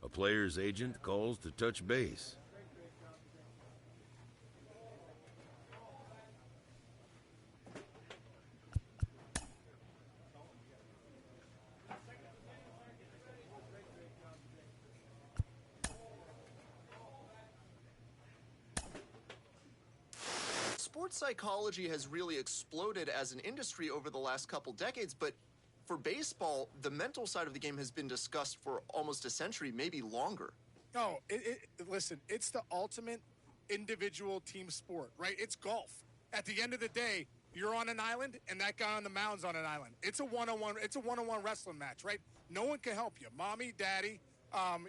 A player's agent calls to touch base. Sports psychology has really exploded as an industry over the last couple decades, but for baseball, the mental side of the game has been discussed for almost a century, maybe longer. No, listen, it's the ultimate individual team sport, right? It's golf. At the end of the day, you're on an island, and that guy on the mound's on an island. It's a one-on-one wrestling match, right? No one can help you. Mommy, daddy,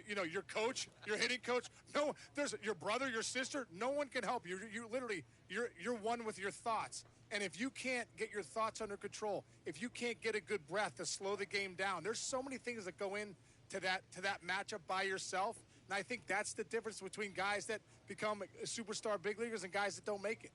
your coach, your hitting coach. No, there's your brother, your sister. No one can help you. You literally, you're one with your thoughts. And if you can't get your thoughts under control, if you can't get a good breath to slow the game down, there's so many things that go into that matchup by yourself. And I think that's the difference between guys that become superstar big leaguers and guys that don't make it.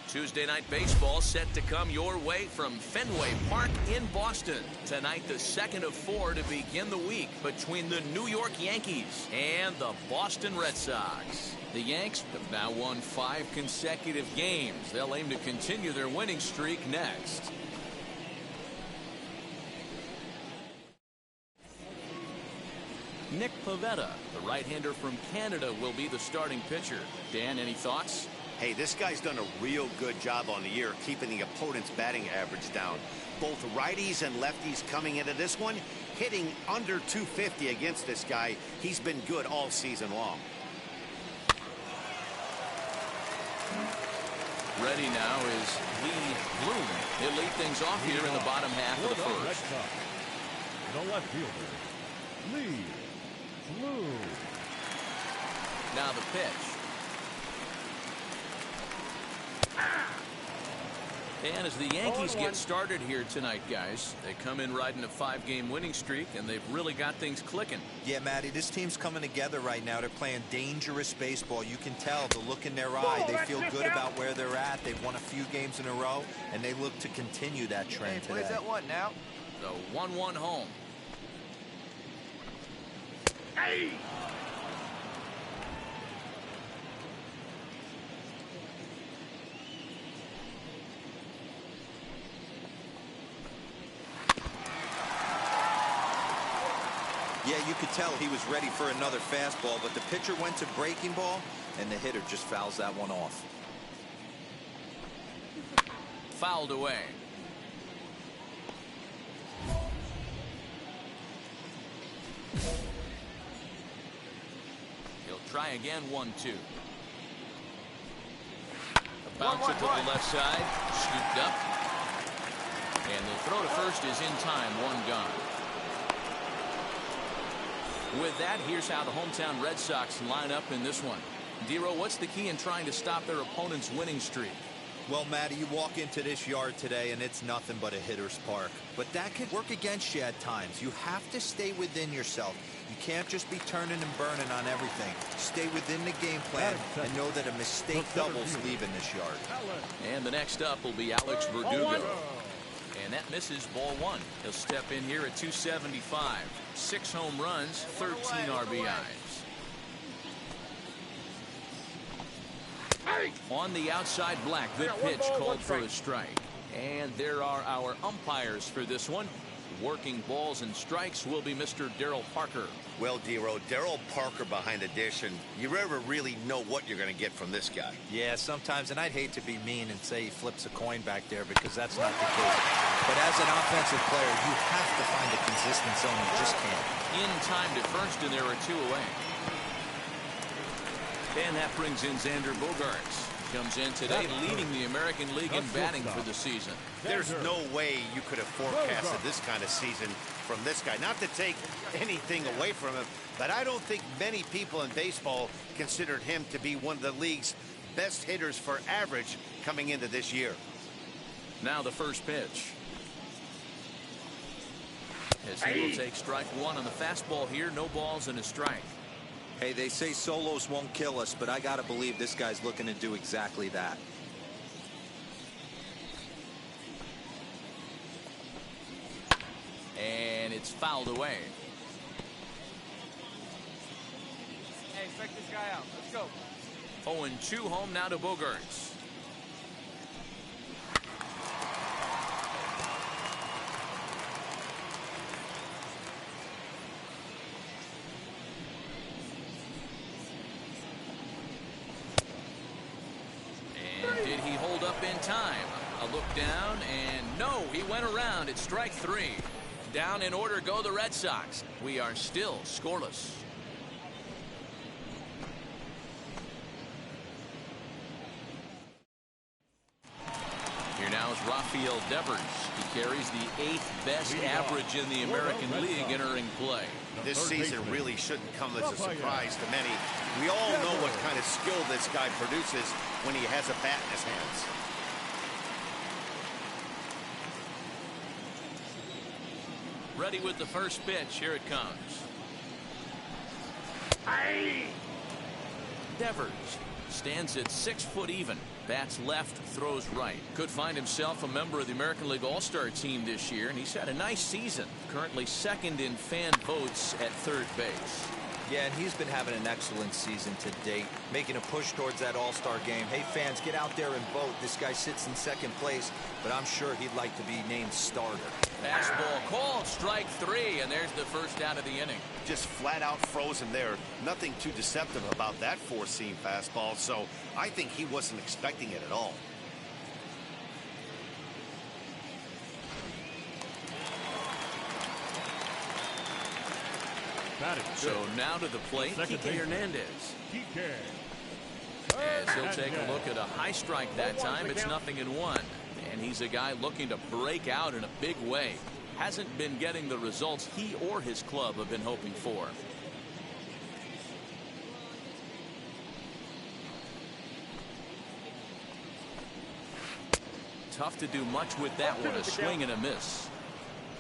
Tuesday Night Baseball set to come your way from Fenway Park in Boston. Tonight, the second of 4 to begin the week between the New York Yankees and the Boston Red Sox. The Yanks have now won 5 consecutive games. They'll aim to continue their winning streak next. Nick Pivetta, the right-hander from Canada, will be the starting pitcher. Dan, any thoughts? Hey, this guy's done a real good job on the year keeping the opponent's batting average down. Both righties and lefties coming into this one, hitting under 250 against this guy. He's been good all season long. Ready now is Lee Bloom. He'll lead things off here in the bottom half of the first. The left fielder, Lee Bloom. Now the pitch. And as the Yankees get started here tonight, guys, they come in riding a 5-game winning streak, and they've really got things clicking. Yeah, Matty, this team's coming together right now. They're playing dangerous baseball. You can tell the look in their eye. They feel good about where they're at. They've won a few games in a row, and they look to continue that trend today. Where's that one now? The 1-1 home. Hey! Yeah, you could tell he was ready for another fastball, but the pitcher went to breaking ball, and the hitter just fouls that one off. Fouled away. He'll try again, 1-2. A bouncer to the left side, scooped up. And the throw to first is in time, 1 gone. With that, here's how the hometown Red Sox line up in this one. Dero, what's the key in trying to stop their opponent's winning streak? Well, Matty, you walk into this yard today, and it's nothing but a hitter's park. But that could work against you at times. You have to stay within yourself. You can't just be turning and burning on everything. Stay within the game plan and know that a mistake doubles leaving this yard. And the next up will be Alex Verdugo. And that misses, ball 1. He'll step in here at 275. 6 home runs, 13 RBIs. On the outside, Black. Good pitch called for a strike. And there are our umpires for this one. Working balls and strikes will be Mr. Darryl Parker. Well, Dero, Darryl Parker behind the dish, and you never really know what you're going to get from this guy. Yeah, sometimes, and I'd hate to be mean and say he flips a coin back there because that's not the case. But as an offensive player, you have to find a consistent zone. You just can't. In time to first, and there are 2 away. And that brings in Xander Bogaerts. Comes in today leading the American League in batting for the season. There's no way you could have forecasted this kind of season from this guy. Not to take anything away from him, but I don't think many people in baseball considered him to be one of the league's best hitters for average coming into this year. Now the first pitch. As he will take strike one on the fastball here. No balls and a strike. Hey, they say solos won't kill us, but I gotta believe this guy's looking to do exactly that. And it's fouled away. Hey, strike this guy out. Let's go. 0-2 home now to Bogaerts. And did he hold up in time? A look down, and no, he went around. It's strike three. Down in order go the Red Sox. We are still scoreless. Here now is Rafael Devers. He carries the 8th best average in the American League entering play. This season really shouldn't come as a surprise to many. We all know what kind of skill this guy produces when he has a bat in his hands. Ready with the first pitch. Here it comes. Devers stands at 6 foot even. Bats left, throws right. Could find himself a member of the American League All-Star team this year, and he's had a nice season. Currently second in fan votes at third base. Yeah, and he's been having an excellent season to date, making a push towards that All-Star game. Hey, fans, get out there and vote. This guy sits in second place, but I'm sure he'd like to be named starter. Fastball called, strike three, and there's the first out of the inning. Just flat out frozen there. Nothing too deceptive about that four-seam fastball, so I think he wasn't expecting it at all. So now to the plate, Kike Hernandez. As he'll take a look at a high strike that time, it's 0-1. And he's a guy looking to break out in a big way. Hasn't been getting the results he or his club have been hoping for. Tough to do much with that one, a swing and a miss.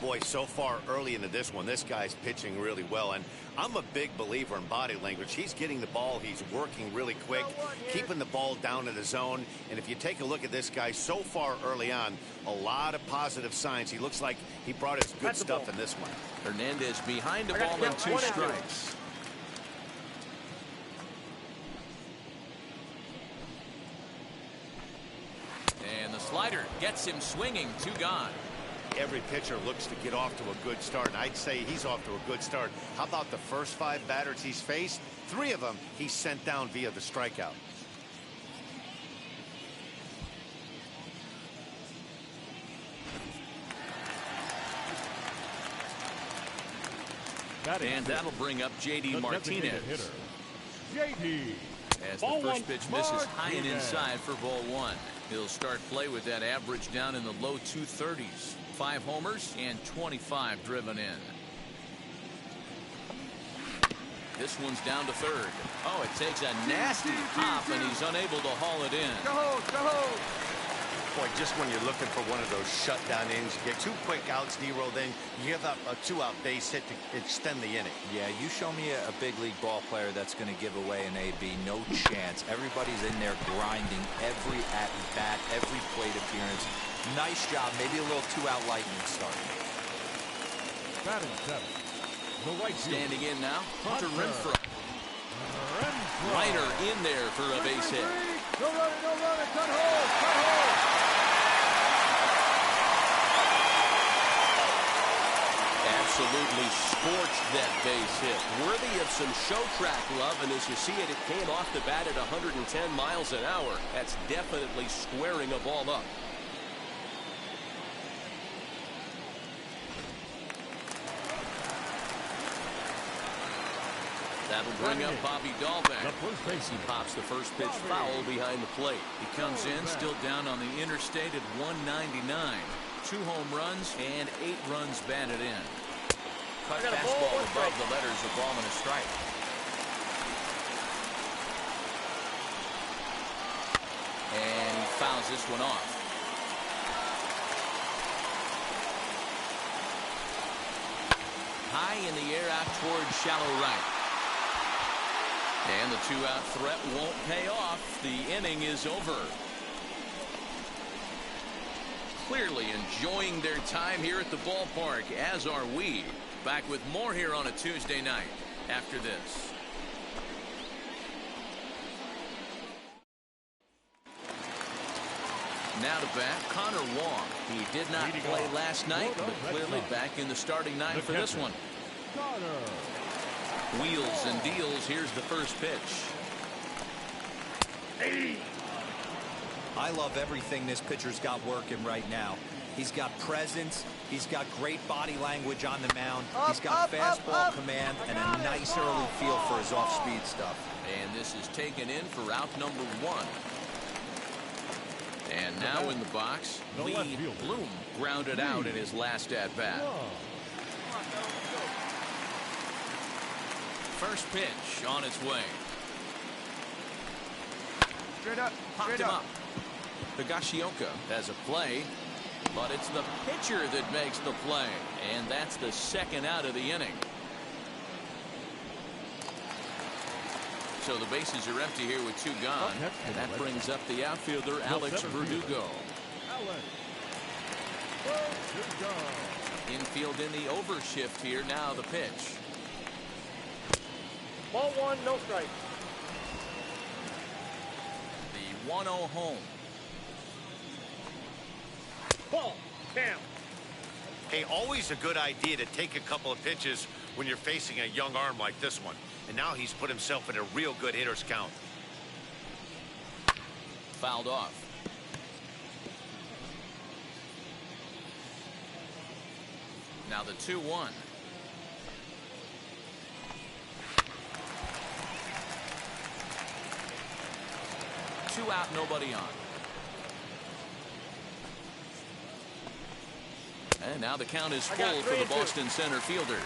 Boy, so far early into this one, this guy's pitching really well, and I'm a big believer in body language. He's getting the ball, he's working really quick, keeping the ball down in the zone, and if you take a look at this guy so far early on, a lot of positive signs. He looks like he brought his good stuff in this one. Hernandez behind the ball and 2 strikes. And the slider gets him swinging, 2 gone. Every pitcher looks to get off to a good start, and I'd say he's off to a good start. How about the first 5 batters he's faced? 3 of them he sent down via the strikeout. And that'll bring up J.D. Martinez. As the first pitch misses high and inside for ball 1. He'll start play with that average down in the low 230s. 5 homers and 25 driven in. This one's down to third. Oh, it takes a nasty pop, and he's unable to haul it in. Boy, just when you're looking for one of those shutdown innings, you get 2 quick outs, Nero, then you give up a 2-out base hit to extend the inning. Yeah, you show me a big league ball player that's going to give away an AB. No chance. Everybody's in there grinding every at-bat, every plate appearance. Nice job. Maybe a little 2-out lightning start. Batting 7. The right Standing in now, Hunter Renfroe. Liner in there for a base hit. No running, cut hole. Absolutely scorched that base hit. Worthy of some show track love, and as you see it, it came off the bat at 110 miles an hour. That's definitely squaring a ball up. That'll bring up Bobby Dahlbeck as he pops the first pitch foul behind the plate. He comes in still down on the interstate at 199. 2 home runs and 8 runs batted in. Cut fastball above the letters, a ball and a strike. this one off. High in the air out towards shallow right. And the two-out threat won't pay off. The inning is over. Clearly enjoying their time here at the ballpark, as are we. Back with more here on a Tuesday night after this. Now to bat, Connor Wong. He did not play last night, but clearly back in the starting nine for this one. Wheels and deals. Here's the first pitch. I love everything this pitcher's got working right now. He's got presence. He's got great body language on the mound. He's got fastball command and a nice early feel for his off-speed stuff. And this is taken in for out number one. And now in the box, Lee Bloom grounded out in his last at-bat. First pitch on its way. Popped him up. Higashioka has a play, but it's the pitcher that makes the play, and that's the second out of the inning. So the bases are empty here with two gone, and that brings up the outfielder Alex Verdugo. Infield in the overshift here. Now the pitch. Ball one, no strike. The 1-0 home. Ball, bam. Hey, always a good idea to take a couple of pitches when you're facing a young arm like this one. And now he's put himself in a real good hitter's count. Fouled off. Now the 2-1. Two out, nobody on. And now the count is full for the Boston center fielder.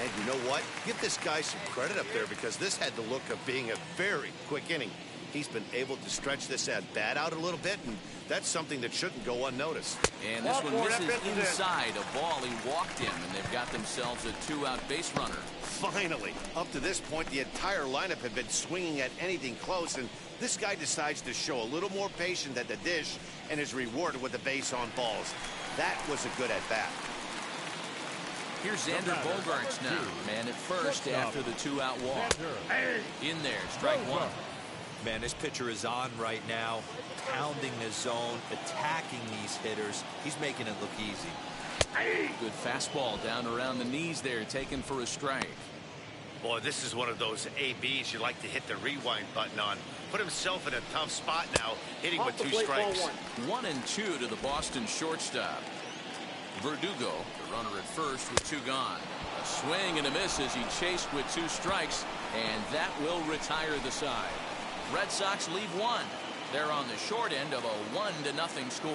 And you know what? Give this guy some credit up there, because this had the look of being a very quick inning. He's been able to stretch this at-bat out a little bit, and that's something that shouldn't go unnoticed. And this one misses inside a ball. He walked him, and they've got themselves a two-out base runner. Finally, up to this point, the entire lineup had been swinging at anything close, and this guy decides to show a little more patience at the dish and is rewarded with the base on balls. That was a good at-bat. Here's Xander Bogaerts now. Man at first after the two-out walk. In there, strike one. Man, this pitcher is on right now, pounding the zone, attacking these hitters. He's making it look easy. Good fastball down around the knees there, taken for a strike. Boy, this is one of those ABs you like to hit the rewind button on. Put himself in a tough spot now, hitting with two strikes. 1-2 to the Boston shortstop. Verdugo, the runner at first with two gone. A swing and a miss as he chased with two strikes, and that will retire the side. Red Sox leave one. They're on the short end of a 1-0 score.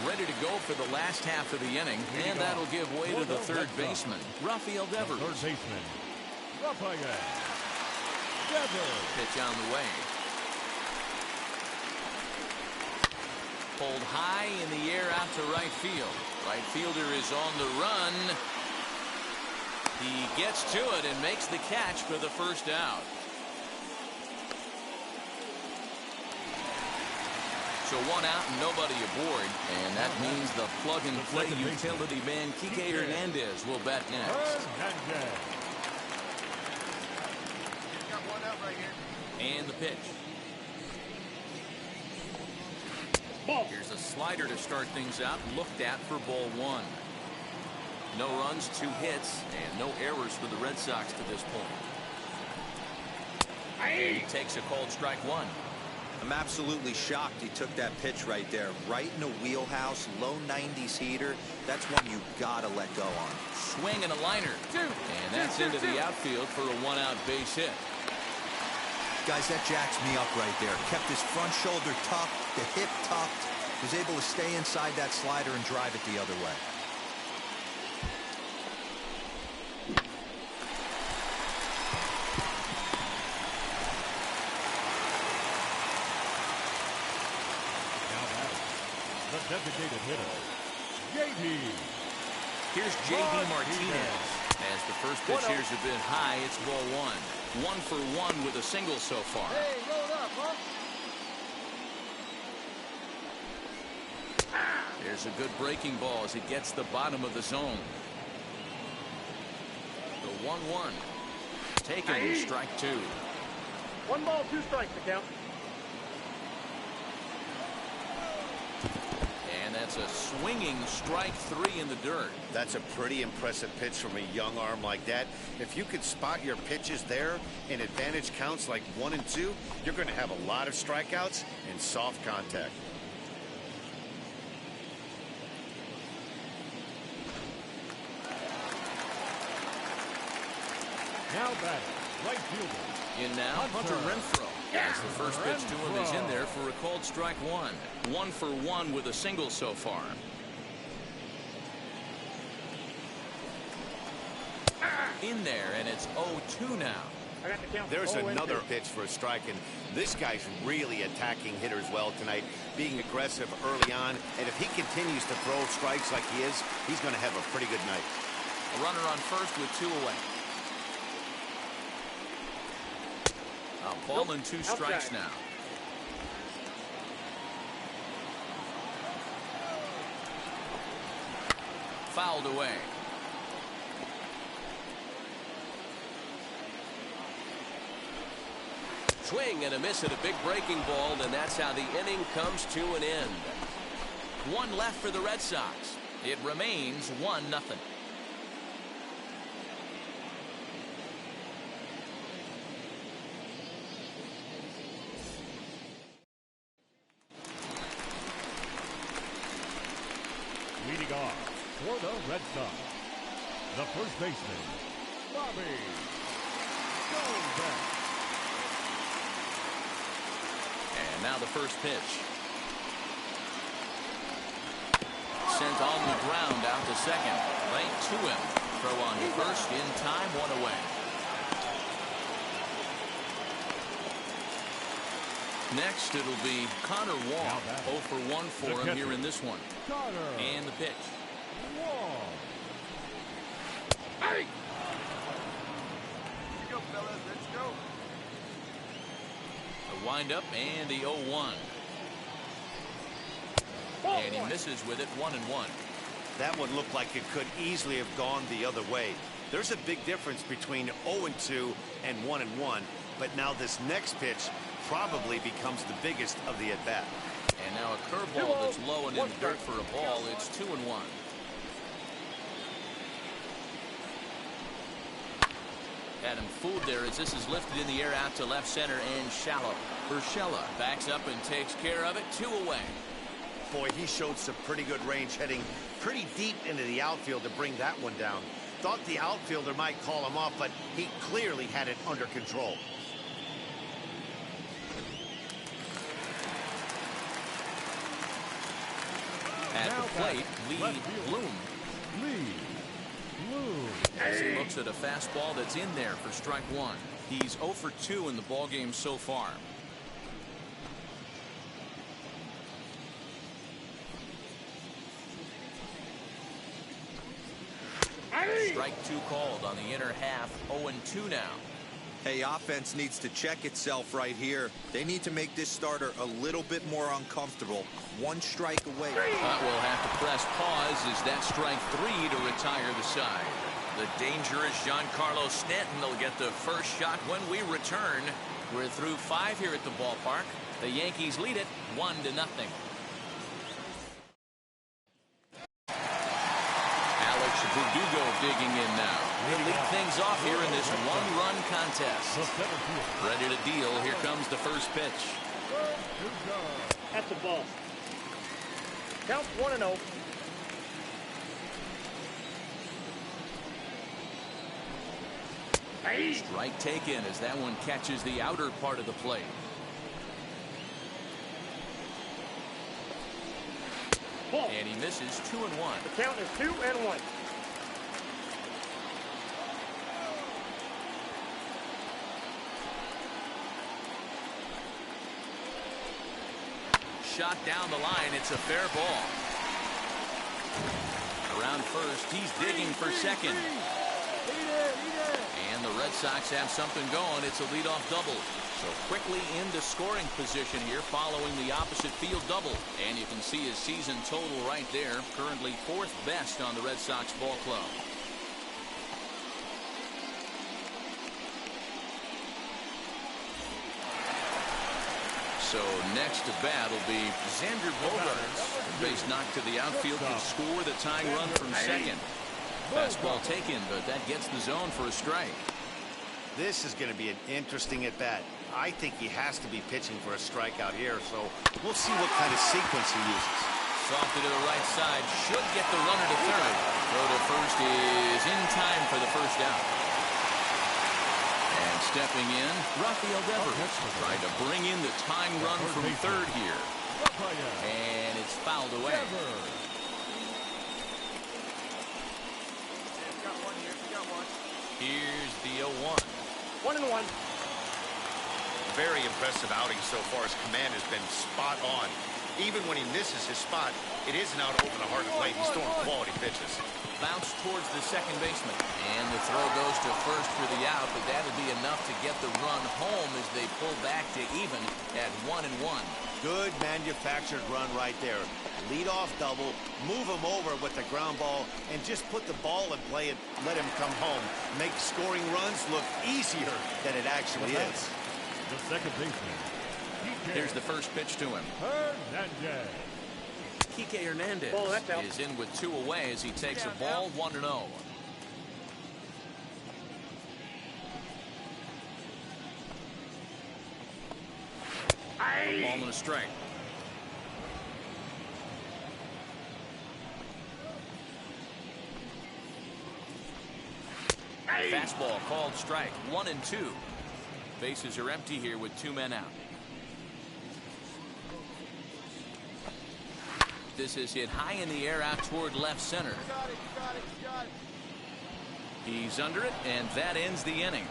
Ready to go for the last half of the inning, and that'll give way to the third baseman, Rafael Devers. Third baseman, Rafael. Pitch on the way. Pulled high in the air out to right field. Right fielder is on the run. He gets to it and makes the catch for the first out. So one out and nobody aboard, and that means the plug-and-play utility man Kike Hernandez will bat next. And the pitch. Here's a slider to start things out, looked at for ball one. No runs, 2 hits, and no errors for the Red Sox to this point. He takes a called strike one. I'm absolutely shocked he took that pitch right there. Right in a wheelhouse, low 90s heater. That's one you gotta let go on. Swing and a liner. And that's into the outfield for a 1-out base hit. Guys, that jacks me up right there. Kept his front shoulder tucked, the hip tucked. Was able to stay inside that slider and drive it the other way. designated hitter, JD. Here's J.D. Martinez. As the first pitch here's a bit high, it's ball one. 1 for 1 with a single so far. Hey, roll up, huh? There's a good breaking ball as it gets the bottom of the zone. The 1-1. Taken, strike 2. 1 ball, 2 strikes to count. And that's a swinging strike 3 in the dirt. That's a pretty impressive pitch from a young arm like that. If you could spot your pitches there in advantage counts like 1 and 2, you're going to have a lot of strikeouts and soft contact. Now batting, right fielder. In now, Hunter Renfroe. As the first pitch to him is in there for a called strike 1. 1 for 1 with a single so far. In there, and it's 0-2 now. There's another pitch for a strike, and this guy's really attacking hitters well tonight, being aggressive early on, and if he continues to throw strikes like he is, he's going to have a pretty good night. A runner on first with 2 away. A ball and 2 strikes now. Fouled away. Swing and a miss at a big breaking ball, and that's how the inning comes to an end. 1 left for the Red Sox. It remains 1-0. Leading off for the Red Sox, the first baseman, Bobby Goldberg. And now the first pitch. Sent on the ground out to second. Right to him. Throw on to first in time, 1 away. Next, it'll be Connor Wong. 0 for 1 for him here in this one. And the pitch. Hey! Here you go, fellas. Let's go. The windup and the 0-1. And he misses with it, 1-1. That one looked like it could easily have gone the other way. There's a big difference between 0-2 and 1-1, but now this next pitch probably becomes the biggest of the at-bat. And now a curveball that's low and in the dirt for a ball. It's 2-1. Had him fooled there as this is lifted in the air out to left center and shallow. Urshela backs up and takes care of it. 2 away. Boy, he showed some pretty good range, heading pretty deep into the outfield to bring that one down. Thought the outfielder might call him off, but he clearly had it under control. At the plate, Lee Bloom. As he looks at a fastball that's in there for strike 1. He's 0 for 2 in the ballgame so far. Strike 2 called on the inner half. 0-2 now. Hey, offense needs to check itself right here. They need to make this starter a little bit more uncomfortable. 1 strike away. But we'll have to press pause as that strike 3 to retire the side. The dangerous Giancarlo Stanton will get the first shot when we return. We're through 5 here at the ballpark. The Yankees lead it 1-0. Verdugo digging in now. He'll lead things off here in this 1-run contest. Ready to deal. Here comes the first pitch. That's a ball. Count 1-0. Strike taken as that one catches the outer part of the plate. Ball. And he misses 2-1. The count is 2-1. shot down the line. It's a fair ball. Around first, he's digging for second. And the Red Sox have something going. It's a leadoff double. So quickly into scoring position here following the opposite field double. And you can see his season total right there. Currently 4th best on the Red Sox ball club. So next to bat will be Xander Bogaerts. Base knocked to the outfield could score the tying run from second. Fastball taken, but that gets the zone for a strike. This is going to be an interesting at bat. I think he has to be pitching for a strikeout here, so we'll see what kind of sequence he uses. Softed to the right side, should get the runner to third. Throw to first is in time for the first out. And stepping in, Rafael Devers tried to bring in the tying run from third here. And it's fouled away. Here's the 0-1. 1-1. Very impressive outing so far. His command has been spot on. Even when he misses his spot, it isn't out over the heart of the plate. He's throwing quality pitches. Bounce towards the second baseman. And the throw goes to first for the out, but that'll be enough to get the run home as they pull back to even at 1-1. Good manufactured run right there. Lead off double, move him over with the ground ball, and just put the ball in play and let him come home. Make scoring runs look easier than it actually is. The second baseman. Here's the first pitch to him. Hernandez. Kike Hernandez is in with 2 away as he takes a ball 1-0. Ball and a strike. Fastball called strike. 1-2. Bases are empty here with 2 men out. This is hit high in the air out toward left center. He's under it, and that ends the inning.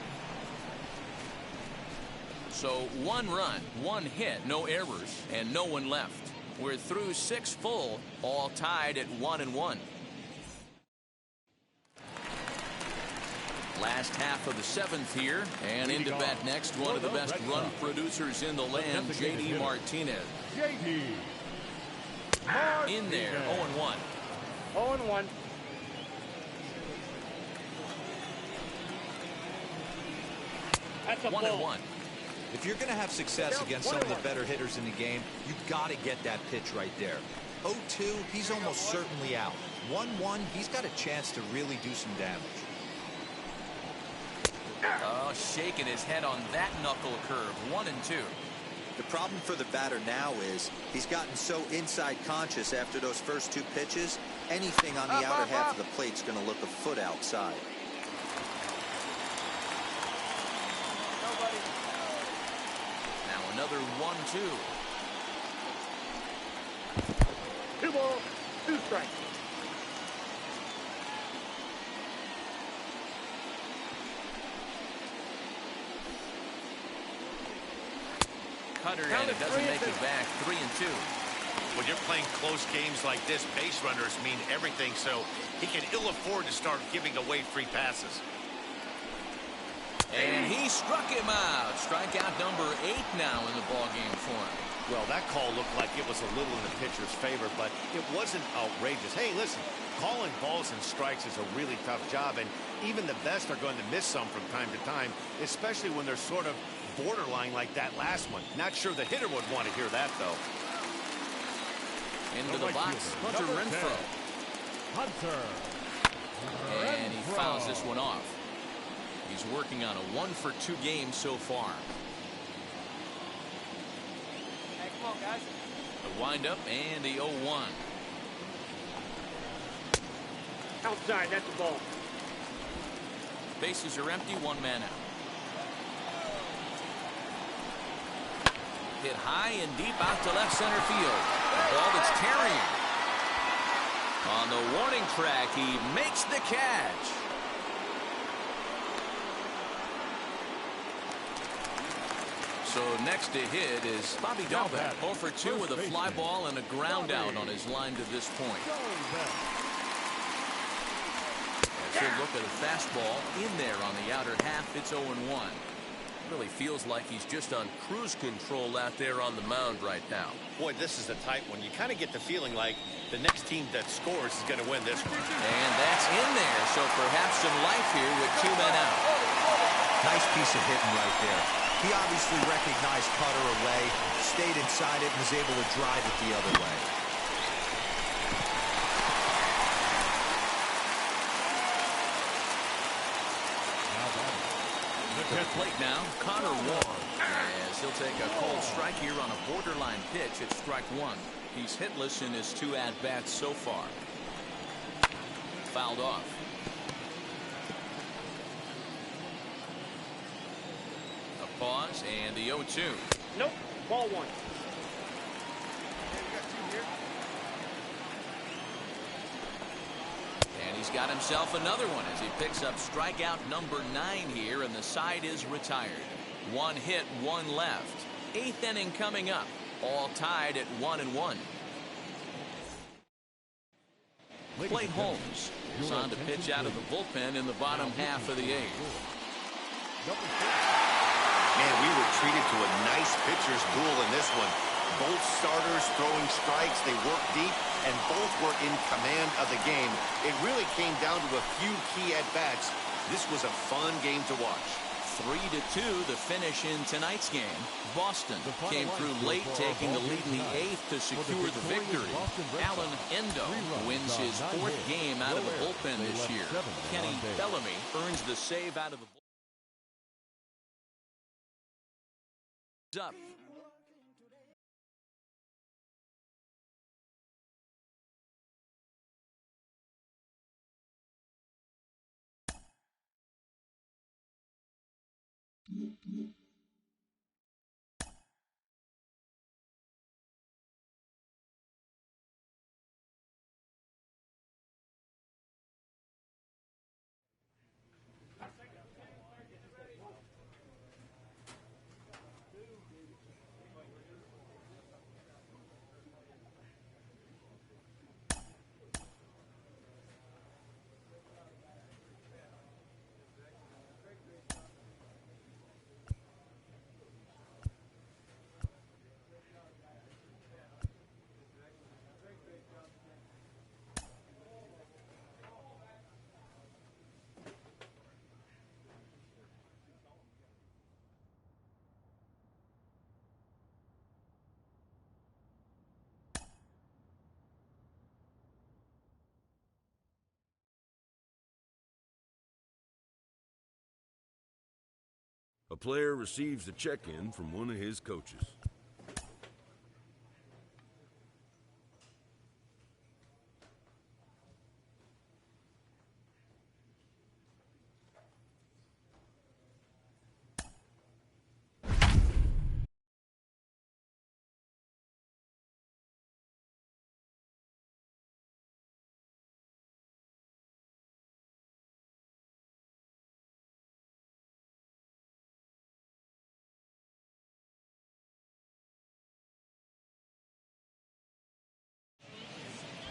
So 1 run, 1 hit, no errors, and no one left. We're through 6 full, all tied at 1-1. Last half of the 7th here, and into bat next, one of the best run producers in the land, J.D. Martinez. J.D. In there, 0-1. 0-1. That's a 1-1. If you're going to have success against some of the better hitters in the game, you've got to get that pitch right there. 0-2, he's almost certainly out. 1-1, he's got a chance to really do some damage. Oh, shaking his head on that knuckle curve. 1-2. The problem for the batter now is he's gotten so inside conscious after those first 2 pitches, anything on the outer half of the plate's going to look a foot outside. Now another 1-2. 2 balls, 2 strikes. Cutter, and it doesn't make it back. 3-2. When you're playing close games like this, base runners mean everything, so he can ill afford to start giving away free passes. And he struck him out. Strikeout number 8 now in the ballgame for him. Well, that call looked like it was a little in the pitcher's favor, but it wasn't outrageous. Hey, listen, calling balls and strikes is a really tough job, and even the best are going to miss some from time to time, especially when they're sort of borderline like that last one. Not sure the hitter would want to hear that, though. Into the box, Hunter Renfroe. And he fouls this one off. He's working on a 1-for-2 game so far. Hey, come on, guys. The windup and the 0-1. Outside, that's the ball. Bases are empty, 1 man out. Hit high and deep out to left center field. The ball that's carrying. On the warning track, he makes the catch. So next to hit is Bobby Dalbec. 0 for 2 with a fly ball and a ground out on his line to this point. Good look at a fastball in there on the outer half. It's 0-1. Really feels like he's just on cruise control out there on the mound right now. Boy, this is a tight one. You kind of get the feeling like the next team that scores is going to win this one. And that's in there, so perhaps some life here with 2 men out. Nice piece of hitting right there. He obviously recognized cutter away, stayed inside it, and was able to drive it the other way. At plate now, Connor Wong, as he'll take a cold strike here on a borderline pitch at strike 1. He's hitless in his 2 at-bats so far. Fouled off. A pause and the 0-2. Nope, ball 1. He's got himself another one as he picks up strikeout number 9 here, and the side is retired. 1 hit, 1 left. 8th inning coming up, all tied at 1-1. Clay Holmes is on to pitch out of the bullpen in the bottom half of the 8th. Man, we were treated to a nice pitcher's duel in this one. Both starters throwing strikes, they work deep, and both were in command of the game. It really came down to a few key at-bats. This was a fun game to watch. 3-2 the finish in tonight's game. Boston came through late, taking the lead in the 8th to secure the victory. Alan Endo wins his 4th game out of the bullpen this year. Kenny Bellamy earns the save out of the bullpen. Up. A player receives a check-in from one of his coaches.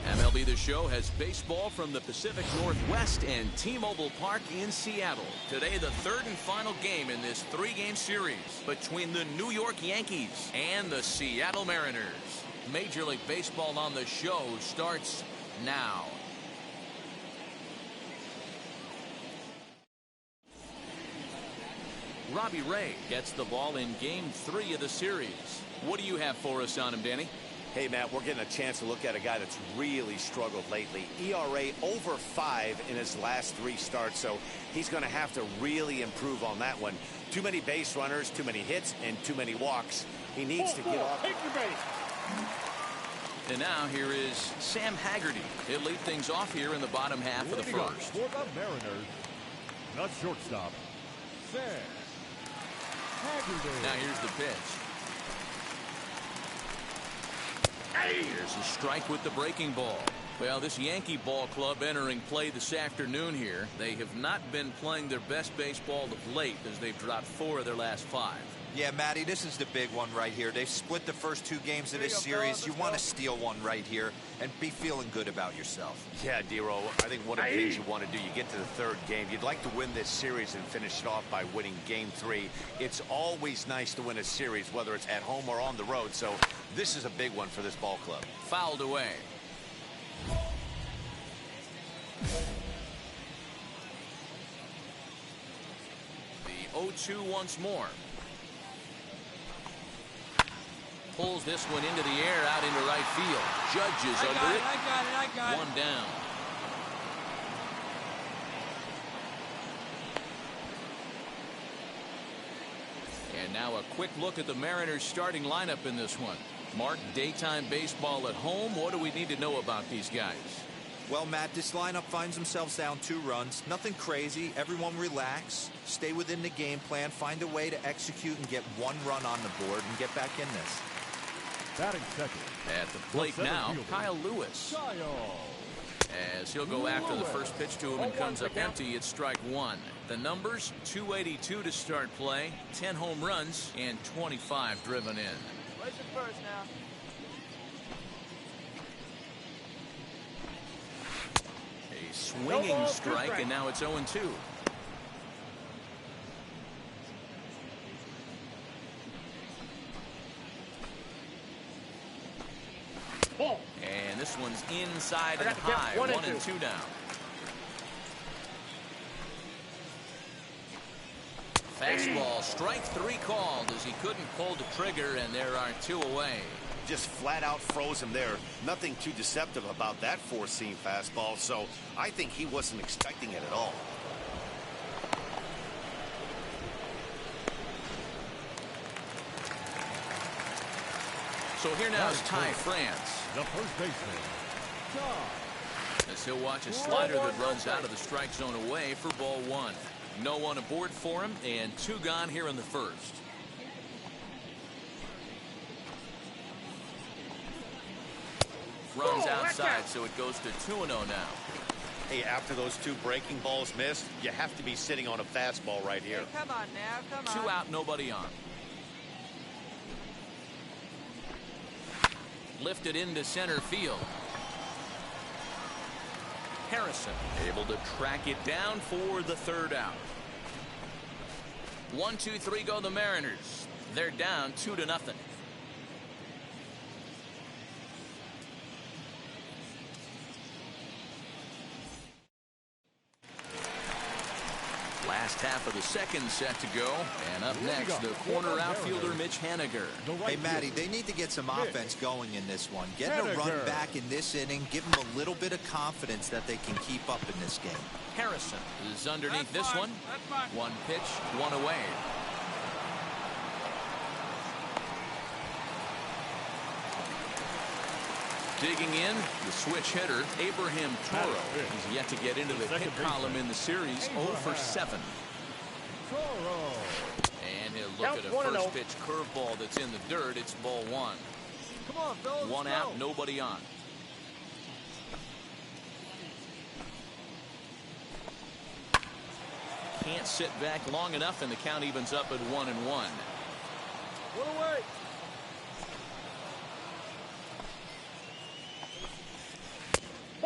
MLB The Show has baseball from the Pacific Northwest and T-Mobile Park in Seattle. Today, the 3rd and final game in this 3-game series between the New York Yankees and the Seattle Mariners. Major League Baseball on the Show starts now. Robbie Ray gets the ball in Game 3 of the series. What do you have for us on him, Danny? Hey, Matt, we're getting a chance to look at a guy that's really struggled lately. ERA over 5 in his last 3 starts, so he's going to have to really improve on that one. Too many base runners, too many hits, and too many walks. He needs to get off. Take your base. And now here is Sam Haggerty. He'll lead things off here in the bottom half of the first. For the Mariners, not shortstop, Sam Haggerty. Now here's the pitch. Here's a strike with the breaking ball. Well, this Yankee ball club entering play this afternoon here. They have not been playing their best baseball of late as they've dropped 4 of their last 5. Yeah, Matty, this is the big one right here. They've split the first 2 games of this series. You want to steal one right here and be feeling good about yourself. Yeah, Dero, I think one of the things you want to do, you get to the 3rd game, you'd like to win this series and finish it off by winning game 3. It's always nice to win a series, whether it's at home or on the road, so this is a big one for this ball club. Fouled away. The 0-2 once more. Pulls this one into the air out into right field. Judges under it. I got it. 1 down. And now a quick look at the Mariners starting lineup in this one. Mark, daytime baseball at home. What do we need to know about these guys? Well, Matt, this lineup finds themselves down 2 runs. Nothing crazy. Everyone relax. Stay within the game plan. Find a way to execute and get 1 run on the board and get back in this. Batting second. At the plate now, Kyle Lewis. As he'll go after the first pitch to him and comes up empty, it's strike 1. The numbers, 282 to start play, 10 home runs, and 25 driven in. Where's the first now? A swinging strike, and now it's 0-2. And this one's inside and high. 1-2 down. Fastball, strike 3 called as he couldn't pull the trigger, and there are 2 away. Just flat out froze him there. Nothing too deceptive about that 4-seam fastball, so I think he wasn't expecting it at all. So here now is Ty France. The first baseman, As he'll watch a slider that runs out of the strike zone away for ball 1. No one aboard for him, and 2 gone here in the first. Runs outside, so it goes to 2-0 now. Hey, after those 2 breaking balls missed, you have to be sitting on a fastball right here. Hey, come on now, come on. 2 out, nobody on. Lifted into center field. Harrison able to track it down for the 3rd out. 1-2-3 go the Mariners. They're down 2-0. Last half of the second set to go, and up next the corner outfielder Mitch Haniger. Hey, Matty, they need to get some offense going in this one. Getting a run back in this inning, give them a little bit of confidence that they can keep up in this game. Harrison is underneath this one. 1 pitch, 1 away. Digging in, the switch hitter, Abraham Toro. He's yet to get into the hit column in the series, 0 for 7. And he'll look at a first pitch curveball that's in the dirt. It's ball 1. Come on, fellas. 1 out, nobody on. Can't sit back long enough, and the count evens up at 1-1. 1 away.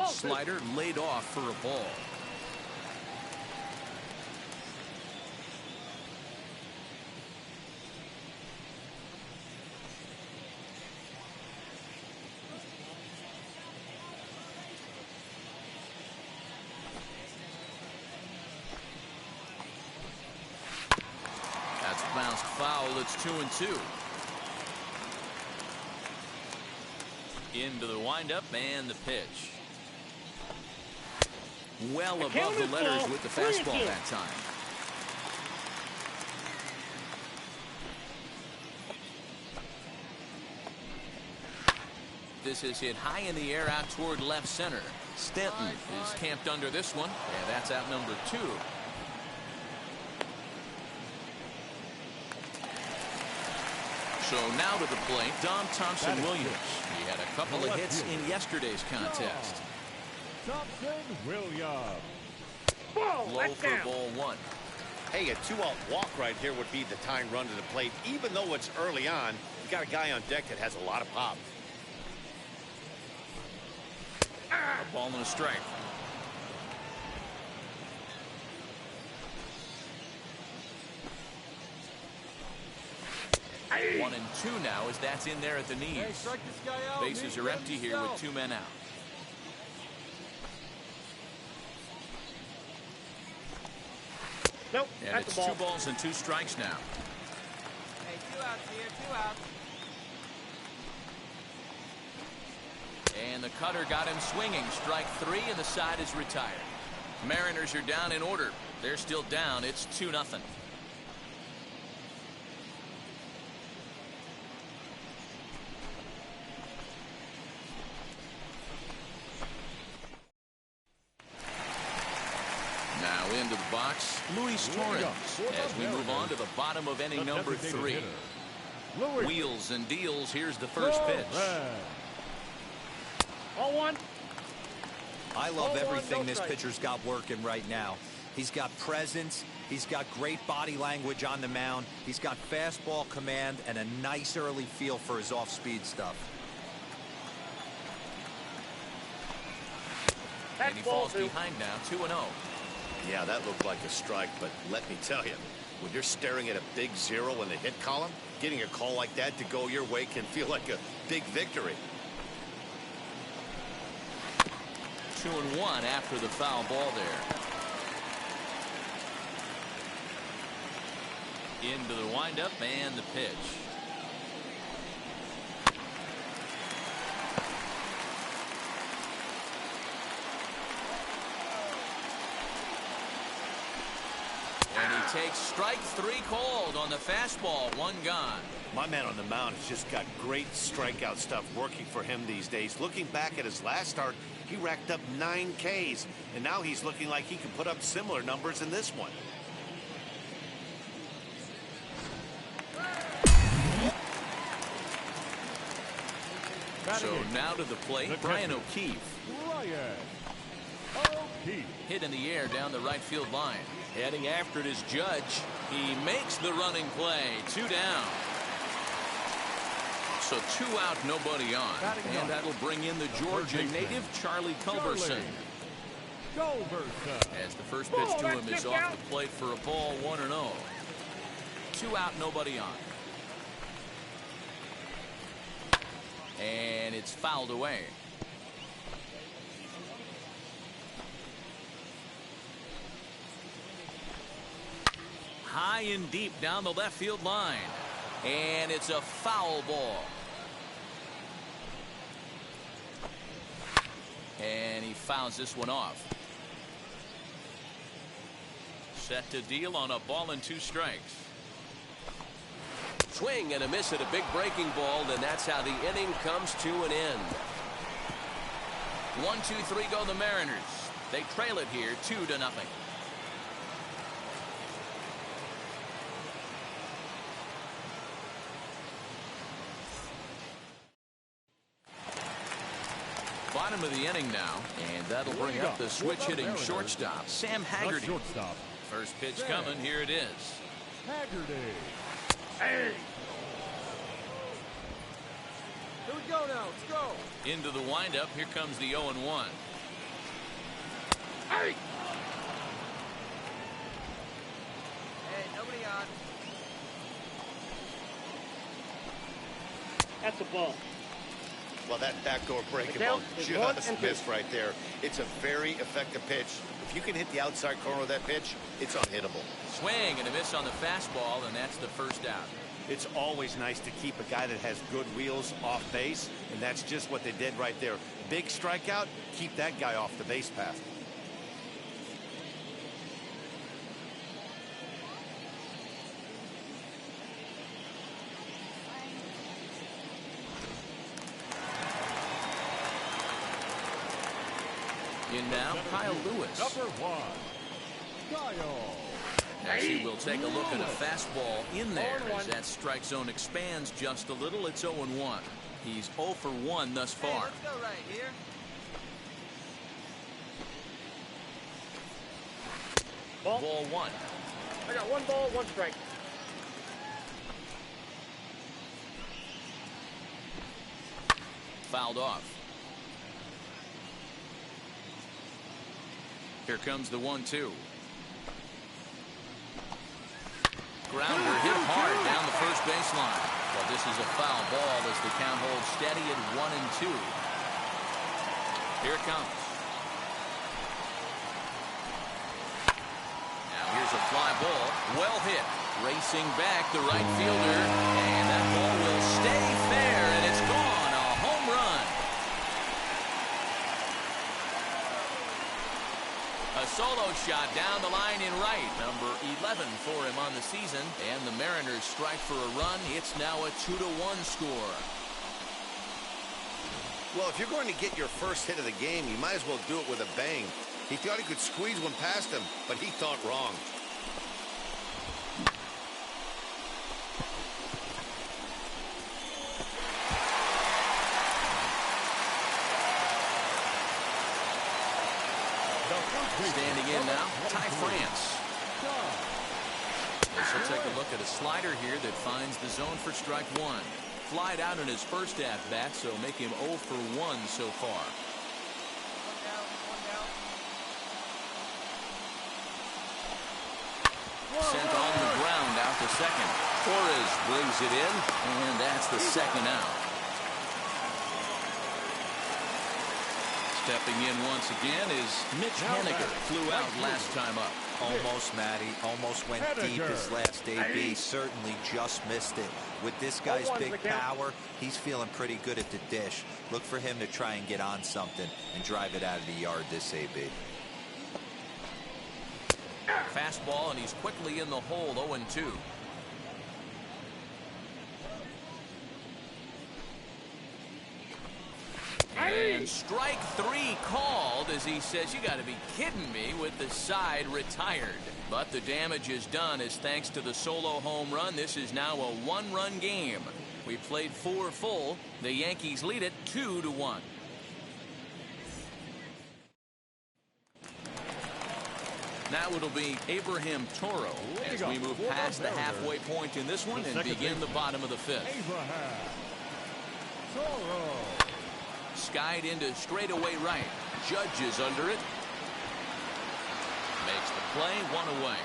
Slider laid off for a ball. That's bounced foul. It's 2-2. Into the windup and the pitch. Well above the letters with the fastball that time. This is hit high in the air out toward left center. Stanton is camped under this one, and that's out number 2. So now to the plate, Dom Thompson-Williams. He had a couple of hits in yesterday's contest. Williams. Low for ball one. Hey, a 2-out walk right here would be the tying run to the plate. Even though it's early on, you got a guy on deck that has a lot of pop. A ball and a strike. One and two now as that's in there at the knees. Hey, strike this guy out. Bases are empty here with 2 men out. Nope, And it's 2 balls and 2 strikes now. Hey, 2 outs here, 2 outs. And the cutter got him swinging. Strike 3 and the side is retired. Mariners are down in order. They're still down. It's 2-0. Now into the box, Luis Torres, as we move on to the bottom of inning number 3. Wheels and deals. Here's the first pitch. 0-1. I love everything this pitcher's got working right now. He's got presence. He's got great body language on the mound. He's got fastball command and a nice early feel for his off-speed stuff. And he falls behind now, 2-0. Yeah, that looked like a strike, but let me tell you, when you're staring at a big 0 in the hit column, getting a call like that to go your way can feel like a big victory. 2-1 after the foul ball there. Into the windup and the pitch. And he takes strike 3 called on the fastball. 1 gone. My man on the mound has just got great strikeout stuff working for him these days. Looking back at his last start, he racked up 9 Ks, and now he's looking like he can put up similar numbers in this one. So now to the plate, Brian O'Keefe. Hit in the air down the right field line. Heading after it is Judge. He makes the running play. 2 down. So 2 out, nobody on. And that'll bring in the Georgia native, Charlie Culberson. As the first pitch to him is off the plate for a ball, 1-0. 2 out, nobody on. And it's fouled away. High and deep down the left field line. And it's a foul ball. And he fouls this one off. Set to deal on a ball and 2 strikes. Swing and a miss at a big breaking ball, and that's how the inning comes to an end. 1, 2, 3 go the Mariners. They trail it here 2-0. Bottom of the inning now, and that'll bring up the switch hitting shortstop, Sam Haggerty. First pitch coming, here it is. Hey! Here we go now, let's go. Into the windup, here comes the 0-1. Hey! Hey, nobody on. That's a ball. Well, that backdoor breaking ball just missed right there. It's a very effective pitch. If you can hit the outside corner of that pitch, it's unhittable. Swing and a miss on the fastball, and that's the first out. It's always nice to keep a guy that has good wheels off base, and that's just what they did right there. Big strikeout, keep that guy off the base path. In now, Kyle Lewis. Number 1, Kyle. Actually, we'll take a look at a fastball in there as that strike zone expands just a little. It's 0-1. He's 0 for 1 thus far. Hey, let's go right here. Ball 1. I got 1 ball, 1 strike. Fouled off. Here comes the 1-2. Grounder hit hard down the first baseline. Well, this is a foul ball as the count holds steady at 1-2. Here it comes. Now here's a fly ball. Well hit. Racing back the right fielder. And that ball will stay fair, and it's gone. A home run. A solo shot down the line in right. Number 11 for him on the season. And the Mariners strike for a run. It's now a 2-1 score. Well, if you're going to get your first hit of the game, you might as well do it with a bang. He thought he could squeeze one past him, but he thought wrong. Standing in now, Ty France. This will take a look at a slider here that finds the zone for strike 1. Flied out in his first at-bat, so make him 0 for 1 so far. Sent on the ground out to second. Torres brings it in, and that's the second out. Stepping in once again is Mitch Haniger. Flew out last time up. Almost, Matty. Almost went deep his last AB. Certainly just missed it. With this guy's big power, he's feeling pretty good at the dish. Look for him to try and get on something and drive it out of the yard this AB. Fastball, and he's quickly in the hole, 0-2. And strike 3 called as he says, you got to be kidding me, with the side retired. But the damage is done as thanks to the solo home run, this is now a 1-run game. We played 4 full. The Yankees lead it 2-1. Now it'll be Abraham Toro as we move past the halfway point in this one and begin the bottom of the 5th. Skied into straightaway right. Judge is under it. Makes the play, 1 away.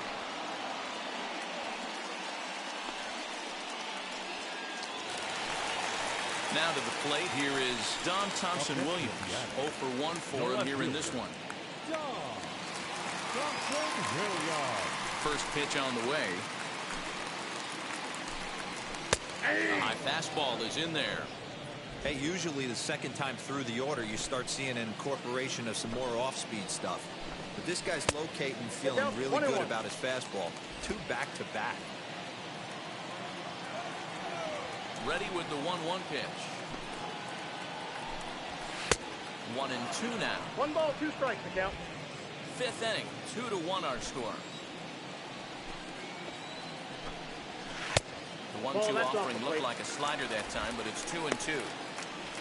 Now to the plate, here is Don Thompson-Williams. 0 for 1 for him here in this one. First pitch on the way. A high fastball is in there. Hey, usually the second time through the order, you start seeing an incorporation of some more off-speed stuff. But this guy's locating, feeling really good about his fastball. 2 back-to-back. Ready with the 1-1 pitch. 1-2 now. 1 ball, 2 strikes to count. 5th inning, 2-1 our score. The 1-2 offering looked like a slider that time, but it's 2-2.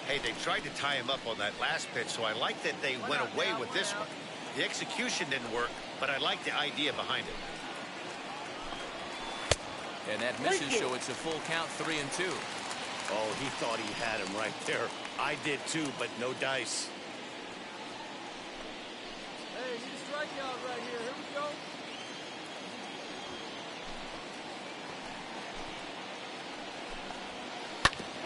Hey, they tried to tie him up on that last pitch, so I like that they went away with this one. The execution didn't work, but I like the idea behind it. And that misses, so it's a full count, 3-2. Oh, he thought he had him right there. I did too, but no dice. Hey, need a strikeout right here. Here we go.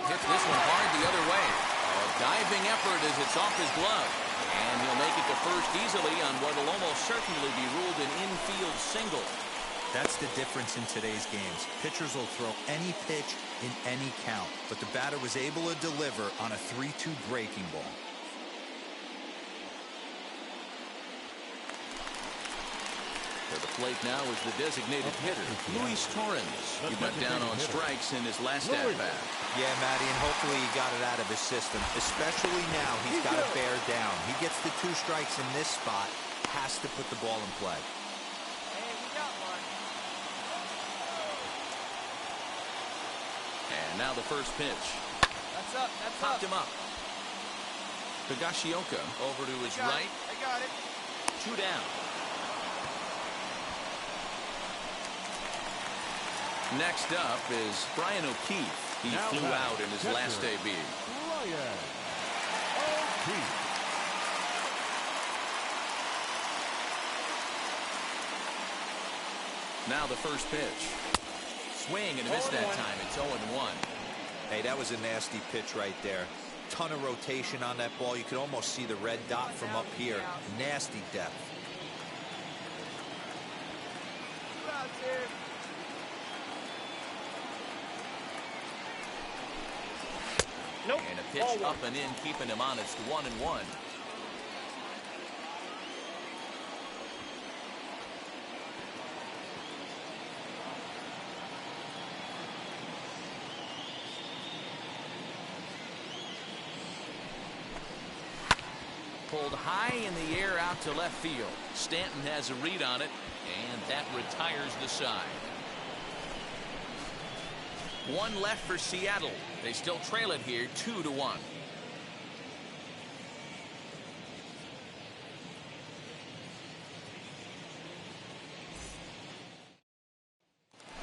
Hits this one hard the other way. A diving effort as it's off his glove. And he'll make it to first easily on what will almost certainly be ruled an infield single. That's the difference in today's games. Pitchers will throw any pitch in any count, but the batter was able to deliver on a 3-2 breaking ball. To the plate now is the designated hitter, Luis Torrens. He went down on strikes in his last at-bat. Yeah, Matty, and hopefully he got it out of his system. Especially now, he's got to bear down. He gets the 2 strikes in this spot, has to put the ball in play. And now the first pitch. That's up. That's Popped up. him up. Higashioka over to his right. I got it. 2 down. Next up is Brian O'Keefe. He flew out in his last debut. Brian O'Keefe. Now the first pitch. Swing and a miss that time. It's 0-1. Hey, that was a nasty pitch right there. Ton of rotation on that ball. You could almost see the red dot from up here. Nasty depth. Nope. And a pitch up and in, keeping him honest. 1-1. Pulled high in the air out to left field. Stanton has a read on it, and that retires the side. One left for Seattle. They still trail it here 2-1.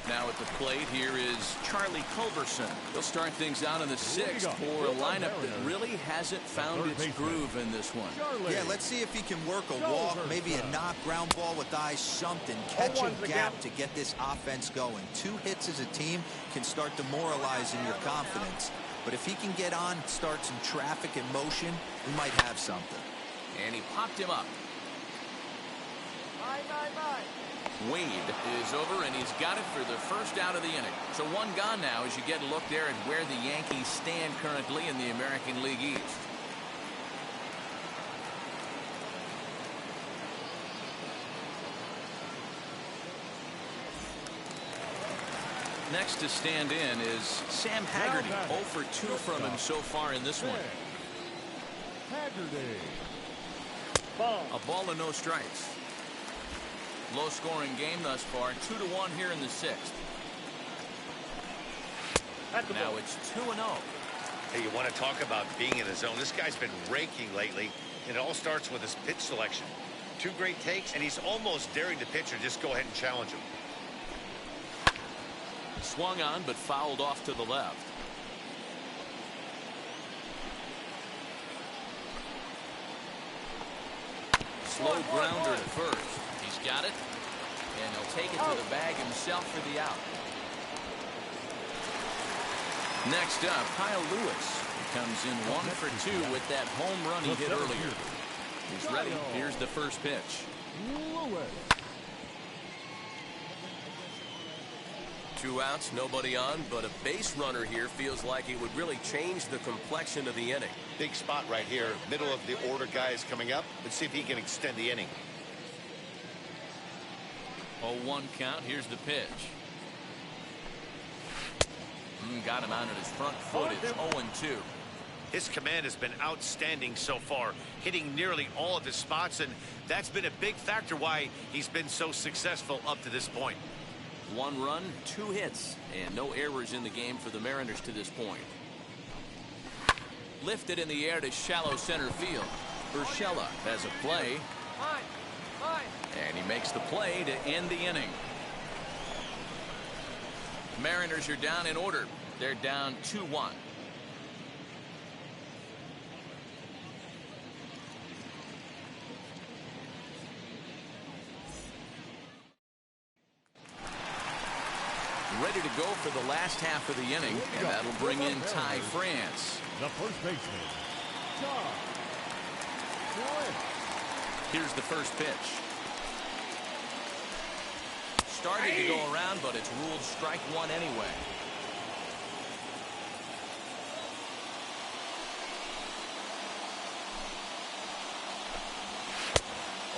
Now at the plate here is Charlie Culberson. He'll start things out in the sixth for a lineup that really hasn't found its groove in this one. Yeah, let's see if he can work a walk, maybe a knock, ground ball with eyes, something. Catch a gap to get this offense going. 2 hits as a team can start demoralizing your confidence. But if he can get on, start some traffic in motion, we might have something. And he popped him up. Wade is over, and he's got it for the first out of the inning. So 1 gone now as you get a look there at where the Yankees stand currently in the American League East. Next to stand in is Sam Haggerty. 0 for 2 from him so far in this one. Haggerty. A ball and no strikes. Low-scoring game thus far. 2-1 here in the sixth. Now it's 2-0. Hey, you want to talk about being in the zone? This guy's been raking lately, and it all starts with his pitch selection. 2 great takes, and he's almost daring the pitcher just go ahead and challenge him. Swung on, but fouled off to the left. Slow grounder to first. He's got it, and he'll take it to the bag himself for the out. Next up, Kyle Lewis. He comes in 1 for 2 with that home run he hit earlier. He's ready. Here's the first pitch. Lewis. 2 outs, nobody on, but a base runner here feels like it would really change the complexion of the inning. Big spot right here. Middle of the order guy is coming up. Let's see if he can extend the inning. 0-1 count. Here's the pitch. Got him out at his front foot. It's 0-2. His command has been outstanding so far, hitting nearly all of his spots, and that's been a big factor why he's been so successful up to this point. 1 run, 2 hits, and no errors in the game for the Mariners to this point. Lifted in the air to shallow center field. Urshela has a play. And he makes the play to end the inning. Mariners are down in order. They're down 2-1. Ready to go for the last half of the inning, and that'll bring in Ty France. The first baseman, Ty France. Here's the first pitch. Started to go around, but it's ruled strike 1 anyway.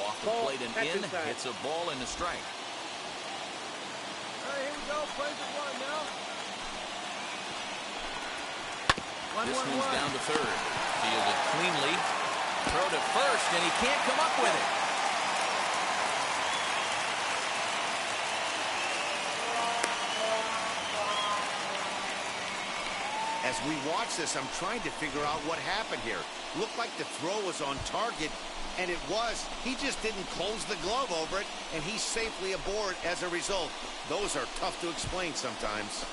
Off the plate and in, hits a ball and a strike. All right, here we go. Plays at 1 now. This one's down to third. Fielded cleanly. Throw to first, and he can't come up with it. As we watch this, I'm trying to figure out what happened here. Looked like the throw was on target, And it was. He just didn't close the glove over it, and he's safely aboard as a result. Those are tough to explain sometimes.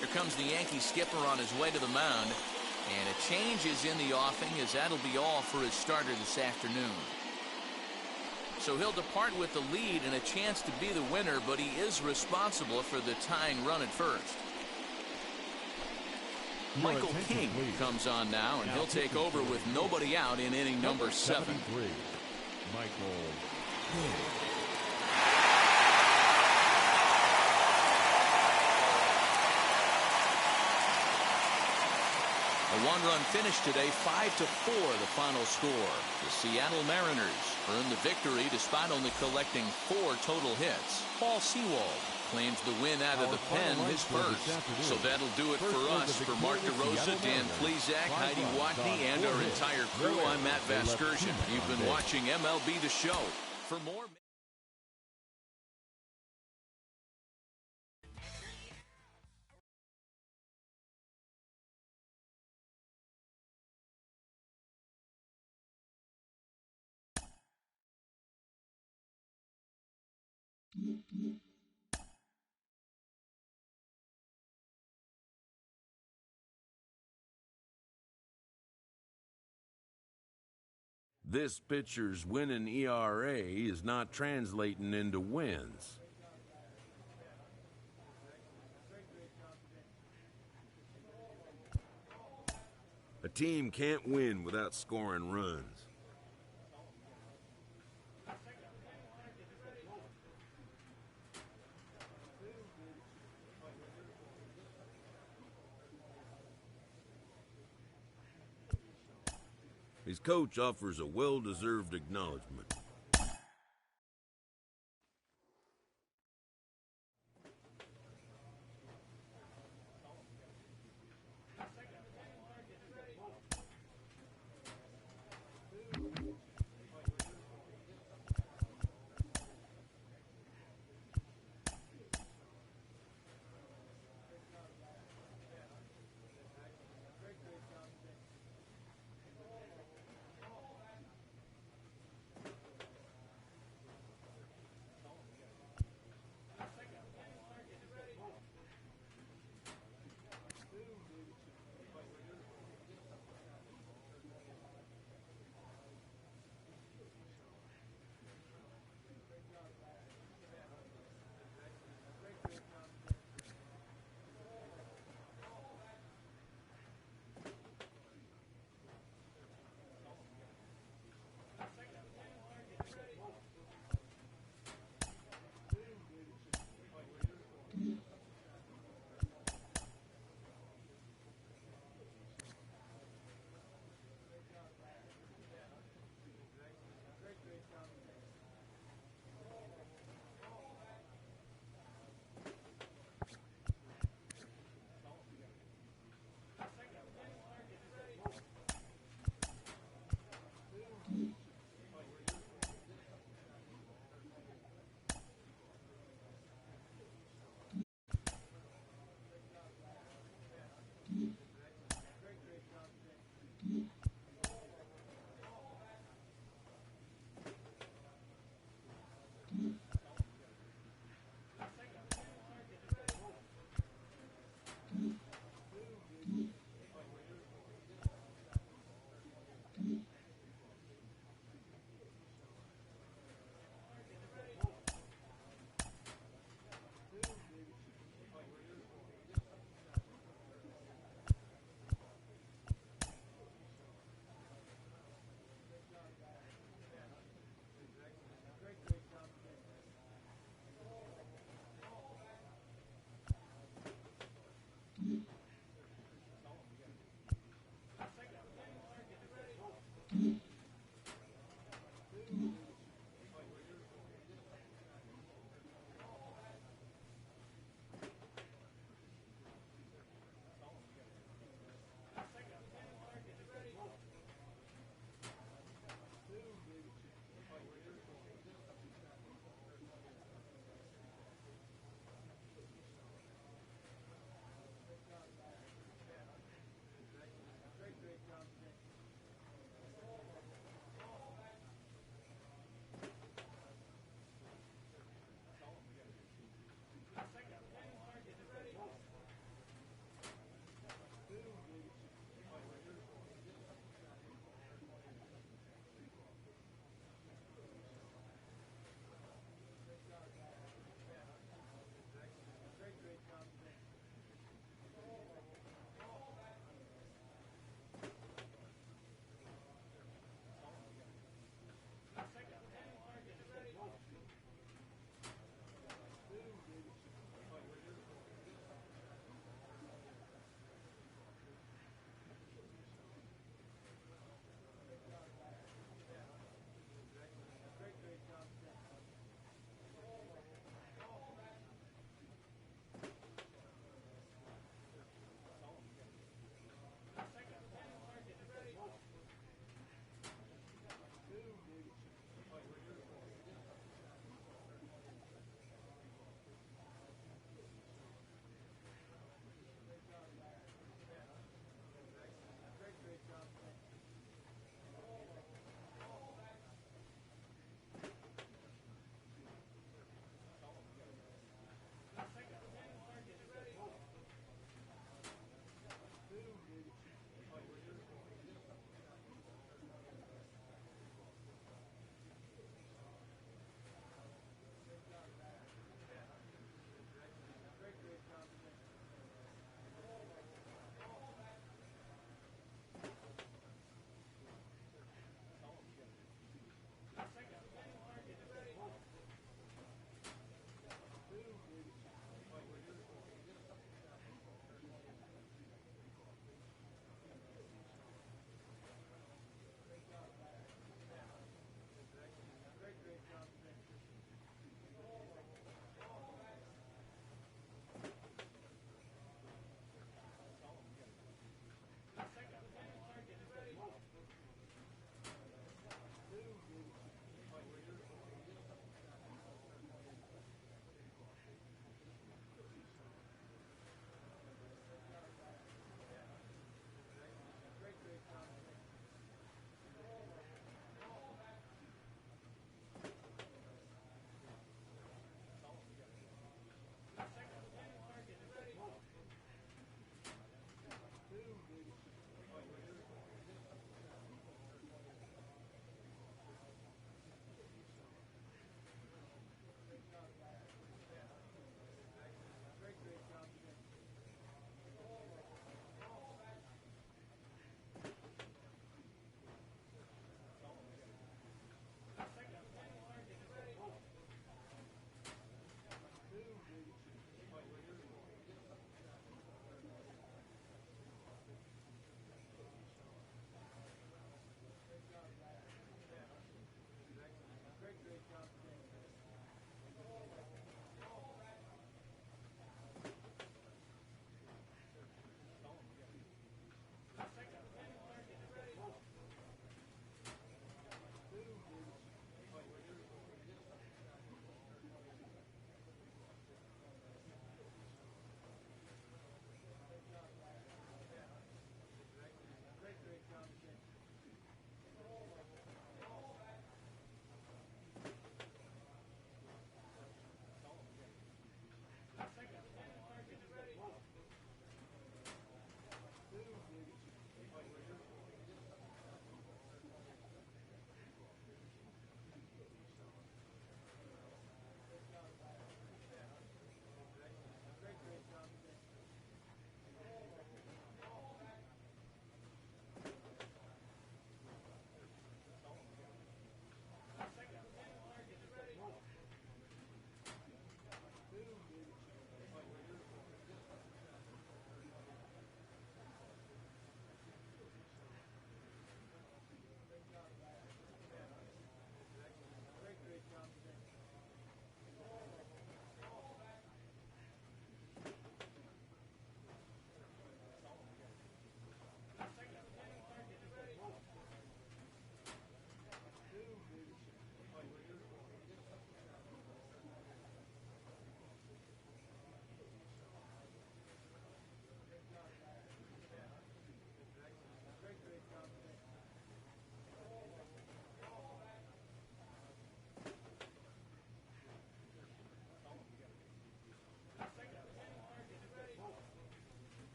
Here comes the Yankee skipper on his way to the mound. And a change is in the offing, as that'll be all for his starter this afternoon. So he'll depart with the lead and a chance to be the winner, but he is responsible for the tying run at first. Michael King comes on now, and he'll take over with nobody out in inning number 7. Michael King. A one-run finish today, 5-4 the final score. The Seattle Mariners earn the victory despite only collecting 4 total hits. Paul Sewald claims the win out of the pen, his first. So that'll do it for us. For Mark DeRosa, Dan Plezak, Heidi Watney, and our entire crew, I'm Matt Vasgersian. You've been watching MLB The Show. For more... This pitcher's winning ERA is not translating into wins. A team can't win without scoring runs. His coach offers a well-deserved acknowledgement.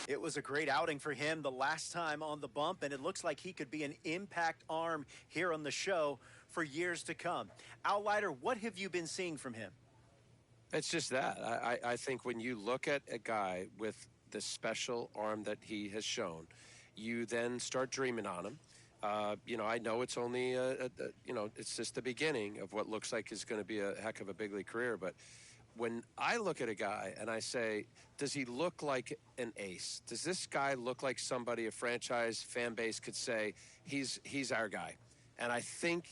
It was a great outing for him the last time on the bump, and it looks like he could be an impact arm here on the show for years to come. Al Leiter, what have you been seeing from him? It's just that. I think when you look at a guy with the special arm that he has shown, you then start dreaming on him. I know it's only, it's just the beginning of what looks like is going to be a heck of a big league career, but when I look at a guy and I say, does he look like an ace? Does this guy look like somebody a franchise fan base could say, he's our guy? And I think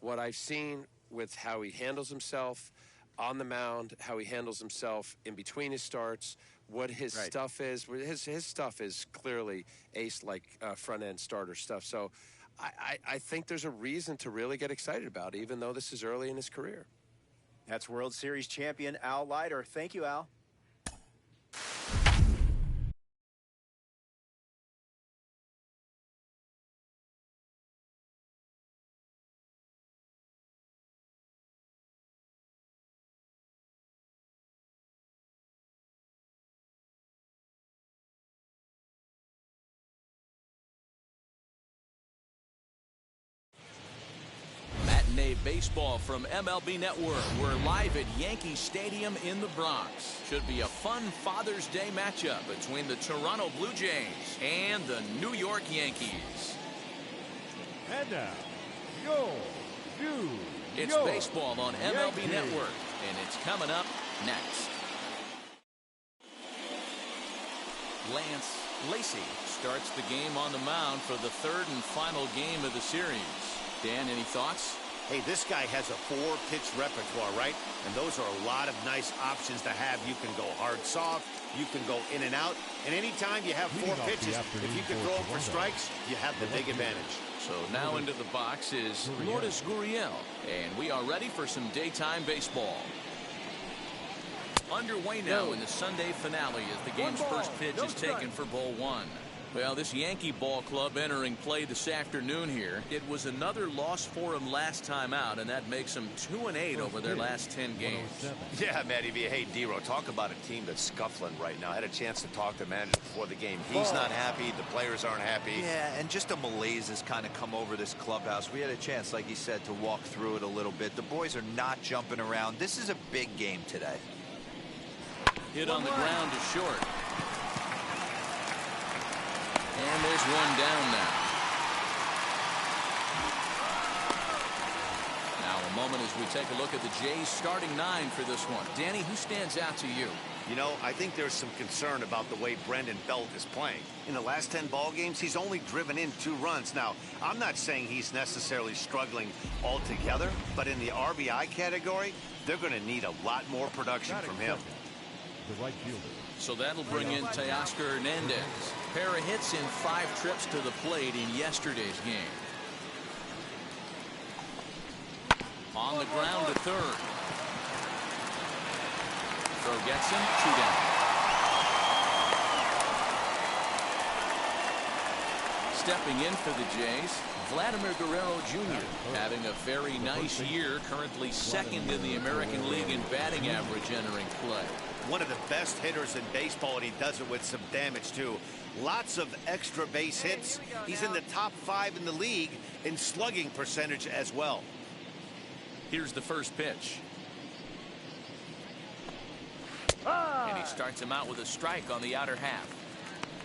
what I've seen with how he handles himself on the mound, how he handles himself in between his starts, what his stuff is, his stuff is clearly ace-like front-end starter stuff. So I think there's a reason to really get excited about it, even though this is early in his career. That's World Series champion Al Leiter. Thank you, Al. Baseball from MLB Network. We're live at Yankee Stadium in the Bronx. Should be a fun Father's Day matchup between the Toronto Blue Jays and the New York Yankees. And now, It's baseball on MLB Network, and it's coming up next. Lance Lacey starts the game on the mound for the third and final game of the series. Dan, any thoughts? Hey, this guy has a 4-pitch repertoire, right? And those are a lot of nice options to have. You can go hard, soft. You can go in and out. And anytime you have 4 pitches, if you can throw them for strikes, you have the big advantage. So now into the box is Lourdes Gurriel. And we are ready for some daytime baseball. Underway now in the Sunday finale as the game's first pitch is taken for ball one. Well, this Yankee ball club entering play this afternoon here. It was another loss for them last time out, and that makes them 2-8 over their last 10 games. Yeah, Matty V. Hey, D-Ro, talk about a team that's scuffling right now. I had a chance to talk to the manager before the game. He's not happy. The players aren't happy. Yeah, and just a malaise has kind of come over this clubhouse. We had a chance, like he said, to walk through it a little bit. The boys are not jumping around. This is a big game today. Hit on the ground to short. And there's one down now. Now a moment as we take a look at the Jays starting 9 for this one. Danny, who stands out to you? You know, I think there's some concern about the way Brendan Belt is playing. In the last 10 ball games, he's only driven in 2 runs. Now, I'm not saying he's necessarily struggling altogether, but in the RBI category, they're going to need a lot more production from him. The right fielder, So that'll bring in Teoscar Hernandez. Pair of hits in 5 trips to the plate in yesterday's game. On the ground to third. Throw gets him, 2 down. Stepping in for the Jays, Vladimir Guerrero Jr. having a very nice year, currently 2nd in the American League in batting average entering play. One of the best hitters in baseball, and he does it with some damage, too. Lots of extra base hits. He's in the top 5 in the league in slugging percentage as well. Here's the first pitch. And he starts him out with a strike on the outer half.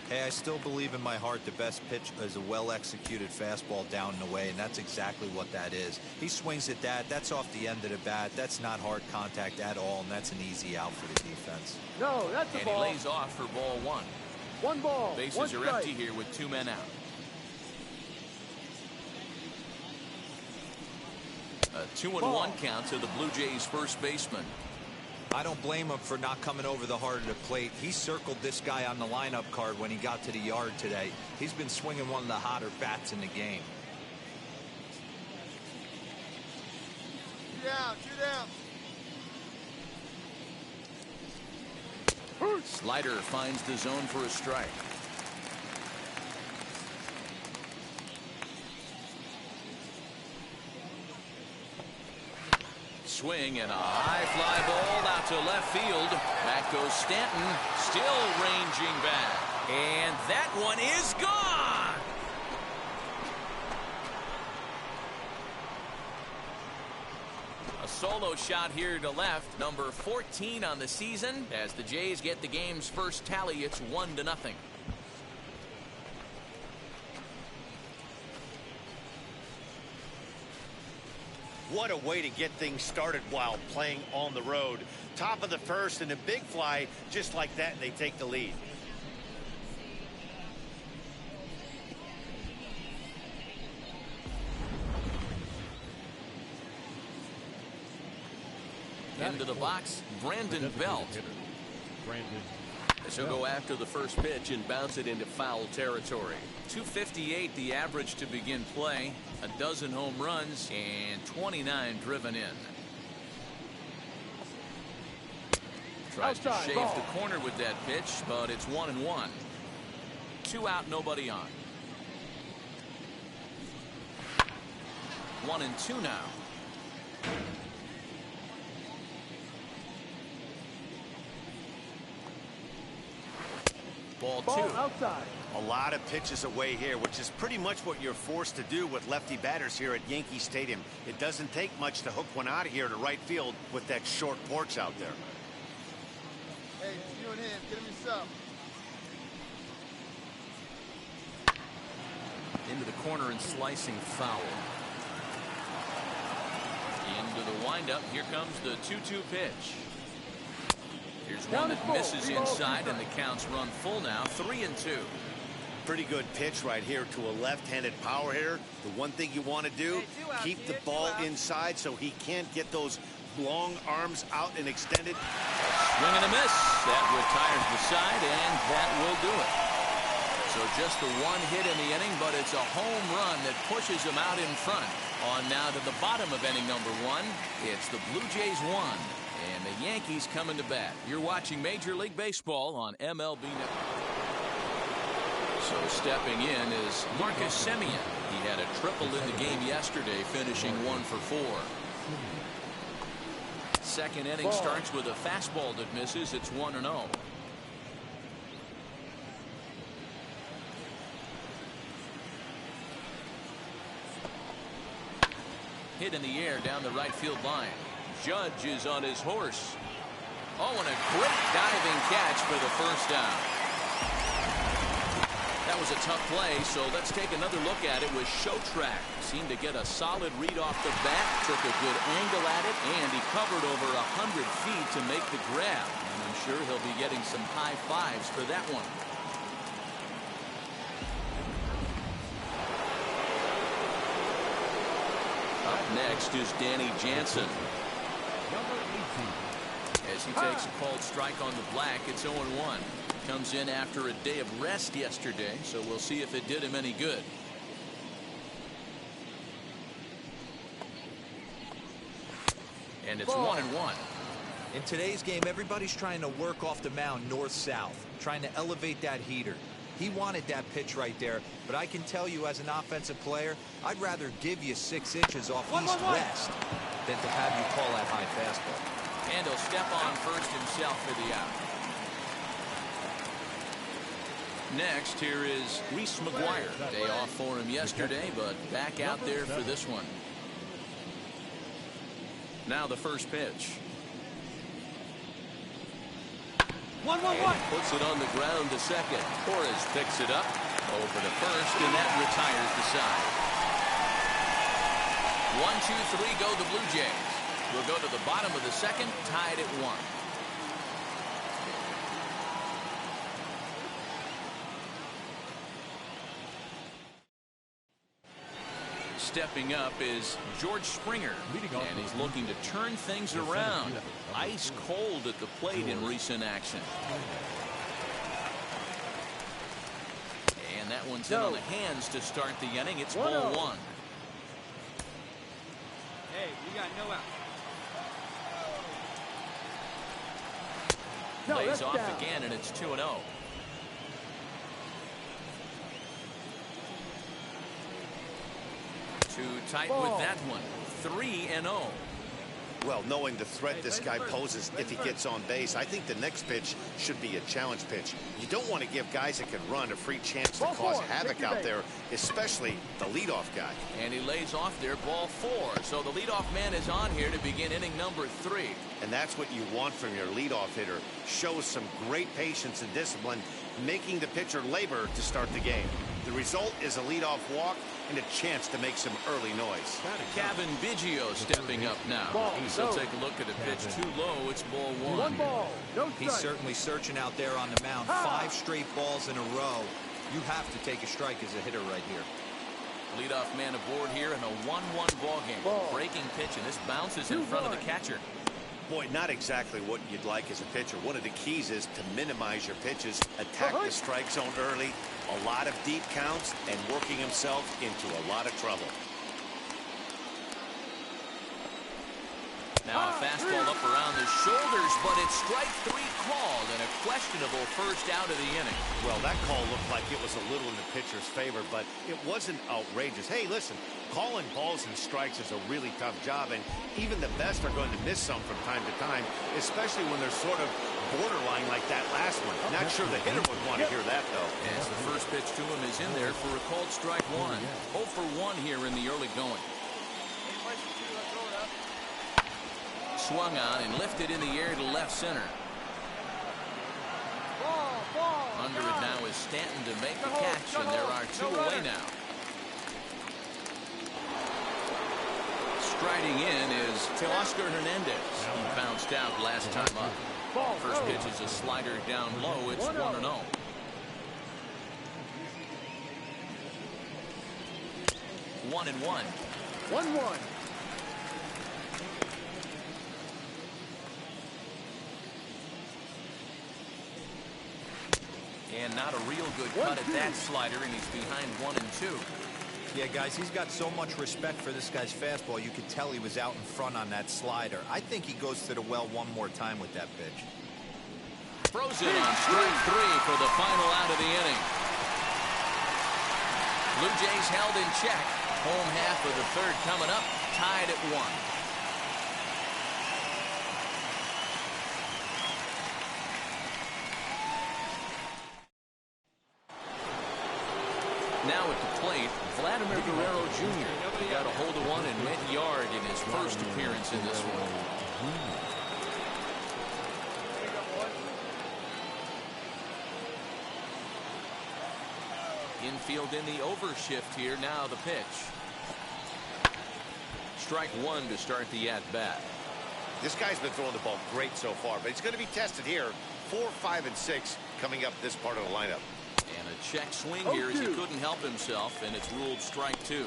Hey, I still believe in my heart the best pitch is a well-executed fastball down and away, and that's exactly what that is. He swings at that. That's off the end of the bat. That's not hard contact at all, and that's an easy out for the defense. No, that's a ball. And he lays off for ball 1. 1 ball. Bases are empty here with 2 men out. A 2-1 count to the Blue Jays first baseman. I don't blame him for not coming over the heart of the plate. He circled this guy on the lineup card when he got to the yard today. He's been swinging one of the hotter bats in the game. 2 down, 2 down. Slider finds the zone for a strike. Swing and a high fly ball out to left field. Back goes Stanton, still ranging back. And that one is gone. A solo shot here to left, number 14 on the season. As the Jays get the game's first tally, it's 1-0. What a way to get things started while playing on the road. Top of the first and a big fly just like that, and they take the lead. Into the box, Brandon Belt. He'll go after the first pitch and bounce it into foul territory. 258 the average to begin play. A dozen home runs and 29 driven in. Tries to shave the corner with that pitch, but it's 1-1. 2 out, nobody on. 1-2 now. Ball 2. Outside. A lot of pitches away here, which is pretty much what you're forced to do with lefty batters here at Yankee Stadium. It doesn't take much to hook one out of here to right field with that short porch out there. Hey, it's you and him. Get him yourself. Into the corner and slicing foul. Into the windup. Here comes the 2-2 pitch. Here's one that misses inside, and the counts run full now. 3-2. Pretty good pitch right here to a left-handed power hitter. The one thing you want to do, keep the ball inside so he can't get those long arms out and extended. Swing and a miss. That retires the side, and that will do it. So just the 1 hit in the inning, but it's a home run that pushes him out in front. On now to the bottom of inning number 1. It's the Blue Jays 1. And the Yankees coming to bat. You're watching Major League Baseball on MLB Network. So stepping in is Marcus Semien. He had a triple in the game yesterday, finishing 1 for 4. Second inning starts with a fastball that misses. It's 1-0. Hit in the air down the right field line. Judge is on his horse. Oh, and a great diving catch for the first down. That was a tough play, so let's take another look at it with Showtrack. Seemed to get a solid read off the bat, took a good angle at it, and he covered over 100 feet to make the grab. And I'm sure he'll be getting some high fives for that one. Up next is Danny Jansen. As as he takes a called strike on the black. It's 0-1. Comes in after a day of rest yesterday, so we'll see if it did him any good. And it's 1-1. In today's game, everybody's trying to work off the mound north-south, trying to elevate that heater. He wanted that pitch right there, but I can tell you as an offensive player, I'd rather give you 6 inches off east-west than to have you call that high fastball. And he'll step on first himself for the out. Next, here is Reese McGuire. Day off for him yesterday, but back out there for this one. Now the first pitch. 1-1-1. Puts it on the ground to second. Torres picks it up over to first, and that retires the side. 1-2-3 go the Blue Jays. We'll go to the bottom of the second, tied at 1. Stepping up is George Springer, and he's looking to turn things around. Ice cold at the plate in recent action. And that one's in on the hands to start the inning. It's ball 1. Hey, we got no out. Lays off again, and it's 2-0. Too tight with that one. 3-0. Well, knowing the threat this guy poses if he gets on base, I think the next pitch should be a challenge pitch. You don't want to give guys that can run a free chance to cause havoc out there, especially the leadoff guy. And he lays off there, ball 4. So the leadoff man is on here to begin inning number 3. And that's what you want from your leadoff hitter. Shows some great patience and discipline, making the pitcher labor to start the game. The result is a leadoff walk and a chance to make some early noise. Kevin Biggio stepping up now. He'll take a look at a pitch too low. It's ball 1. He's certainly searching out there on the mound. 5 straight balls in a row. You have to take a strike as a hitter right here. Leadoff man aboard here in a 1-1 ball game. Breaking pitch, and this bounces in front of the catcher. Boy, not exactly what you'd like as a pitcher. One of the keys is to minimize your pitches, attack the strike zone early, a lot of deep counts, and working himself into a lot of trouble. Now a fastball up around the shoulders, but it's strike 3 called and a questionable first out of the inning. Well, that call looked like it was a little in the pitcher's favor, but it wasn't outrageous. Hey, listen, calling balls and strikes is a really tough job, and even the best are going to miss some from time to time, especially when they're sort of borderline like that last one. Not sure the hitter would want to hear that, though. As the first pitch to him is in there for a called strike 1. 0 for 1 here in the early going. Swung on and lifted in the air to left center. Under it now is Stanton to make the catch, and there are 2 away now. Striding in is Teoscar Hernandez. He bounced out last time up. First pitch is a slider down low. It's 1-0. 1-1. 1-1. And not a real good cut at that slider, and he's behind 1-2. Yeah, guys, he's got so much respect for this guy's fastball. You could tell he was out in front on that slider. I think he goes to the well one more time with that pitch. Frozen on strike 3 for the final out of the inning. Blue Jays held in check. Home half of the third coming up, tied at 1. Now at the plate, Vladimir Guerrero Jr. He got a hold of one and went yard in his first appearance in this one. Infield in the overshift here. Now the pitch. Strike 1 to start the at-bat. This guy's been throwing the ball great so far, but he's going to be tested here. 4, 5, and 6 coming up this part of the lineup. And a check swing here as he couldn't help himself, and it's ruled strike 2.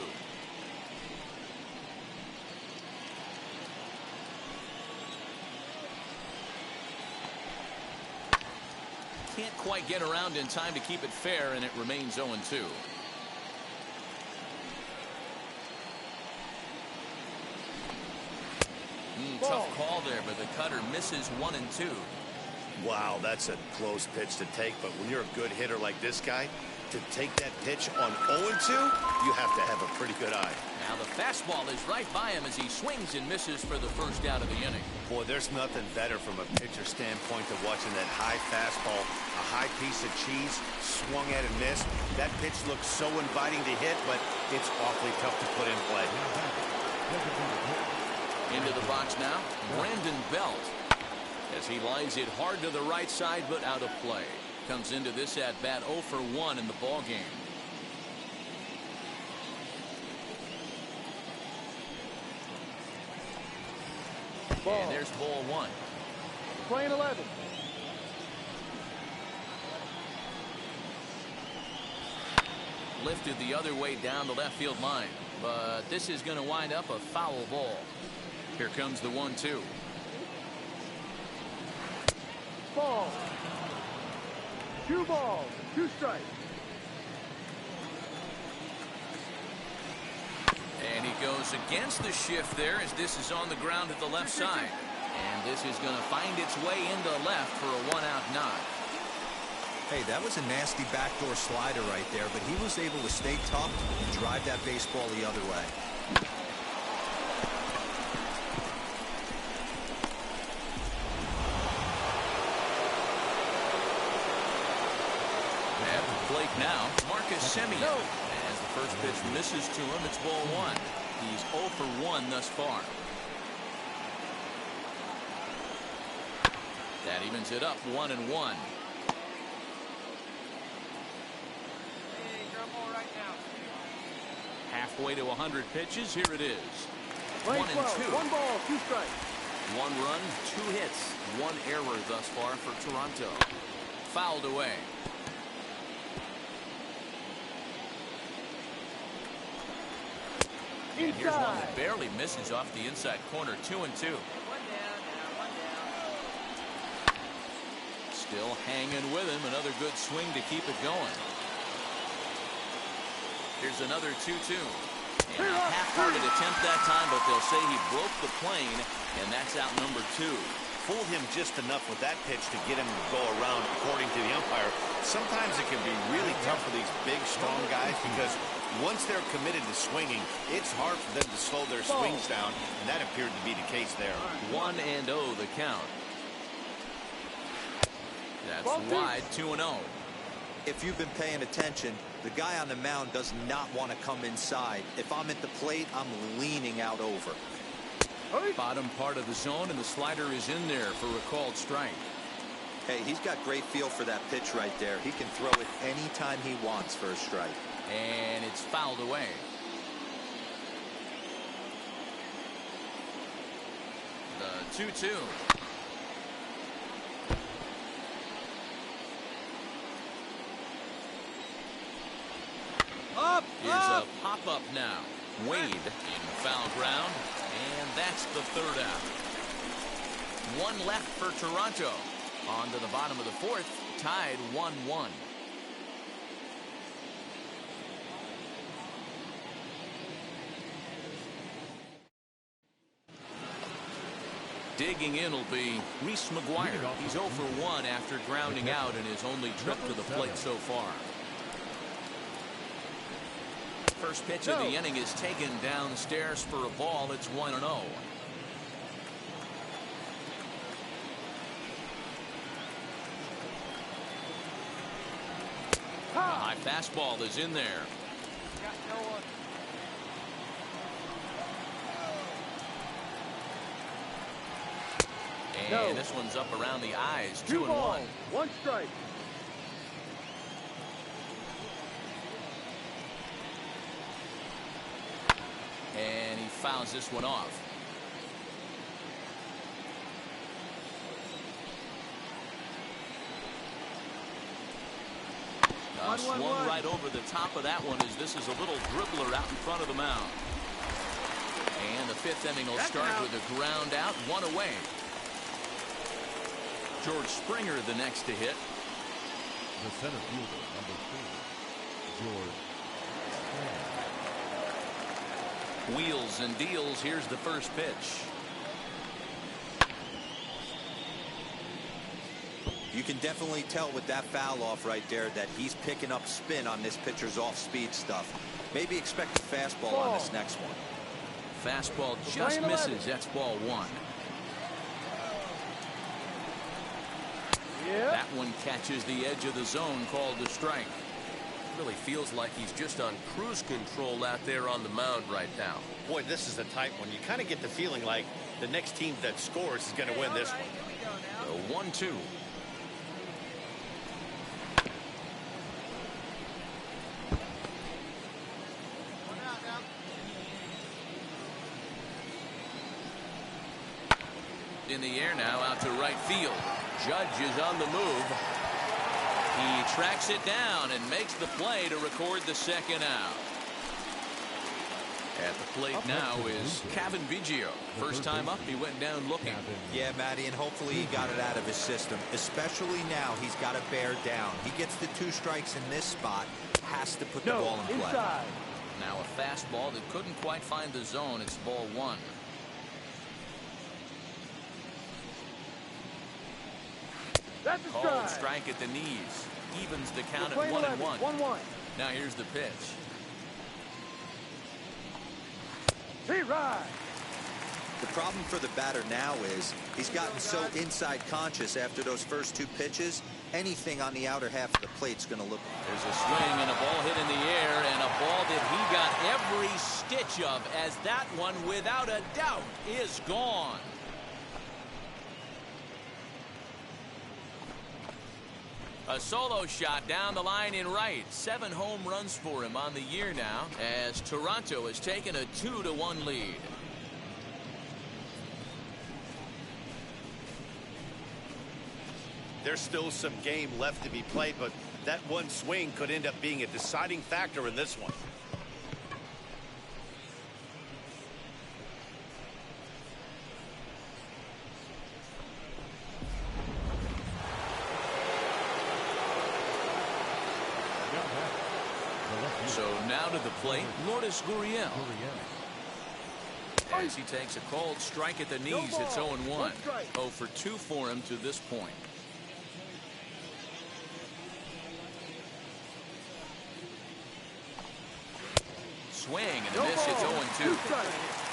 can't quite get around in time to keep it fair, and it remains 0-2. Tough call there, but the cutter misses 1-2. Wow, that's a close pitch to take, but when you're a good hitter like this guy, to take that pitch on 0-2, you have to have a pretty good eye. Now the fastball is right by him as he swings and misses for the first out of the inning. Boy, there's nothing better from a pitcher standpoint than watching that high fastball, a high piece of cheese, swung at and missed. That pitch looks so inviting to hit, but it's awfully tough to put in play. Into the box now, Brandon Belt, as he lines it hard to the right side, but out of play. Comes into this at-bat 0 for 1 in the ball game. And there's ball 1. Playing 11. Lifted the other way down the left field line, but this is going to wind up a foul ball. Here comes the 1-2. Ball. 2 balls, 2 strikes. And he goes against the shift there as this is on the ground at the left side. And this is going to find its way into left for a 1-out nod. Hey, that was a nasty backdoor slider right there, but he was able to stay tough and drive that baseball the other way. At the plate now, Marcus Semien. As the first pitch misses to him, it's ball 1. He's 0 for 1 thus far. That evens it up 1-1. Halfway to 100 pitches. Here it is. 1-2. 1 ball, 2 strikes. 1 run, 2 hits, 1 error thus far for Toronto. Fouled away. And here's one that barely misses off the inside corner. 2-2. Still hanging with him. Another good swing to keep it going. Here's another 2-2. And a half-hearted attempt that time, but they'll say he broke the plane, and that's out number 2. Fooled him just enough with that pitch to get him to go around, according to the umpire. Sometimes it can be really tough for these big, strong guys because once they're committed to swinging, it's hard for them to slow their swings down, and that appeared to be the case there. 1-0 the count. That's wide, 2-0. If you've been paying attention, the guy on the mound does not want to come inside. If I'm at the plate, I'm leaning out over. Bottom part of the zone, and the slider is in there for a called strike. Hey, he's got great feel for that pitch right there. He can throw it anytime he wants for a strike. And it's fouled away. The 2-2. Is a pop-up now. Wade in foul ground, and that's the 3rd out. 1 left for Toronto. On to the bottom of the 4th, tied 1-1. Digging in will be Reese McGuire. He's 0 for 1 after grounding out in his only trip to the plate so far. First pitch of the inning is taken downstairs for a ball. It's 1-0. The high fastball is in there. And this one's up around the eyes. 2-1. 1 strike. And he fouls this one off. Swung right over the top of that one as this is a little dribbler out in front of the mound. And the 5th inning will start with a ground out, 1 away. George Springer the next to hit. The center fielder, number 4, George. Wheels and deals. Here's the first pitch. You can definitely tell with that foul off right there that he's picking up spin on this pitcher's off-speed stuff. Maybe expect a fastball on this next one. Fastball just misses. That's ball 1. That one catches the edge of the zone, called a strike. Really feels like he's just on cruise control out there on the mound right now. Boy, this is a tight one. You kind of get the feeling like the next team that scores is going to win this one. The 1-2. In the air now, out to right field. Judge is on the move. He tracks it down and makes the play to record the second out. At the plate now is Kevin Biggio. First time up, he went down looking. Yeah, Matty, and hopefully he got it out of his system. Especially now, he's got to bear down. He gets the 2 strikes in this spot, has to put the ball in play. Now a fastball that couldn't quite find the zone. It's ball 1. Called strike at the knees. Evens the count at 1-1. 1-1. Now here's the pitch. The problem for the batter now is he's gotten so inside conscious after those first 2 pitches. Anything on the outer half of the plate's going to look. There's a swing and a ball hit in the air, and a ball that he got every stitch of, as that one, without a doubt, is gone. A solo shot down the line in right. 7 home runs for him on the year now, as Toronto has taken a 2-1 lead. There's still some game left to be played, but that one swing could end up being a deciding factor in this one. So now to the plate, Lourdes Gurriel. As he takes a called strike at the knees, it's 0-1. 0 for 2 for him to this point. Swing and a miss. It's 0-2.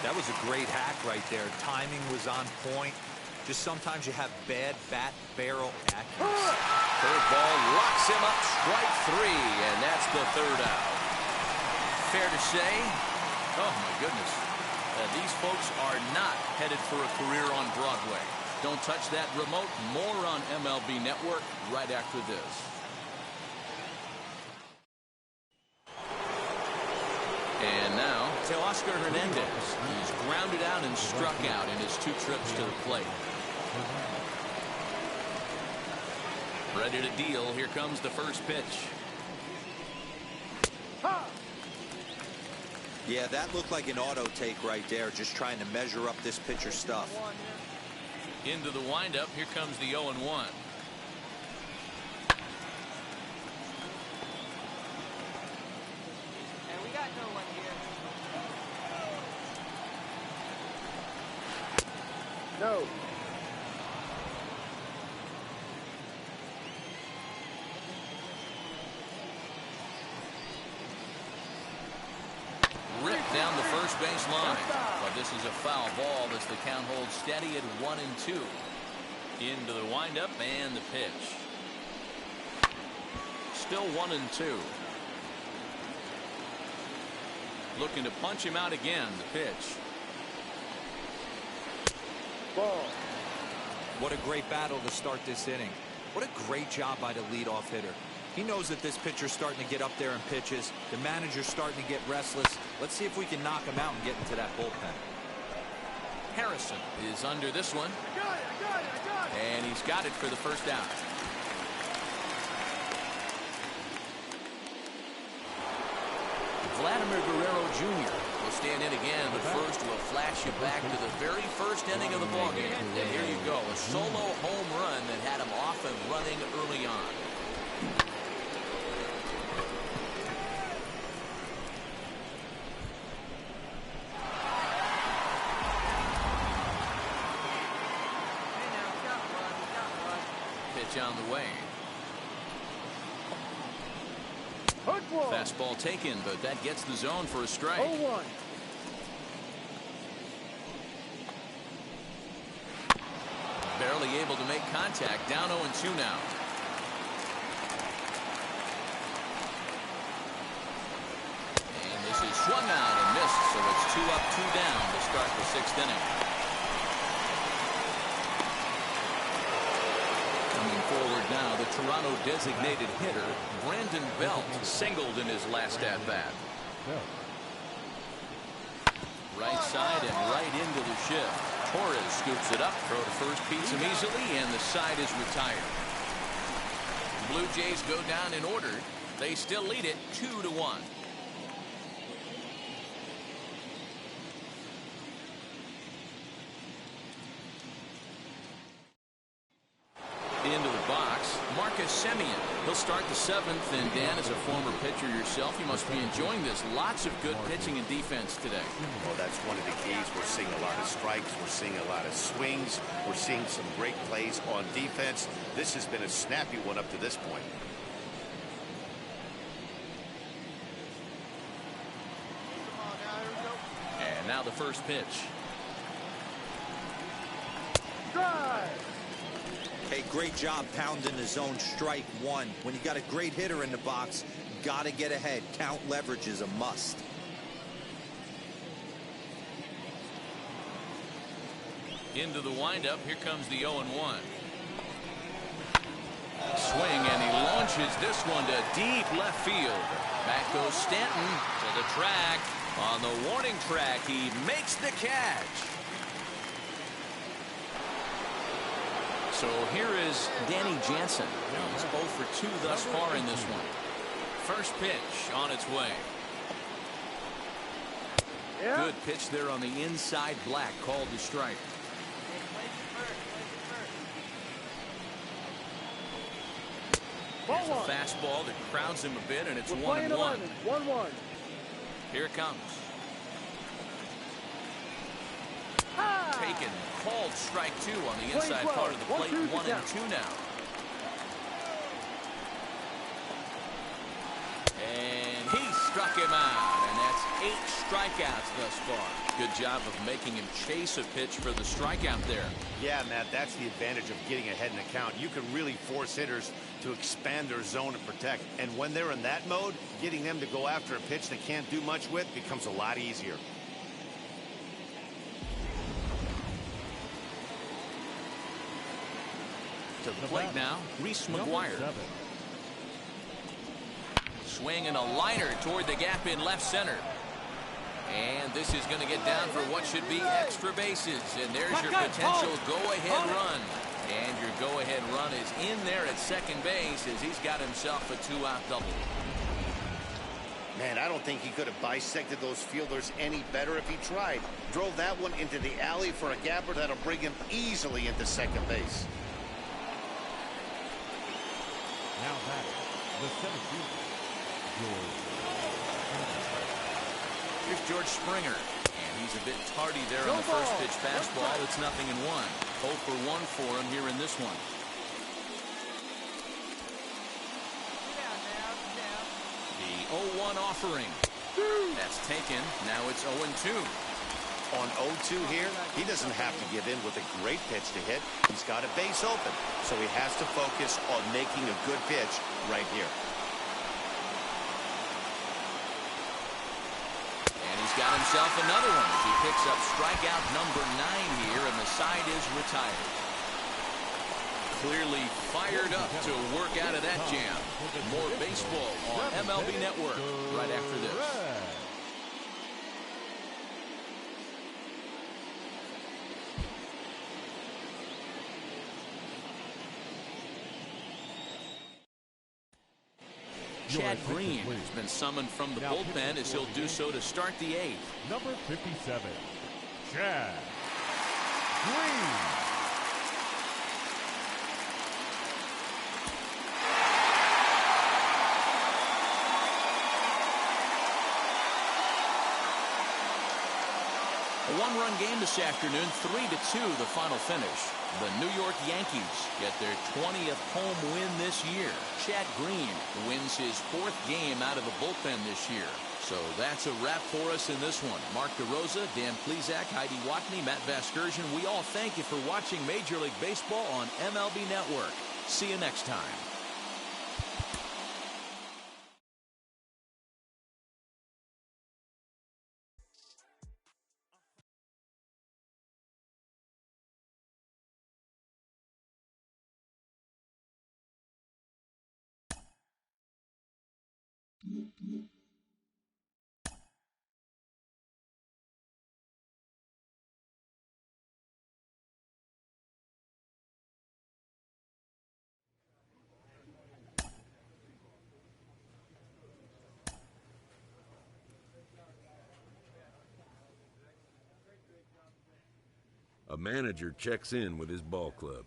That was a great hack right there. Timing was on point. Just sometimes you have bad bat barrel accuracy. Curveball locks him up. Strike 3, and that's the 3rd out. Fair to say, oh my goodness, these folks are not headed for a career on Broadway. Don't touch that remote. More on MLB Network right after this. And now to Oscar Hernandez. He's grounded out and struck out in his 2 trips to the plate. Ready to deal. Here comes the first pitch. Yeah, that looked like an auto take right there, just trying to measure up this pitcher's stuff. Into the windup. Here comes the 0-1. And we got no one here. No. Ripped down the first base line, but this is a foul ball as the count holds steady at 1-2. Into the windup and the pitch. Still 1-2. Looking to punch him out again. The pitch. Ball. What a great battle to start this inning. What a great job by the leadoff hitter. He knows that this pitcher's starting to get up there in pitches. The manager's starting to get restless. Let's see if we can knock him out and get into that bullpen. Harrison is under this one. I got it. And he's got it for the first out. Vladimir Guerrero Jr. will stand in again, but first we'll flash you back to the very first inning of the ballgame. And here you go, a solo home run that had him off and running early on. Pitch on the way. Fastball taken, but that gets the zone for a strike. 0-1. Barely able to make contact. Down 0-2 now. And this is swung out and missed, so it's 2 up, 2 down to start the 6th inning. Coming forward now, the Toronto designated hitter, Brandon Belt, singled in his last at-bat. Right side and right into the shift. Torres scoops it up, throw to first, beats him easily, and the side is retired. Blue Jays go down in order. They still lead it 2-1. Into the box, Marcus Semien. He'll start the 7th, and Dan, as a former pitcher yourself, you must be enjoying this. Lots of good pitching and defense today. Well, that's one of the keys. We're seeing a lot of strikes. We're seeing a lot of swings. We're seeing some great plays on defense. This has been a snappy one up to this point. And now the first pitch. Drive. Hey, great job pounding the zone. Strike 1. When you got a great hitter in the box, got to get ahead. Count leverage is a must. Into the windup. Here comes the 0-1. Swing, and he launches this one to deep left field. Back goes Stanton to the track. On the warning track, he makes the catch. So here is Danny Jansen. He's 0 for 2 thus far in this one. First pitch on its way. Yeah. Good pitch there on the inside, black, called to strike. There's a fastball that crowds him a bit, and it's 1-1. 1-1. Here it comes. Taken, called strike 2 on the inside part of the plate. 1-2 now. And he struck him out, and that's 8 strikeouts thus far. Good job of making him chase a pitch for the strikeout there. Yeah, Matt, that's the advantage of getting ahead in the count. You can really force hitters to expand their zone and protect. And when they're in that mode, getting them to go after a pitch they can't do much with becomes a lot easier. To the plate now, Reese McGuire. Swing and a liner toward the gap in left center. And this is going to get down for what should be extra bases. And there's your potential go-ahead run. And your go-ahead run is in there at second base as he's got himself a 2-out double. Man, I don't think he could have bisected those fielders any better if he tried. Drove that one into the alley for a gapper that'll bring him easily into second base. Now back, the 17th, George. Here's George Springer. And he's a bit tardy there on the first pitch fastball. It's 0-1. 0 for 1 for him here in this one. The 0-1 offering. That's taken. Now it's 0-2. On 0-2 here, he doesn't have to give in with a great pitch to hit. He's got a base open, so he has to focus on making a good pitch right here. And he's got himself another one as he picks up strikeout number 9 here, and the side is retired. Clearly fired up to work out of that jam. More baseball on MLB Network right after this. Chad Green has been summoned from the bullpen as he'll do so to start the 8th. Number 57, Chad Green. A one-run game this afternoon, 3-2 the final finish. The New York Yankees get their 20th home win this year. Chad Green wins his 4th game out of the bullpen this year. So that's a wrap for us in this one. Mark DeRosa, Dan Plesac, Heidi Watney, Matt Vasgersian, we all thank you for watching Major League Baseball on MLB Network. See you next time. A manager checks in with his ball club.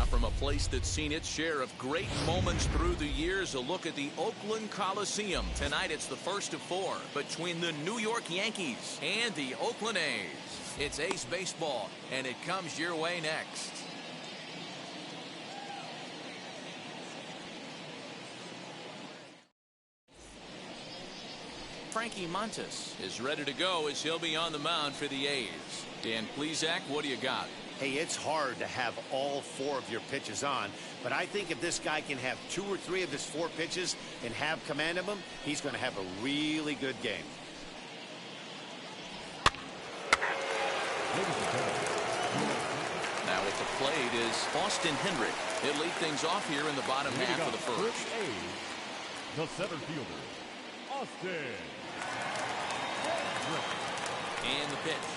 From a place that's seen its share of great moments through the years, a look at the Oakland Coliseum. Tonight it's the first of 4 between the New York Yankees and the Oakland A's. It's A's baseball, and it comes your way next. Frankie Montas is ready to go as he'll be on the mound for the A's. Dan Plesac, what do you got? Hey, it's hard to have all 4 of your pitches on, but I think if this guy can have 2 or 3 of his 4 pitches and have command of them, he's going to have a really good game. Now at the plate is Austin Hendrick. He'll lead things off here in the bottom half of the first. The center fielder, Austin Hendrick. And the pitch.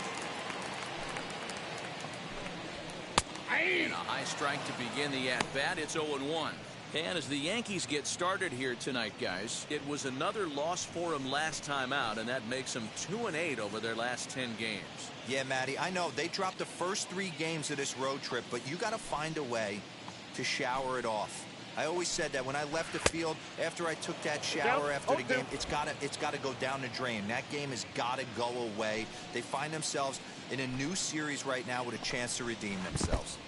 And a high strike to begin the at-bat. It's 0-1. And as the Yankees get started here tonight, guys, it was another loss for them last time out, and that makes them 2-8 over their last 10 games. Yeah, Matty, I know they dropped the first 3 games of this road trip, but you got to find a way to shower it off. I always said that when I left the field after I took that shower after the game, it's got to go down the drain. That game has got to go away. They find themselves in a new series right now with a chance to redeem themselves.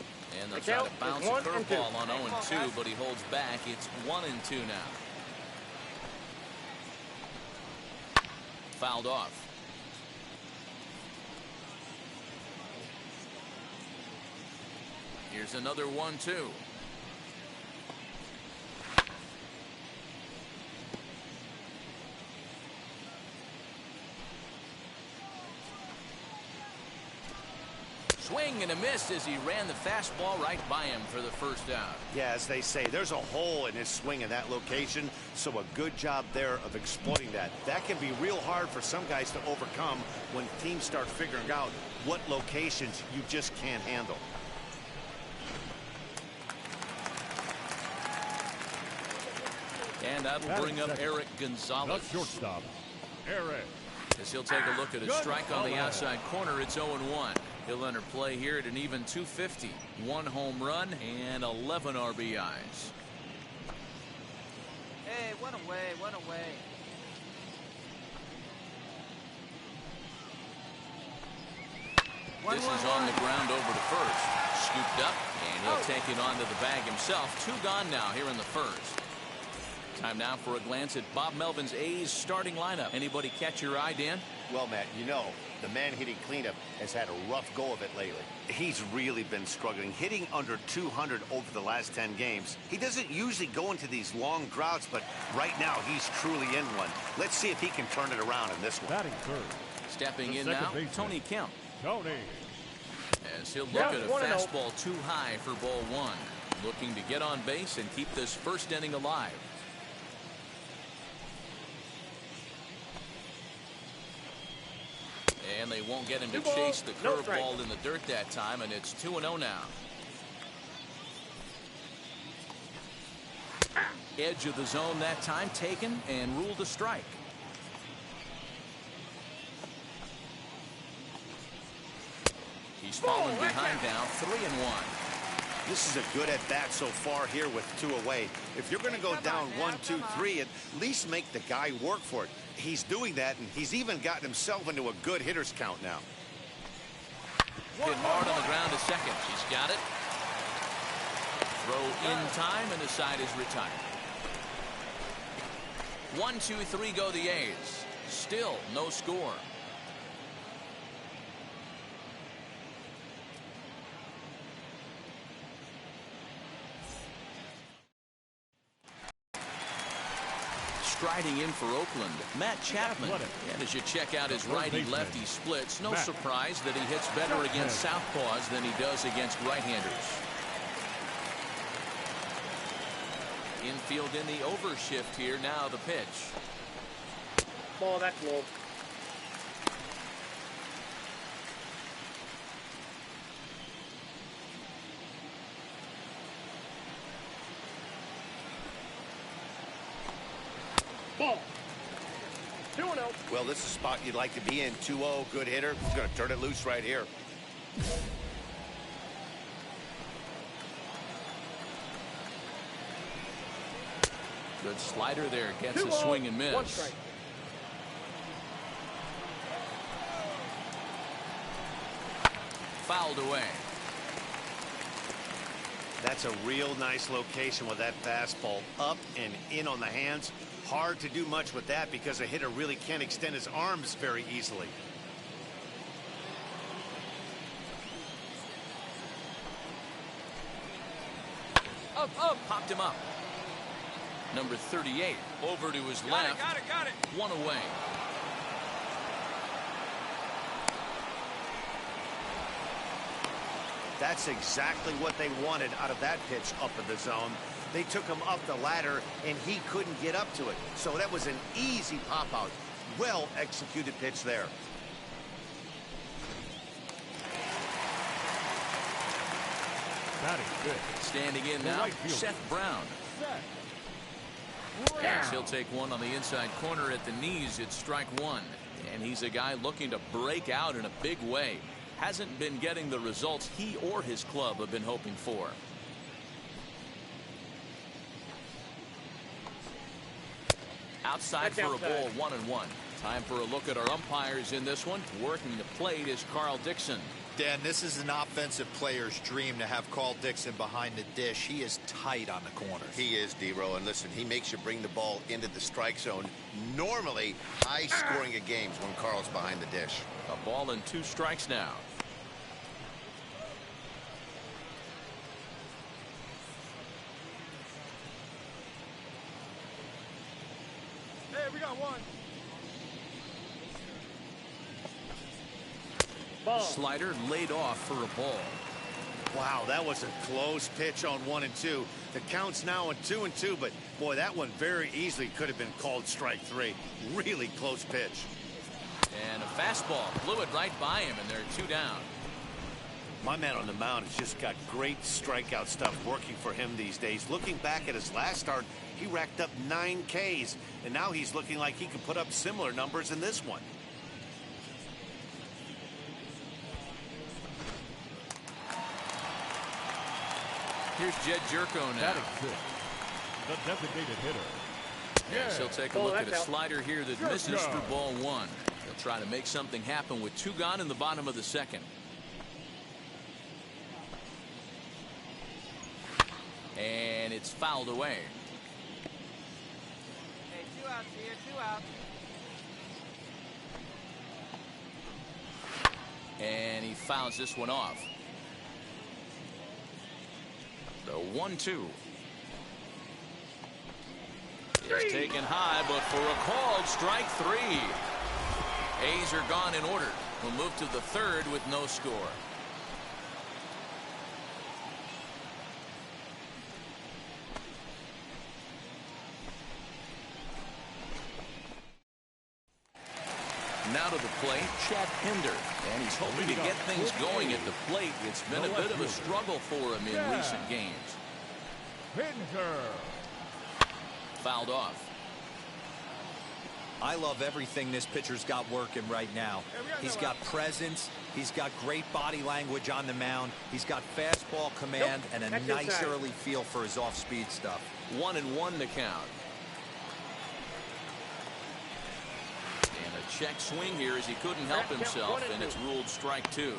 And they'll try to bounce a curveball on 0-2, but he holds back. It's 1-2 now. Fouled off. Here's another 1-2. Swing and a miss as he ran the fastball right by him for the first out. Yeah, as they say, there's a hole in his swing in that location, so a good job there of exploiting that. That can be real hard for some guys to overcome when teams start figuring out what locations you just can't handle. And that'll bring up Eric Gonzalez. The shortstop, Eric. As he'll take a look at a strike on the outside corner, it's 0-1. He'll enter play here at an even .250. 1 home run and 11 RBIs. Hey, one away, one away. This is on the ground over to first. Scooped up, and he'll take it onto the bag himself. 2 gone now here in the first. Time now for a glance at Bob Melvin's A's starting lineup. Anybody catch your eye, Dan? Well, Matt, you know, the man hitting cleanup has had a rough go of it lately. He's really been struggling, hitting under 200 over the last 10 games. He doesn't usually go into these long droughts, but right now he's truly in one. Let's see if he can turn it around in this one. Batting third. Stepping in now, Tony Kemp. Tony. As he'll look at a fastball too high for ball 1. Looking to get on base and keep this first inning alive. And they won't get him to chase the curveball in the dirt that time, and it's 2-0 now. Edge of the zone that time taken and ruled a strike. He's fallen behind now, 3-1. This is a good at-bat so far here with 2 away. If you're going to go down 1-2-3, at least make the guy work for it. He's doing that, and he's even gotten himself into a good hitter's count now. Hit hard on the ground to second. He's got it. Throw in time, and the side is retired. 1-2-3 go the A's. Still no score. Striding in for Oakland, Matt Chapman. And as you check out his righty-lefty splits, no surprise that he hits better against southpaws than he does against right-handers. Infield in the overshift here. Now the pitch. Ball, that's low. Ball. 2-0. Well, this is a spot you'd like to be in. 2-0, good hitter. He's going to turn it loose right here. Good slider there. Gets a swing and miss. 1 strike. Fouled away. That's a real nice location with that fastball up and in on the hands. Hard to do much with that because a hitter really can't extend his arms very easily. Up, popped him up. Number 38 over to his left. Got it. 1 away. That's exactly what they wanted out of that pitch up in the zone. They took him up the ladder, and he couldn't get up to it. So that was an easy pop-out. Well executed pitch there. Batting good. Standing in now, Seth Brown. Yes, he'll take one on the inside corner at the knees. It's strike one. And he's a guy looking to break out in a big way. Hasn't been getting the results he or his club have been hoping for. Outside for a ball, 1-1. Time for a look at our umpires in this one. Working the plate is Carl Dixon. Dan, this is an offensive player's dream to have Carl Dixon behind the dish. He is tight on the corners. He is, D-Row, and listen, he makes you bring the ball into the strike zone. Normally, high-scoring games when Carl's behind the dish. A ball and 2 strikes now. Hey, we got one. Ball. Slider laid off for a ball. Wow, that was a close pitch on 1 and 2. The count's now on 2 and 2, but boy, that one very easily could have been called strike 3. Really close pitch. And a fastball blew it right by him, and there are 2 down. My man on the mound has just got great strikeout stuff working for him these days. Looking back at his last start, he racked up 9 Ks, and now he's looking like he can put up similar numbers in this one. Here's Jed Jerko now. The designated hitter. Yes, he'll take a look at a slider here that misses for ball 1. He'll try to make something happen with 2 gone in the bottom of the second. And it's fouled away. Hey, 2 outs here, 2 outs. And he fouls this one off. The 1-2. It's taken high, but for a called strike 3. A's are gone in order. We'll move to the 3rd with no score. Now to the plate, Chad Pinder. And he's hoping to get things going at the plate. It's been a bit of a struggle for him in recent games. Pinder. Fouled off. I love everything this pitcher's got working right now. He's got presence. He's got great body language on the mound. He's got fastball command and a nice early feel for his off-speed stuff. 1-1 to count. Check swing here as he couldn't help himself, and it's ruled strike 2.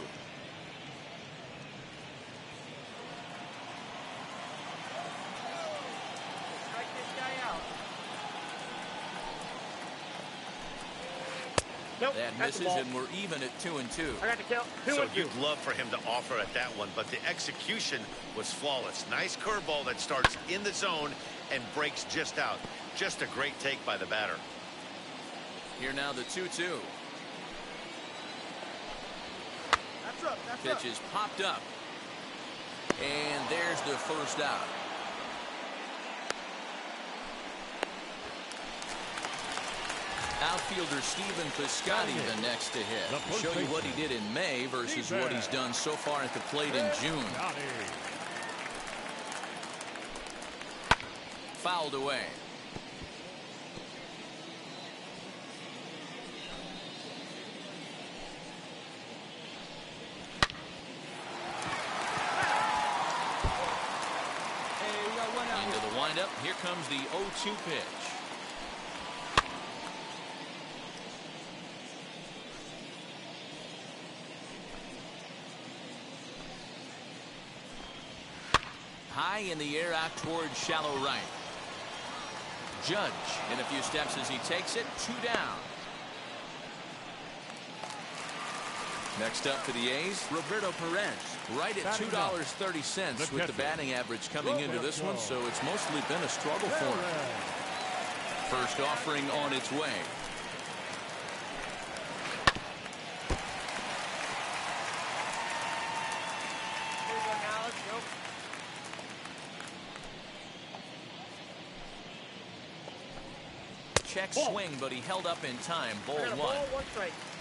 Strike this guy out. That misses, and we're even at 2 and 2. I got the count. So you'd love for him to offer at that one, but the execution was flawless. Nice curveball that starts in the zone and breaks just out. Just a great take by the batter. Here now the 2-2. Pitch is popped up. And there's the first out. Outfielder Stephen Piscotty the next to hit. We'll show you what he did in May versus what he's done so far at the plate in June. Fouled away. Into the windup. Here comes the 0-2 pitch. High in the air out towards shallow right. Judge in a few steps as he takes it. 2 down. Next up for the A's, Roberto Perez. Right at $2.30 with the batting average coming into this one, so it's mostly been a struggle for him. First offering on its way. Check swing, but he held up in time. Ball 1.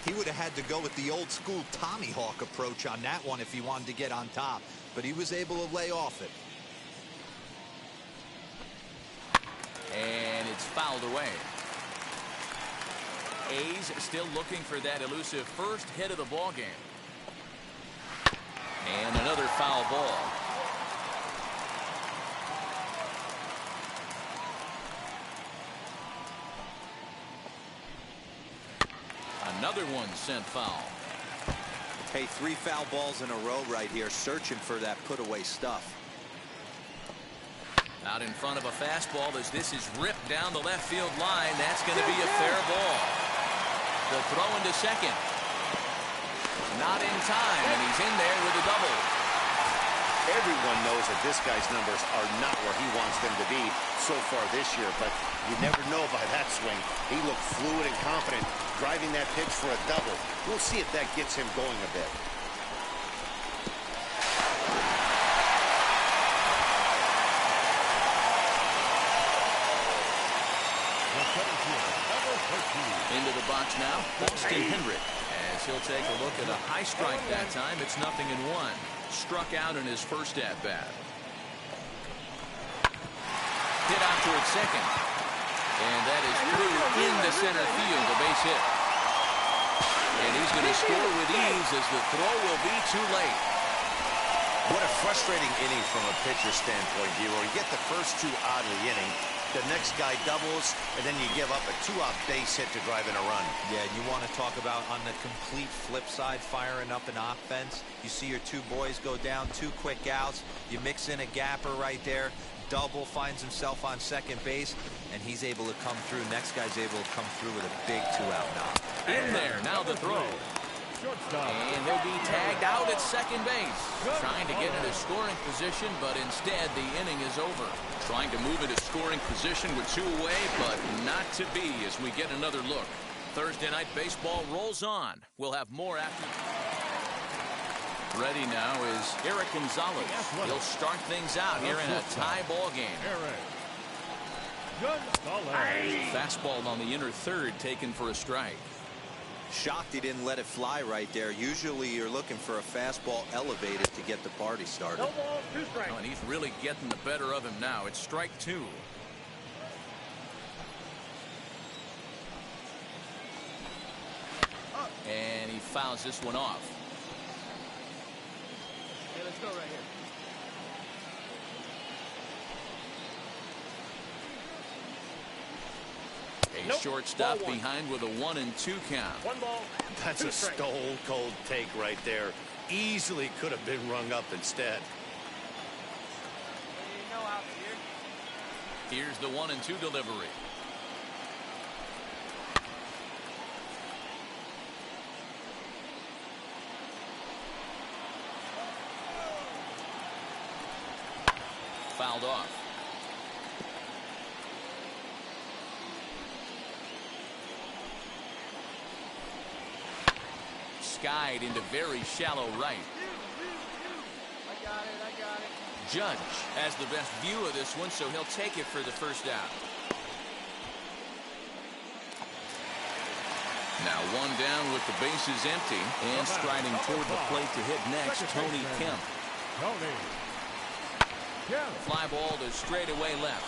He would have had to go with the old school Tommy Hawk approach on that one if he wanted to get on top, but he was able to lay off it. And it's fouled away. A's still looking for that elusive first hit of the ball game. And another foul ball. Another one sent foul. Hey, 3 foul balls in a row right here, searching for that put-away stuff. Out in front of a fastball as this is ripped down the left field line. That's going to be a fair ball. The throw into second. Not in time, and he's in there with a double. Everyone knows that this guy's numbers are not where he wants them to be so far this year, but you never know by that swing. He looked fluid and confident, driving that pitch for a double. We'll see if that gets him going a bit. Into the box now, Austin Hendrick, as he'll take a look at a high strike that time. It's 0-1. Struck out in his first at-bat. Hit out towards second. And that is through into center field, a base hit. And he's going to score with ease as the throw will be too late. What a frustrating inning from a pitcher's standpoint, Hero. You get the first 2 oddly inning. The next guy doubles, and then you give up a 2-out base hit to drive in a run. Yeah, you want to talk about on the complete flip side, firing up an offense. You see your 2 boys go down, 2 quick outs. You mix in a gapper right there. Double, finds himself on second base, and he's able to come through. Next guy's able to come through with a big 2-out knock. In there, now the throw. And he'll be tagged out at second base. Trying to get into scoring position, but instead the inning is over. Trying to move into scoring position with 2 away, but not to be as we get another look. Thursday Night Baseball rolls on. We'll have more after. Ready now is Eric Gonzalez. He'll start things out here in a tie ball game. Fastball on the inner third, taken for a strike. Shocked he didn't let it fly right there. Usually you're looking for a fastball elevated to get the party started. No ball, 2 strikes. Oh, and he's really getting the better of him now. It's strike 2. And he fouls this one off. Hey, let's go right here. A shortstop behind with a 1-2 count. 1 ball. That's a stone cold take right there. Easily could have been rung up instead. Here's the 1-2 delivery. Fouled off. Skied into very shallow right. I got it. Judge has the best view of this one, so he'll take it for the first out. Now 1 down with the bases empty, and striding toward the plate to hit next, Tony Kemp. Fly ball to straightaway left.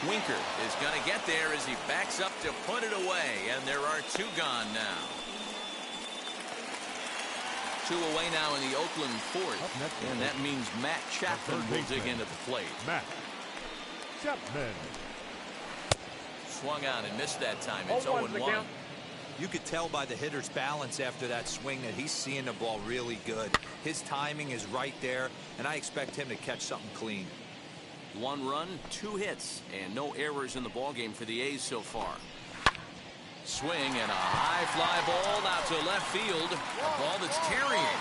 Winker is going to get there as he backs up to put it away, and there are 2 gone now. 2 away now in the Oakland 4th, and that means Matt Chapman will dig into the plate. Matt Chapman. Swung on and missed that time. It's 0-1. You could tell by the hitter's balance after that swing that he's seeing the ball really good. His timing is right there, and I expect him to catch something clean. 1 run, 2 hits, and no errors in the ballgame for the A's so far. Swing and a high fly ball out to left field. A ball that's carrying.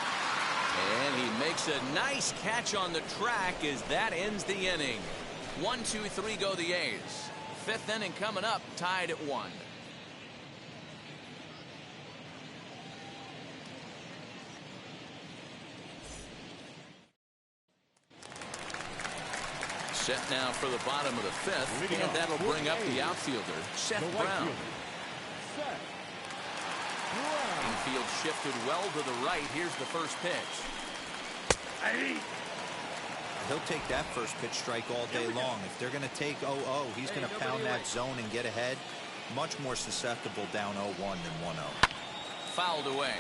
And he makes a nice catch on the track as that ends the inning. 1, 2, 3 go the A's. 5th inning coming up, tied at 1. Set now for the bottom of the 5th, and that'll bring up the outfielder, Seth Brown. Infield shifted well to the right. Here's the first pitch. He'll take that first pitch strike all day long. If they're going to take 0-0, he's going to pound that zone and get ahead. Much more susceptible down 0-1 than 1-0. Fouled away.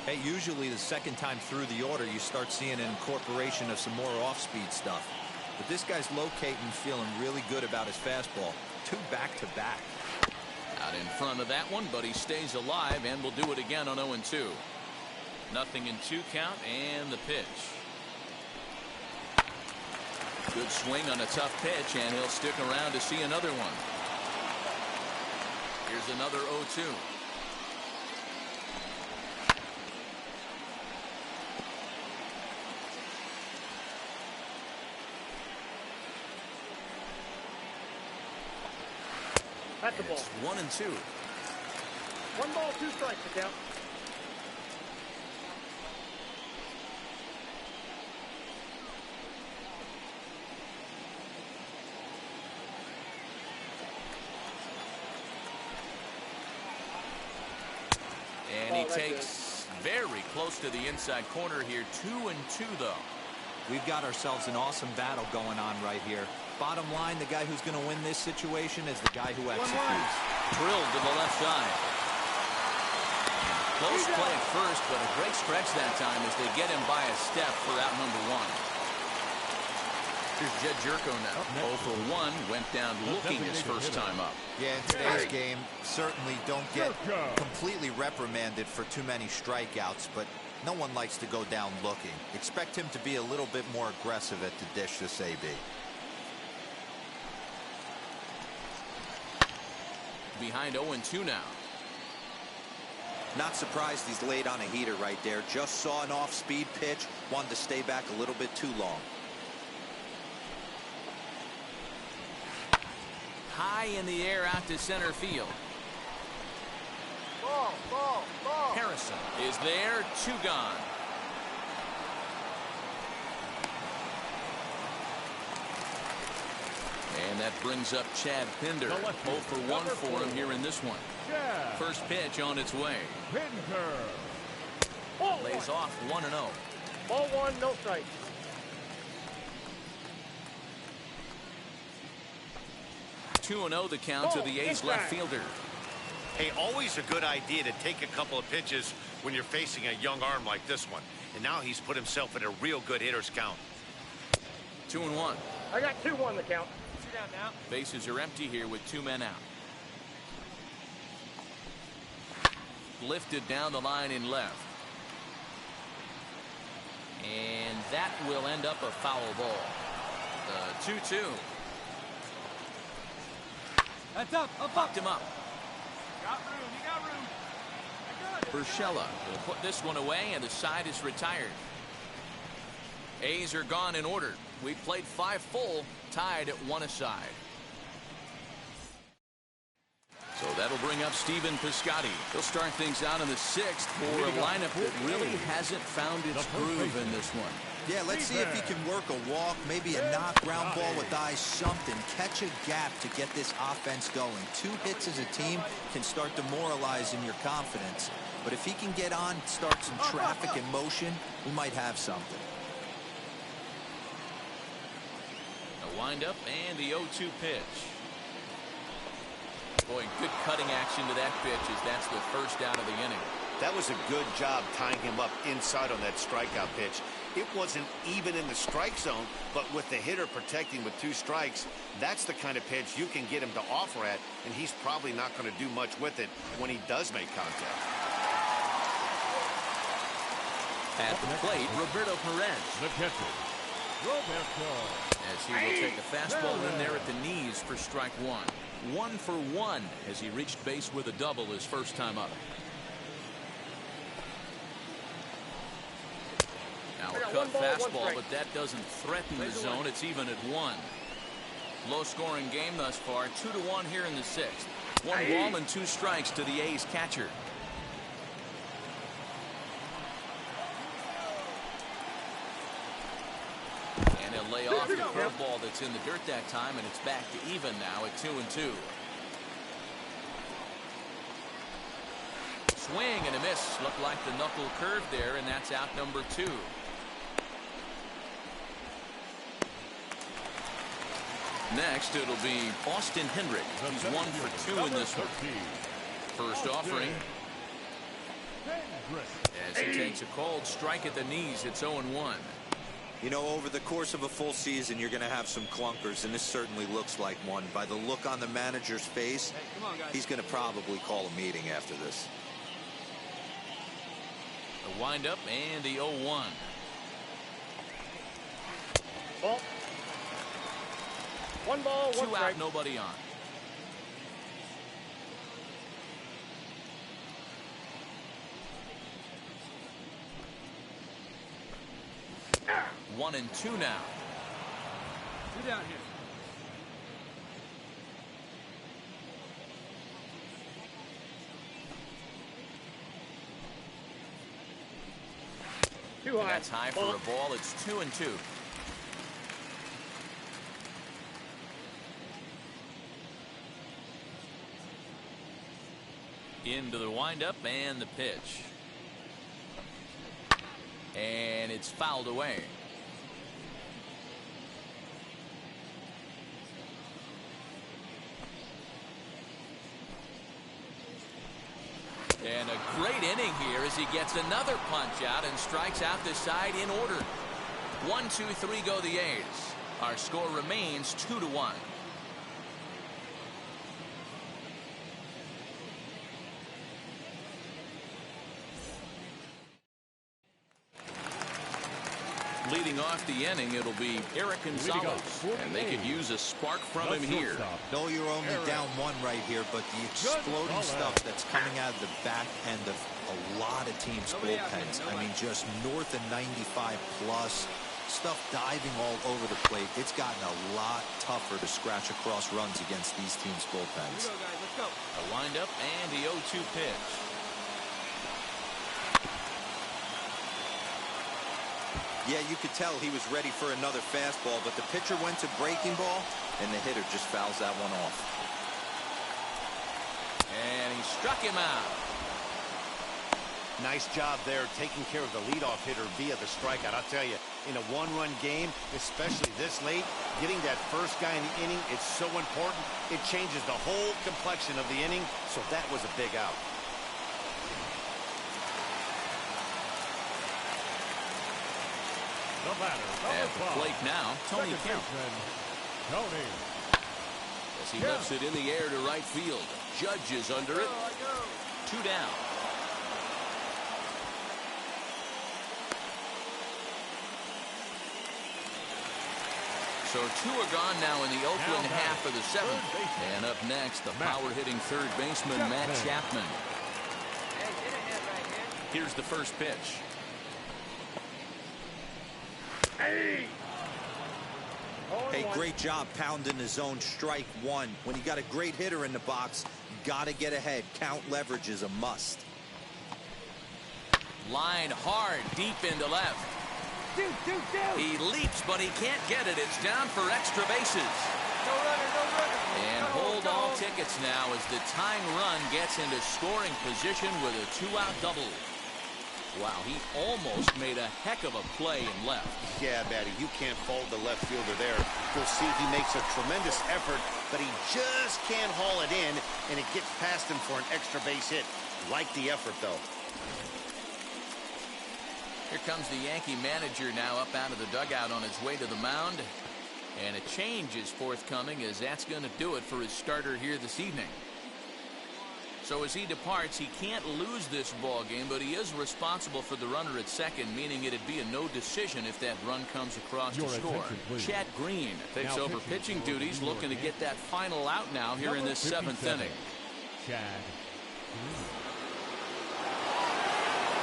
Hey, usually the second time through the order, you start seeing an incorporation of some more off-speed stuff. But this guy's locating, feeling really good about his fastball. 2 back-to-back. Out in front of that one, but he stays alive and will do it again on 0-2. Nothing in 2 count, and the pitch. Good swing on a tough pitch, and he'll stick around to see another one. Here's another 0-2. That's the ball. 1 and 2. 1 ball, 2 strikes, the count. And he takes very close to the inside corner here. 2 and 2, though. We've got ourselves an awesome battle going on right here. Bottom line, the guy who's going to win this situation is the guy who executes. Drilled to the left side. Close play at first, but a great stretch that time as they get him by a step for out number 1. Here's Jed Jerko now. 0 for 1, went down looking his first time up. Yeah, in today's game, certainly don't get completely reprimanded for too many strikeouts, but no one likes to go down looking. Expect him to be a little bit more aggressive at the dish this AB. Behind 0-2 now. Not surprised he's laid on a heater right there. Just saw an off-speed pitch, wanted to stay back a little bit too long. High in the air out to center field. Ball, ball, ball. Harrison is there, 2 gone. And that brings up Chad Pinder. 0 for 1 for him here in this one. First pitch on its way. Lays off 1-0. Ball 1, no strike. 2-0 the count to the A's left fielder. Hey, always a good idea to take a couple of pitches when you're facing a young arm like this one. And now he's put himself in a real good hitter's count. 2-1. I got 2-1 the count. Sit down now. Bases are empty here with 2 men out. Lifted down the line in left. And that will end up a foul ball. 2-2. That's up. Popped him up. Got room. You got room. Urshela will put this one away, and the side is retired. A's are gone in order. We played 5 full, tied at 1 aside. So that'll bring up Stephen Piscotty. He'll start things out in the 6th for a lineup that really hasn't found its groove in this one. Yeah, let's see if he can work a walk, maybe a knock, ground ball with eyes, something. Catch a gap to get this offense going. 2 hits as a team can start demoralizing your confidence. But if he can get on, start some traffic in motion, we might have something. A windup and the 0-2 pitch. Boy, good cutting action to that pitch as that's the first out of the inning. That was a good job tying him up inside on that strikeout pitch. It wasn't even in the strike zone, but with the hitter protecting with 2 strikes, that's the kind of pitch you can get him to offer at, and he's probably not going to do much with it when he does make contact. At the plate, Roberto Perez. The catcher, Roberto. As he will take a fastball in there at the knees for strike 1. 1 for 1 as he reached base with a double his first time up. Now a cut fastball, but that doesn't threaten the zone. It's even at 1. Low-scoring game thus far. 2-1 here in the 6th. 1 ball and 2 strikes to the A's catcher. And he'll lay off the curveball that's in the dirt that time, and it's back to even now at 2-2. Swing and a miss. Looked like the knuckle curve there, and that's out number 2. Next, it'll be Austin Hendrick. He's 1 for 2 in this one. First offering. As he takes a cold strike at the knees, it's 0-1. You know, over the course of a full season, you're going to have some clunkers, and this certainly looks like one. By the look on the manager's face, he's going to probably call a meeting after this. The windup and the 0-1. Ball. 1 ball, 1 2 strike. out, nobody on. One and 2 now. 2 down here. Too high. That's high for a ball. It's 2 and 2. Into the windup and the pitch. And it's fouled away. And a great inning here as he gets another punch out and strikes out the side in order. 1, 2, 3 go the A's. Our score remains 2-1. Leading off the inning, it'll be Eric Gonzalez, and they could use a spark from him here. No, you're only down 1 right here, but the exploding stuff that's coming out of the back end of a lot of teams' bullpens. I mean, just north of 95 plus, stuff diving all over the plate. It's gotten a lot tougher to scratch across runs against these teams' bullpens. Here we go, guys. Let's go. A windup and the 0-2 pitch. Yeah, you could tell he was ready for another fastball, but the pitcher went to breaking ball, and the hitter just fouls that one off. And he struck him out. Nice job there taking care of the leadoff hitter via the strikeout. I'll tell you, in a one-run game, especially this late, getting that first guy in the inning, it's so important. It changes the whole complexion of the inning, so that was a big out. At the plate now, Tony Kemp. As he lifts it in the air to right field. Judge is under it. 2 down. So 2 are gone now in the Oakland half of the 7th. And up next, the power-hitting third baseman, Matt Chapman. Here's the first pitch. Hey, great job pounding his zone. Strike 1. When you got a great hitter in the box, got to get ahead. Count leverage is a must. Line hard, deep into left. He leaps, but he can't get it. It's down for extra bases. No runner, no runner. And hold all tickets now as the tying run gets into scoring position with a 2-out double. Wow, he almost made a heck of a play in left. Yeah, Matty, you can't fault the left fielder there. You'll see he makes a tremendous effort, but he just can't haul it in, and it gets past him for an extra base hit. Like the effort, though. Here comes the Yankee manager now up out of the dugout on his way to the mound. And a change is forthcoming, as that's going to do it for his starter here this evening. So as he departs, he can't lose this ball game, but he is responsible for the runner at second, meaning it'd be a no decision if that run comes across to score. Chad Green takes over pitching duties, looking to get that final out now here in this 7th inning. Chad.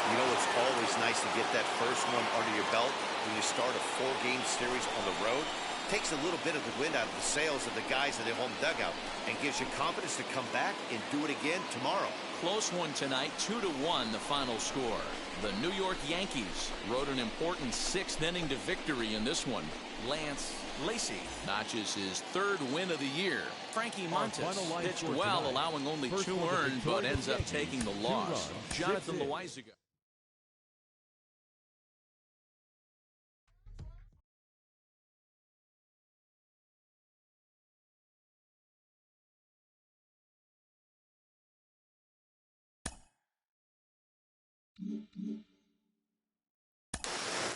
You know, it's always nice to get that first one under your belt when you start a 4-game series on the road. Takes a little bit of the wind out of the sails of the guys in their home dugout and gives you confidence to come back and do it again tomorrow. Close one tonight, 2-1 the final score. The New York Yankees rode an important 6th inning to victory in this one. Lance Lacy notches his 3rd win of the year. Frankie Montes pitched well, allowing only 2 earned, but ends up taking the loss. Jonathan Loizaga.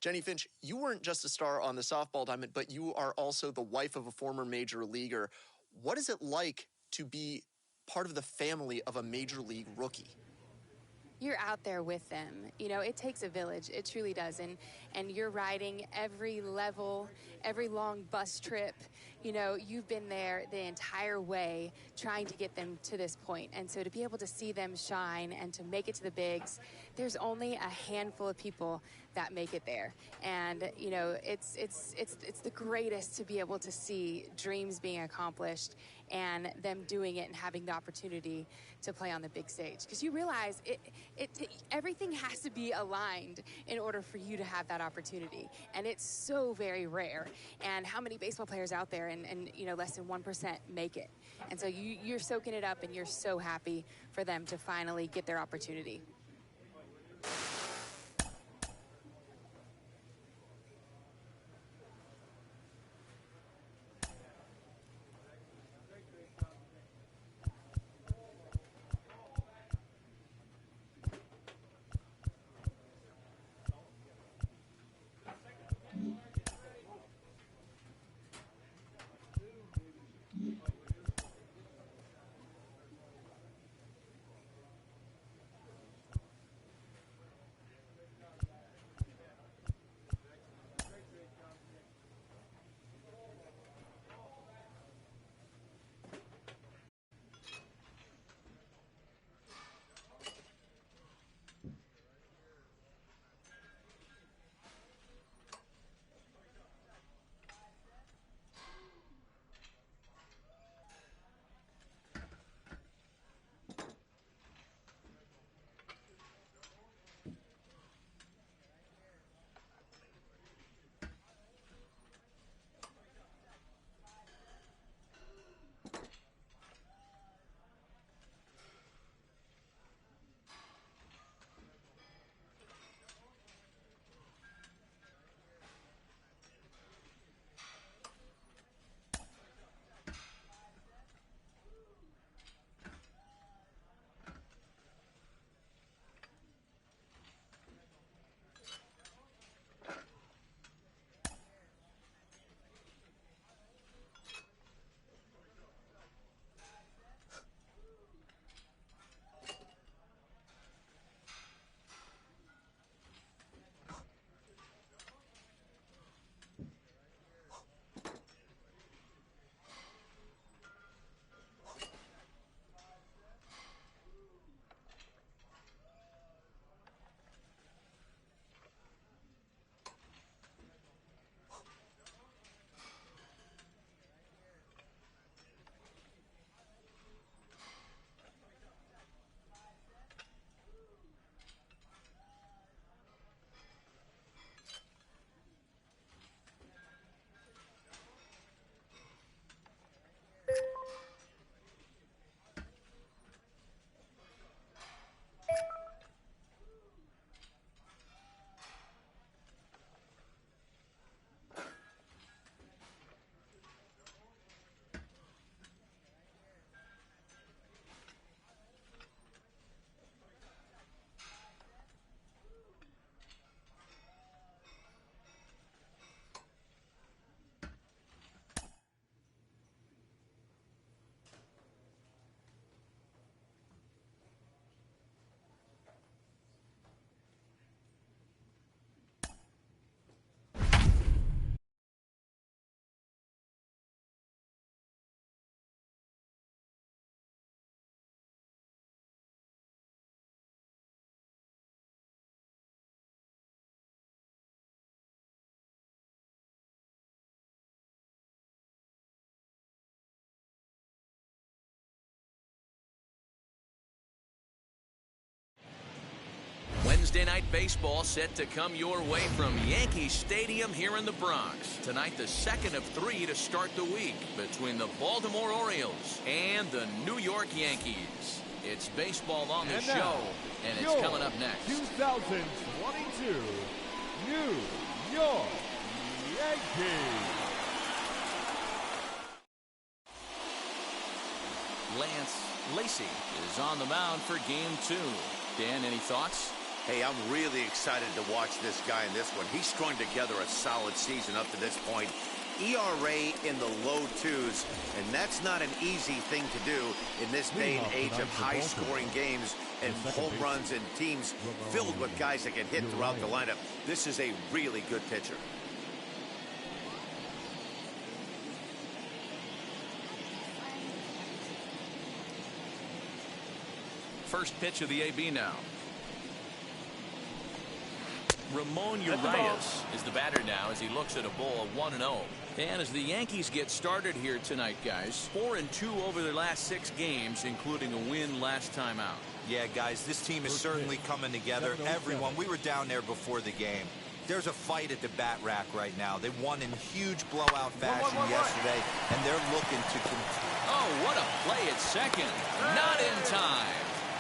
Jenny Finch, you weren't just a star on the softball diamond, but you are also the wife of a former major leaguer. What is it like to be part of the family of a major league rookie? You're out there with them. You know, it takes a village. It truly does. And you're riding every level, every long bus trip. You know, you've been there the entire way trying to get them to this point. And so to be able to see them shine and to make it to the bigs, there's only a handful of people that make it there. And, you know, it's the greatest to be able to see dreams being accomplished and them doing it and having the opportunity to play on the big stage. Because you realize everything has to be aligned in order for you to have that opportunity. And it's so very rare. And how many baseball players out there and you know, less than 1% make it. And so you're soaking it up and you're so happy for them to finally get their opportunity. Wednesday Night Baseball set to come your way from Yankee Stadium here in the Bronx. Tonight, the second of three to start the week between the Baltimore Orioles and the New York Yankees. It's baseball on the show, and it's coming up next. 2022 New York Yankees. Lance Lacy is on the mound for game 2. Dan, any thoughts? Hey, I'm really excited to watch this guy in this one. He's strung together a solid season up to this point. ERA in the low 2s, and that's not an easy thing to do in this day and age of high-scoring games and home runs and teams filled with guys that can hit throughout the lineup. This is a really good pitcher. First pitch of the AB now. Ramon Urias is the batter now as he looks at a ball of 1-0. And as the Yankees get started here tonight, guys, 4-2 over their last 6 games, including a win last time out. Yeah, guys, this team is certainly coming together. Everyone, we were down there before the game. There's a fight at the bat rack right now. They won in huge blowout fashion yesterday, and they're looking to continue. Oh, what a play at second. Not in time.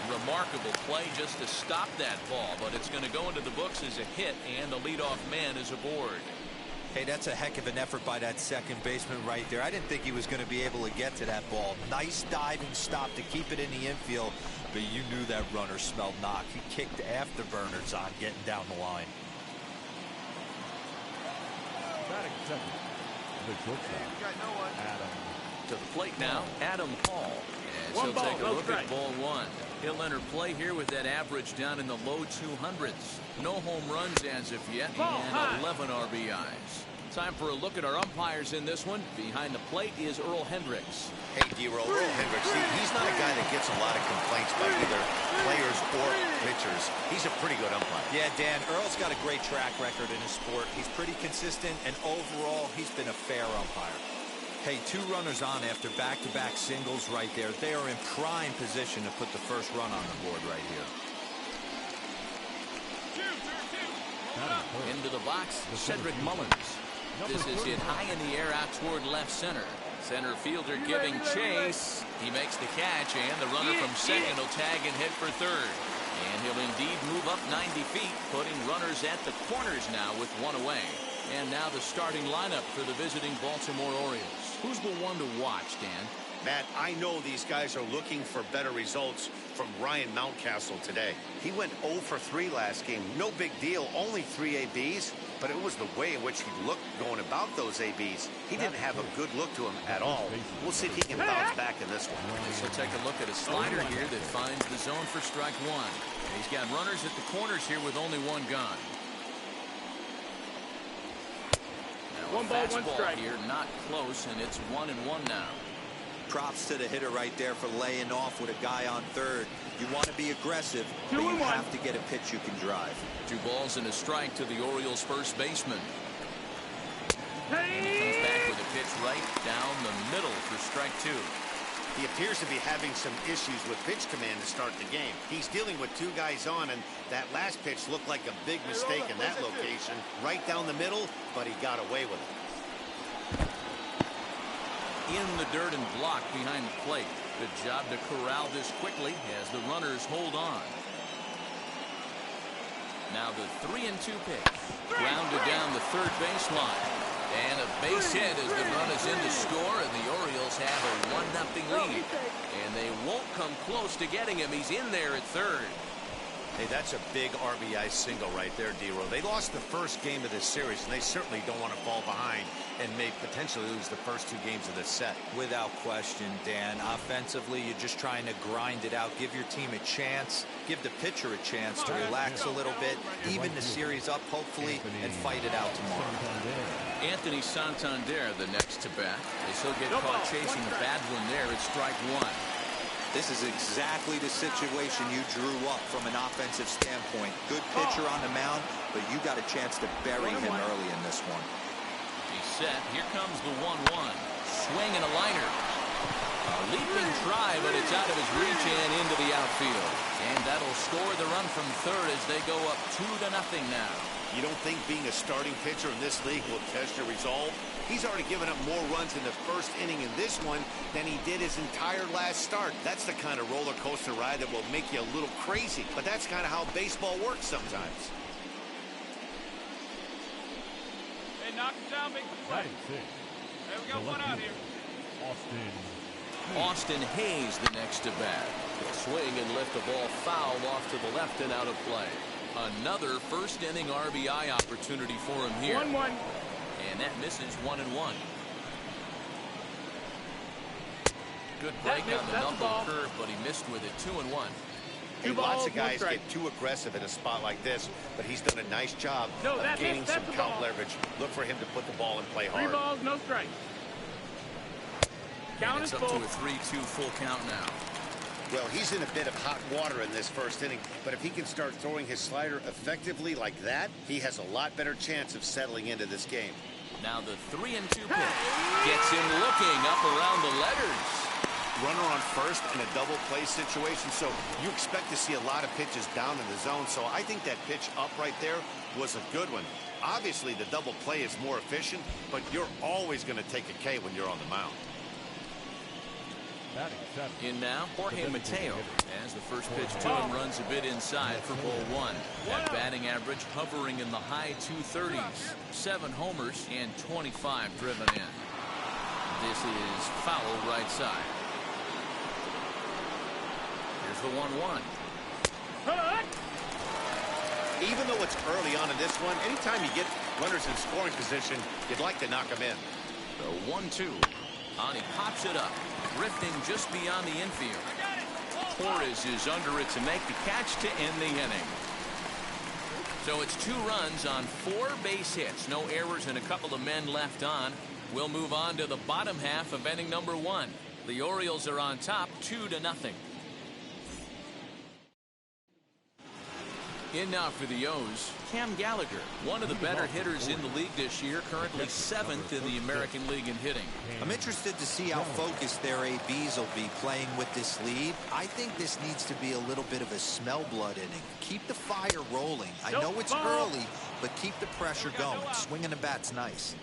Remarkable play just to stop that ball, but it's going to go into the books as a hit, and the leadoff man is aboard. Hey, that's a heck of an effort by that second baseman right there. I didn't think he was going to be able to get to that ball. Nice diving stop to keep it in the infield, but you knew that runner smelled knock. He kicked afterburners on getting down the line. Batting second, the shortstop, Adam. To the plate now, Adam Paul. As he'll take a look at ball 1. He'll enter play here with that average down in the low 200s. No home runs as of yet, and 11 RBIs. Time for a look at our umpires in this one. Behind the plate is Earl Hendricks. Hey, D-Roll, Earl Hendricks, he's not a guy that gets a lot of complaints by either players or pitchers. He's a pretty good umpire. Yeah, Dan, Earl's got a great track record in his sport. He's pretty consistent, and overall, he's been a fair umpire. Hey, 2 runners on after back-to-back singles right there. They are in prime position to put the first run on the board right here. Into the box, Cedric Mullins. This is hit high in the air out toward left center. Center fielder giving chase. He makes the catch, and the runner from second will tag and hit for third. And he'll indeed move up 90 feet, putting runners at the corners now with 1 away. And now the starting lineup for the visiting Baltimore Orioles. Who's the one to watch, Dan? Matt, I know these guys are looking for better results from Ryan Mountcastle today. He went 0 for 3 last game. No big deal, only 3 ABs, but it was the way in which he looked going about those ABs. He didn't have a good look to him at all. We'll see if he can bounce back in this one. So take a look at a slider here that finds the zone for strike 1. He's got runners at the corners here with only 1 gone. Now, 1 ball, 1 strike. Here, not close, and it's 1-1 now. Props to the hitter right there for laying off with a guy on third. You want to be aggressive, but you have to get a pitch you can drive. 2 balls and a strike to the Orioles' first baseman. And he comes back with a pitch right down the middle for strike 2. He appears to be having some issues with pitch command to start the game. He's dealing with 2 guys on, and that last pitch looked like a big mistake in that location. Right down the middle, but he got away with it. In the dirt and blocked behind the plate. Good job to corral this quickly as the runners hold on. Now the 3-2 pitch. Grounded down the third baseline. And a base hit as the run is in to score, and the Orioles have a 1-0 lead. And they won't come close to getting him. He's in there at third. Hey, that's a big RBI single right there, D-Row. They lost the first game of this series, and they certainly don't want to fall behind and may potentially lose the first 2 games of this set. Without question, Dan. Offensively, you're just trying to grind it out. Give your team a chance. Give the pitcher a chance to relax a little bit. Even the series up, hopefully, and fight it out tomorrow. Anthony Santander, the next to bat, as he'll get caught chasing a bad one there at strike 1. This is exactly the situation you drew up from an offensive standpoint. Good pitcher on the mound, but you got a chance to bury him early in this one. He's set. Here comes the 1-1. Swing and a liner. A leaping try, but it's out of his reach and into the outfield. And that'll score the run from third as they go up 2-0 now. You don't think being a starting pitcher in this league will test your resolve? He's already given up more runs in the first inning in this one than he did his entire last start. That's the kind of roller coaster ride that will make you a little crazy. But that's kind of how baseball works sometimes. Hey, knock him down, make the play. Hey, we got 1 out here. Austin Hayes, the next to bat. He'll swing and lift the ball foul off to the left and out of play. Another first inning RBI opportunity for him here. 1-1. And that misses 1-1. Good break on the knuckle curve, but he missed with it. 2-1. Hey, lots of guys get too aggressive at a spot like this, but he's done a nice job of gaining some count leverage. Look for him to put the ball in play hard. 3 balls, no strikes. Count is up to a 3-2 full count now. Well, he's in a bit of hot water in this first inning, but if he can start throwing his slider effectively like that, he has a lot better chance of settling into this game. Now the 3-2 pitch gets him looking up around the letters. Runner on first in a double play situation, so you expect to see a lot of pitches down in the zone. So I think that pitch up right there was a good one. Obviously, the double play is more efficient, but you're always going to take a K when you're on the mound. In now, Jorge Mateo, as the first pitch to him runs a bit inside for ball 1. That batting average hovering in the high 230s. 7 homers and 25 driven in. This is foul right side. Here's the 1-1. Even though it's early on in this one, anytime you get runners in scoring position, you'd like to knock them in. The 1-2. And he pops it up, drifting just beyond the infield. Torres is under it to make the catch to end the inning. So it's 2 runs on 4 base hits. No errors and a couple of men left on. We'll move on to the bottom half of inning number 1. The Orioles are on top 2-0. In now for the O's, Cam Gallagher, one of the better hitters in the league this year, currently 7th in the American League in hitting. I'm interested to see how focused their ABs will be playing with this lead. I think this needs to be a little bit of a smell blood inning. Keep the fire rolling. I know it's early, but keep the pressure going. Swinging the bat's nice.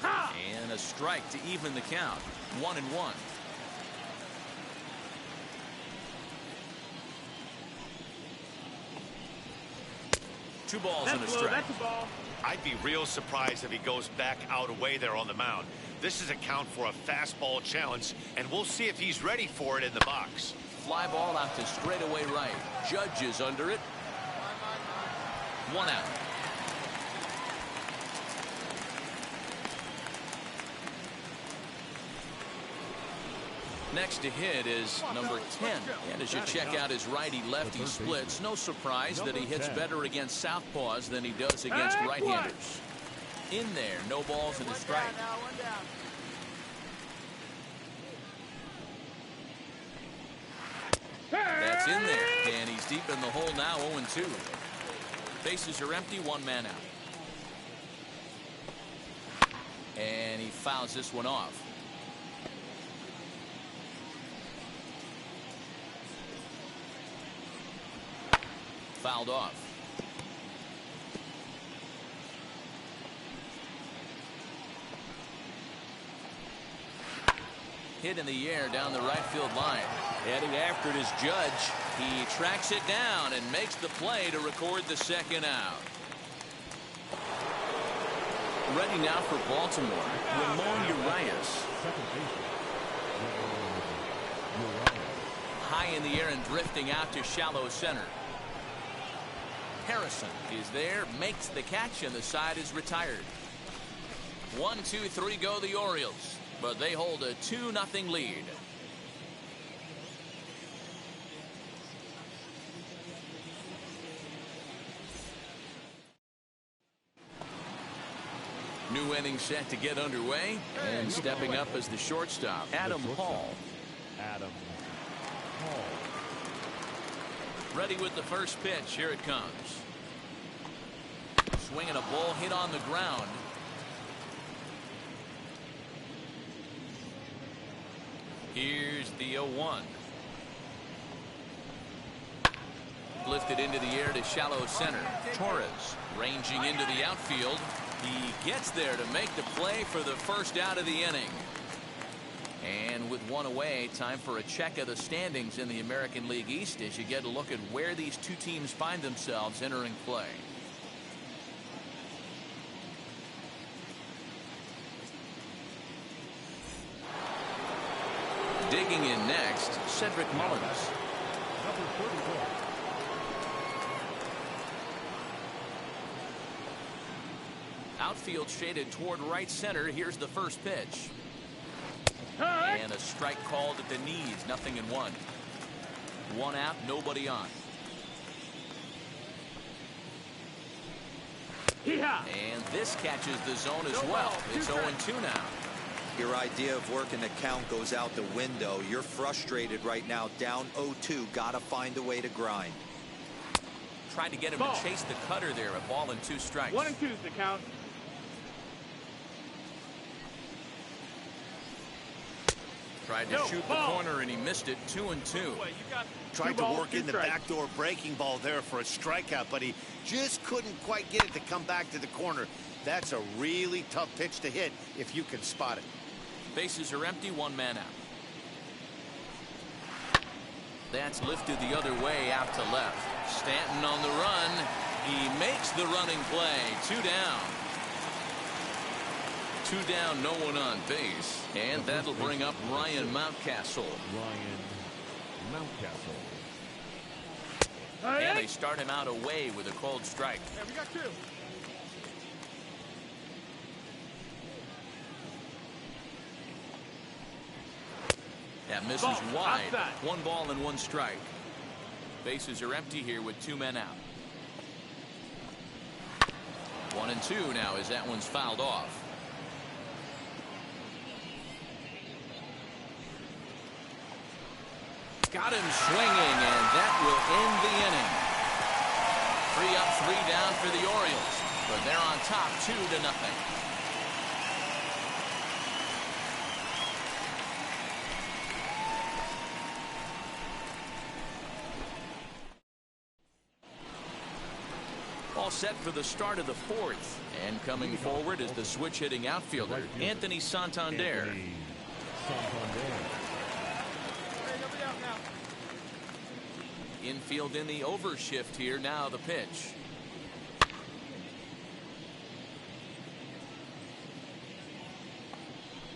And a strike to even the count. 1-1. 2 balls and a strike. I'd be real surprised if he goes back out away there on the mound. This is a count for a fastball challenge, and we'll see if he's ready for it in the box. Fly ball out to straightaway right. Judge is under it. 1 out. Next to hit is number 10. And as you check out his righty-lefty splits, no surprise that he hits better against southpaws than he does against right-handers. In there, no balls and a strike. That's in there, and he's deep in the hole now, 0-2. Bases are empty, 1 man out. And he fouls this one off. Fouled off. Hit in the air down the right field line. Heading after it is Judge. He tracks it down and makes the play to record the 2nd out. Ready now for Baltimore, Ramon Urias. High in the air and drifting out to shallow center. Harrison is there, makes the catch, and the side is retired. 1, 2, 3 go the Orioles, but they hold a 2-0 lead. New inning set to get underway, and stepping up as the shortstop, Adam Hall. Ready with the first pitch. Here it comes. Swinging a ball hit on the ground. Here's the 0-1. Lifted into the air to shallow center. Torres ranging into the outfield. He gets there to make the play for the first out of the inning. And with 1 away, time for a check of the standings in the American League East as you get a look at where these 2 teams find themselves entering play. Digging in next, Cedric Mullins. number 34. Outfield shaded toward right center. Here's the first pitch. And a strike called at the knees. 0-1. One out, nobody on. And this catches the zone as well. It's 0-2 now. Your idea of working the count goes out the window. You're frustrated right now, down 0-2. Gotta find a way to grind. Tried to get him to chase the cutter there. A ball and 2 strikes. 1 and 2's the count. Tried to shoot the corner and he missed it. 2-2. Tried to work in the backdoor breaking ball there for a strikeout, but he just couldn't quite get it to come back to the corner. That's a really tough pitch to hit if you can spot it. Bases are empty, 1 man out. That's lifted the other way out to left. Stanton on the run. He makes the running play. 2 down. 2 down, no one on base. And that'll bring up Ryan Mountcastle. And they start him out away with a cold strike. Yeah, we got 2. That misses wide. Outside. 1 ball and 1 strike. Bases are empty here with 2 men out. 1 and 2 now as that one's fouled off. Got him swinging, and that will end the inning. 3 up, 3 down for the Orioles, but they're on top 2-0. All set for the start of the 4th, and coming forward is the switch-hitting outfielder, Anthony Santander. Infield in the overshift here. Now the pitch.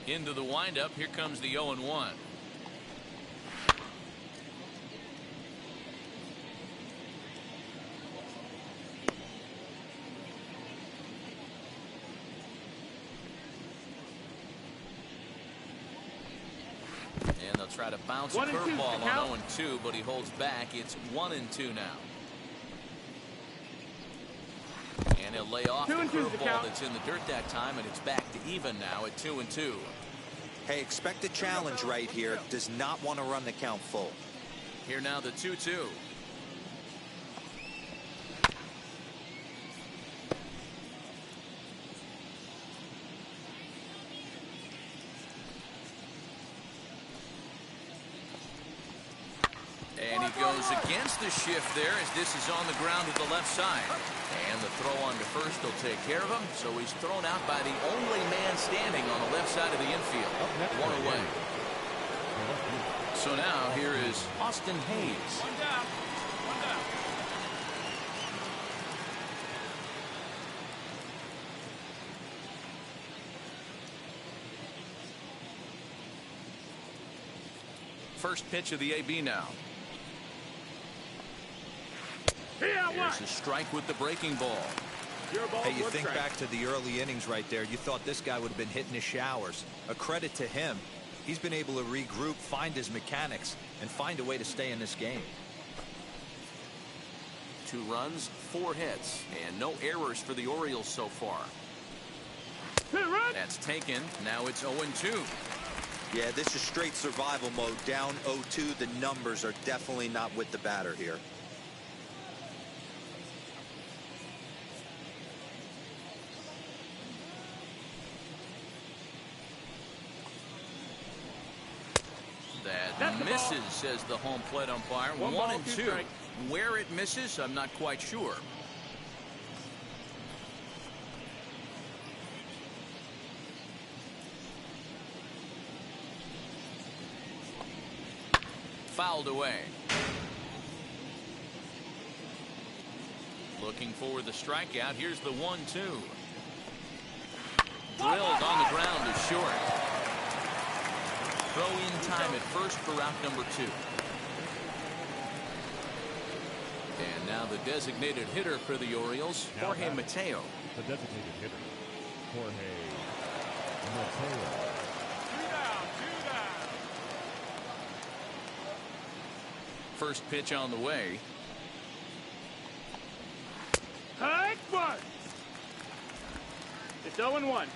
Into the windup. Here comes the 0-1. Try to bounce a curveball on 0-2, but he holds back. It's 1-2 now. And he'll lay off the curveball that's in the dirt that time, and it's back to even now at 2-2. Hey, expect a challenge right here. Does not want to run the count full. Here now the 2-2. And he goes against the shift there as this is on the ground to the left side. And the throw on to first will take care of him. So he's thrown out by the only man standing on the left side of the infield. 1 away. So now here is Austin Hayes. 1 down. 1 down. First pitch of the AB now. Here's a strike with the breaking ball. Hey, you think back to the early innings right there. You thought this guy would have been hitting his showers. A credit to him. He's been able to regroup, find his mechanics, and find a way to stay in this game. 2 runs, 4 hits, and no errors for the Orioles so far. That's taken. Now it's 0-2. Yeah, this is straight survival mode. Down 0-2. The numbers are definitely not with the batter here. That misses, says the home plate umpire. 1-2. Where it misses, I'm not quite sure. Fouled away. Looking for the strikeout. Here's the 1-2. Drilled on the ground to short. Throw in time at first for out number 2. And now the designated hitter for the Orioles, Jorge Mateo. The designated hitter, Jorge Mateo. 2 down, 2 down. First pitch on the way. High one. It's 0-1.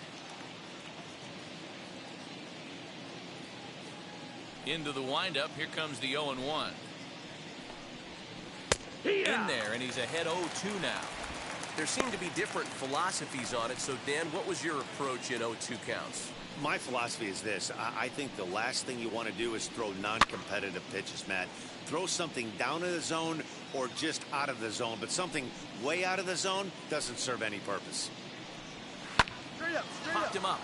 Into the windup. Here comes the 0-1. Yeah. In there, and he's ahead 0-2 now. There seem to be different philosophies on it. So, Dan, what was your approach at 0-2 counts? My philosophy is this. I think the last thing you want to do is throw non-competitive pitches, Matt. Throw something down in the zone or just out of the zone, but something way out of the zone doesn't serve any purpose. Popped him up.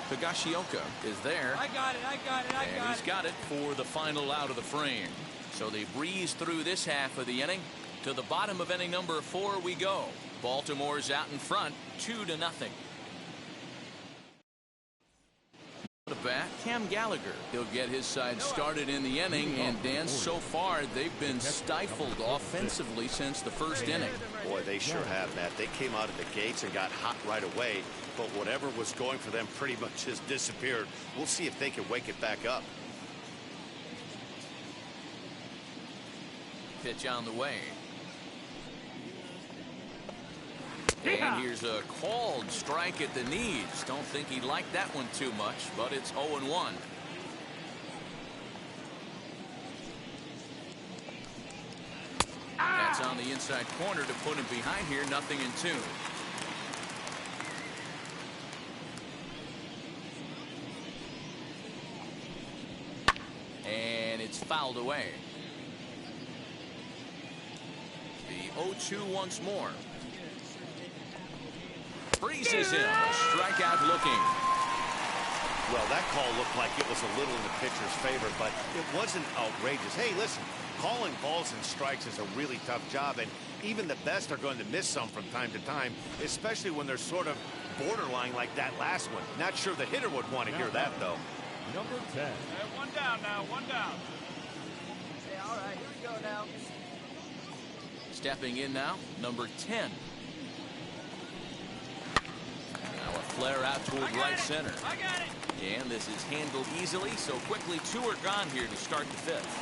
Higashioka is there. I got it. And he's got it for the final out of the frame. So they breeze through this half of the inning. To the bottom of inning number 4 we go. Baltimore's out in front, 2-0. The bat, Cam Gallagher. He'll get his side started in the inning, and Dan, so far they've been stifled offensively since the first inning. Boy, they sure have, Matt. They came out of the gates and got hot right away, but whatever was going for them pretty much has disappeared. We'll see if they can wake it back up. Pitch on the way. And here's a called strike at the knees. Don't think he liked that one too much, but it's 0-1. That's on the inside corner to put him behind here. 0-2. And it's fouled away. The 0-2 once more. Freezes him. A strikeout looking. Well, that call looked like it was a little in the pitcher's favor, but it wasn't outrageous. Hey, listen, calling balls and strikes is a really tough job, and even the best are going to miss some from time to time, especially when they're sort of borderline like that last one. Not sure the hitter would want to hear that, though. Number 10. 1 down now, 1 down. Hey, all right, here we go now. Stepping in now, number 10. Now a flare out toward right center. I got it. And this is handled easily, so quickly 2 are gone here to start the 5th.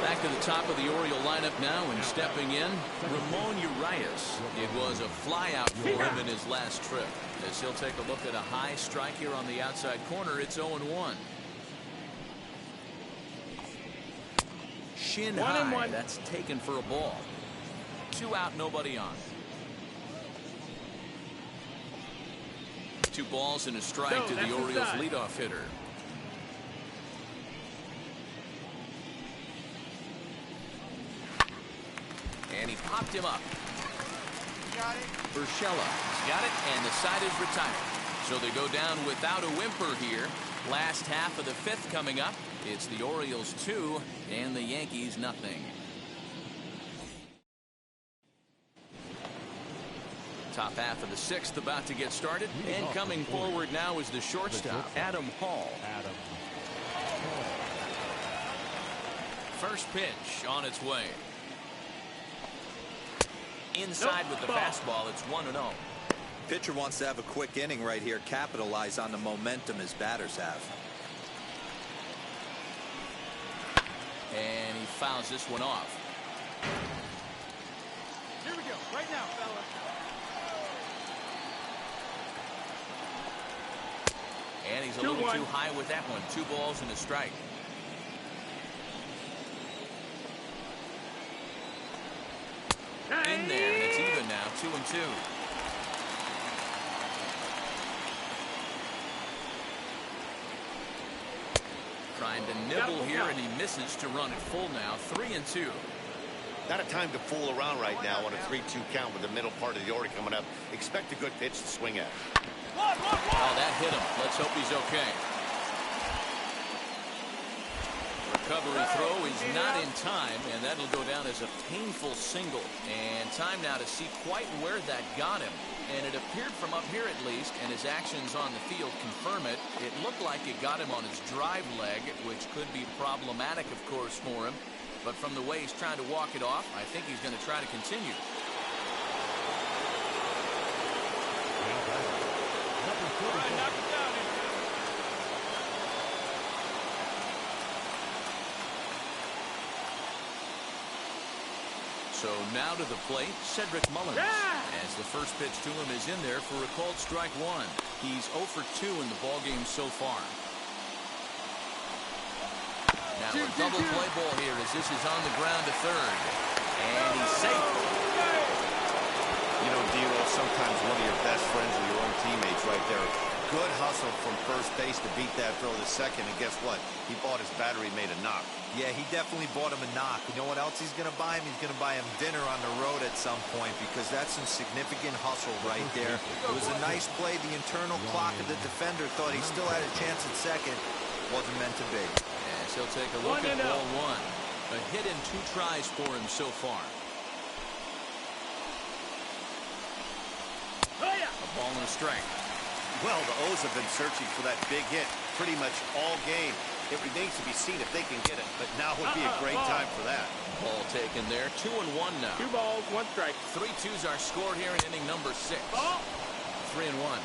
Back to the top of the Oriole lineup now, and stepping in, Ramon Urias. It was a flyout for him in his last trip. As he'll take a look at a high strike here on the outside corner, it's 0-1. Shin high, that's taken for a ball. 2 out, nobody on. 2 balls and a strike to the Orioles leadoff hitter. And he popped him up. Got it. Urshela has got it, and the side is retired. So they go down without a whimper here. Last half of the 5th coming up. It's the Orioles 2 and the Yankees nothing. Top half of the 6th about to get started, and coming forward now is the shortstop, Adam Hall. First pitch on its way. Inside with the fastball, it's 1-0. Pitcher wants to have a quick inning right here, capitalize on the momentum his batters have. And he fouls this one off. Here we go, right now, fella. And he's a little too high with that one. 2 balls and a strike. In there, and it's even now, 2-2. Trying to nibble here, and he misses to run it full now. 3-2. Not a time to fool around right now on a 3-2 count with the middle part of the order coming up. Expect a good pitch to swing at. Oh, that hit him. Let's hope he's okay. Recovery throw is not in time, and that'll go down as a painful single. And time now to see quite where that got him. And it appeared from up here at least, and his actions on the field confirm it. It looked like it got him on his drive leg, which could be problematic, of course, for him. But from the way he's trying to walk it off, I think he's going to try to continue. So now to the plate, Cedric Mullins. As the first pitch to him is in there for a called strike one. He's 0 for 2 in the ballgame so far. Now a double play ball here as this is on the ground to third. And he's safe. You know, D-Roll, sometimes one of your best friends are your own teammates right there. Good hustle from first base to beat that throw to second, and guess what? He bought his battery, made a knock. Yeah, he definitely bought him a knock. You know what else he's going to buy him? He's going to buy him dinner on the road at some point, because that's some significant hustle right there. It was a nice play. The internal clock of the defender thought he still had a chance at second. Wasn't meant to be. Yes, he'll take a look at ball one. A hit in 2 tries for him so far. A ball and a strike. Well, the O's have been searching for that big hit pretty much all game. It remains to be seen if they can get it, but now would be a great time for that. Ball taken there. 2-1 now. 2 balls, 1 strike. 3 2s are scored here in inning number 6. 3-1.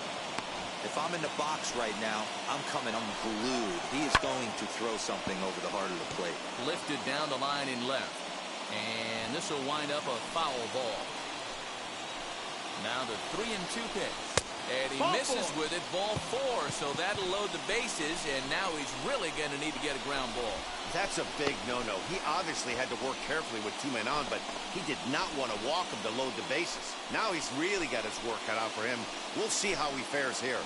If I'm in the box right now, I'm glued. He is going to throw something over the heart of the plate. Lifted down the line in left. And this will wind up a foul ball. Now the 3-2 pitch. And he misses with it, ball 4. So that'll load the bases, and now he's really going to need to get a ground ball. That's a big no-no. He obviously had to work carefully with 2 men on, but he did not want to walk him to load the bases. Now he's really got his work cut out for him. We'll see how he fares here.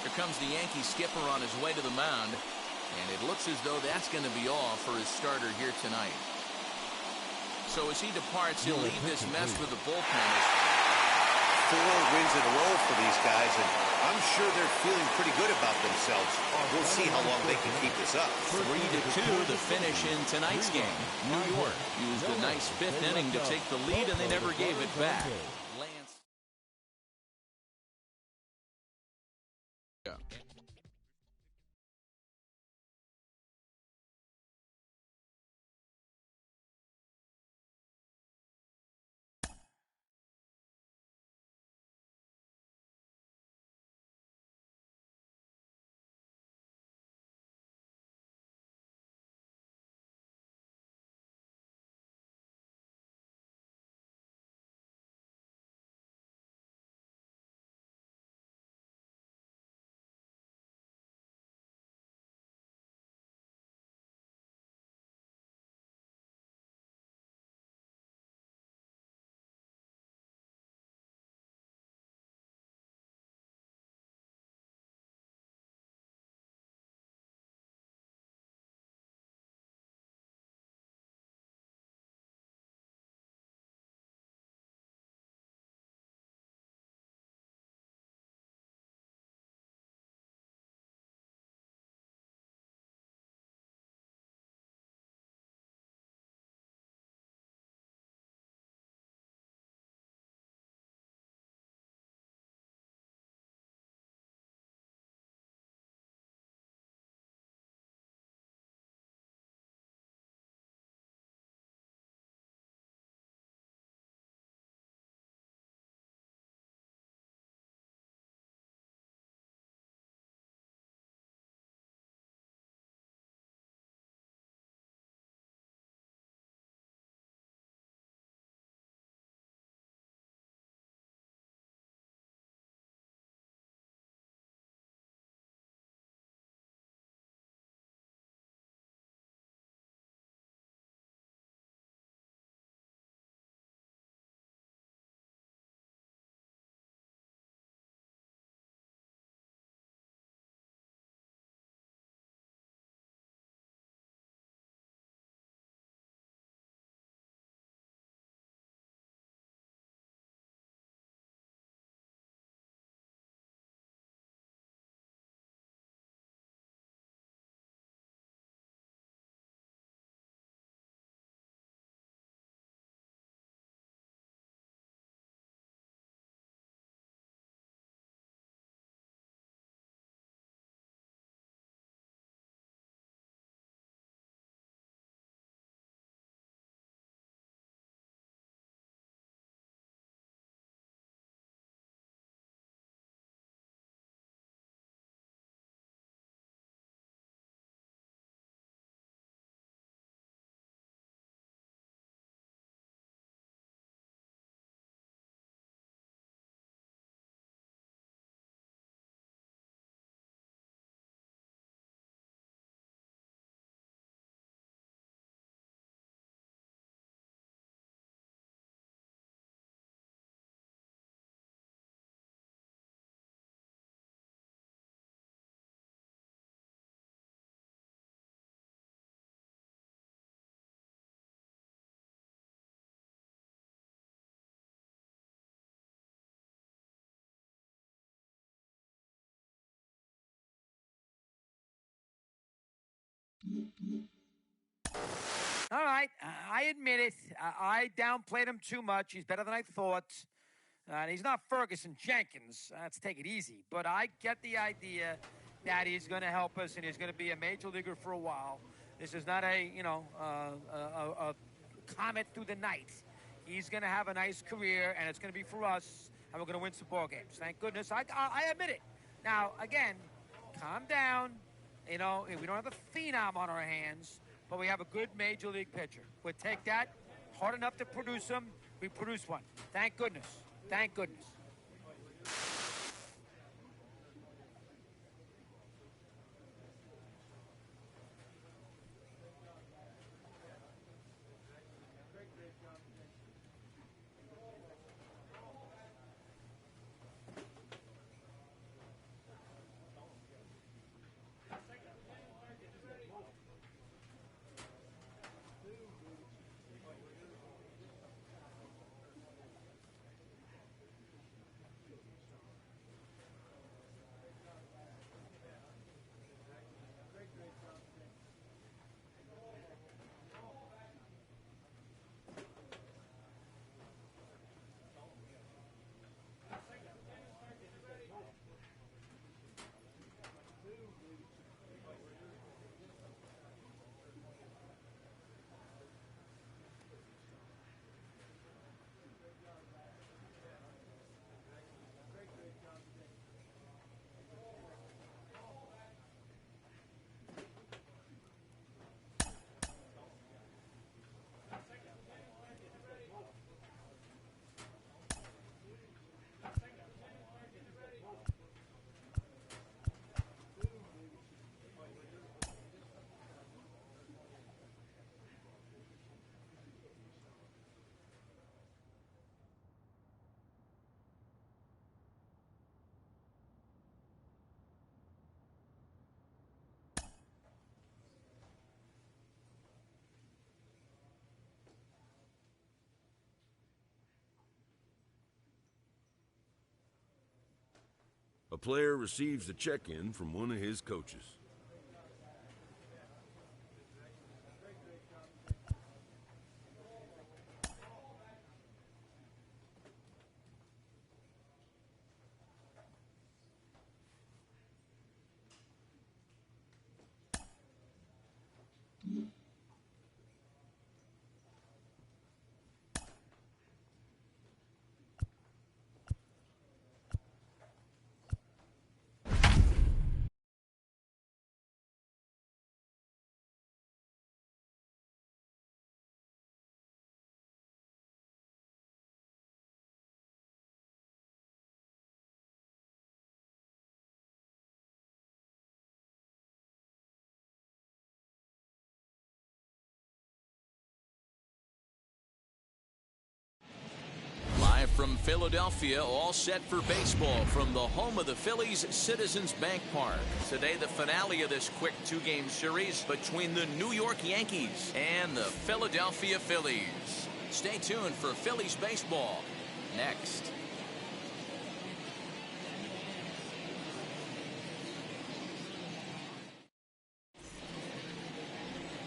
Here comes the Yankee skipper on his way to the mound, and it looks as though that's going to be all for his starter here tonight. So as he departs, he'll leave this mess with the bullpen. 4 wins in a row for these guys, and I'm sure they're feeling pretty good about themselves. We'll see how long they can keep this up. 3-2, the finish in tonight's game. New York used a nice 5th inning to take the lead, and they never gave it back. All right, I admit it. I downplayed him too much. He's better than I thought. He's not Ferguson Jenkins. Let's take it easy. But I get the idea that he's going to help us and he's going to be a major leaguer for a while. This is not a comet through the night. He's going to have a nice career, and it's going to be for us, and we're going to win some ball games. Thank goodness. I admit it. Now, again, calm down. You know, we don't have a phenom on our hands, but we have a good major league pitcher. We'll take that. Hard enough to produce him. We produce one. Thank goodness. Thank goodness. A player receives a check-in from one of his coaches. From Philadelphia, all set for baseball from the home of the Phillies, Citizens Bank Park. Today, the finale of this quick two-game series between the New York Yankees and the Philadelphia Phillies. Stay tuned for Phillies baseball next.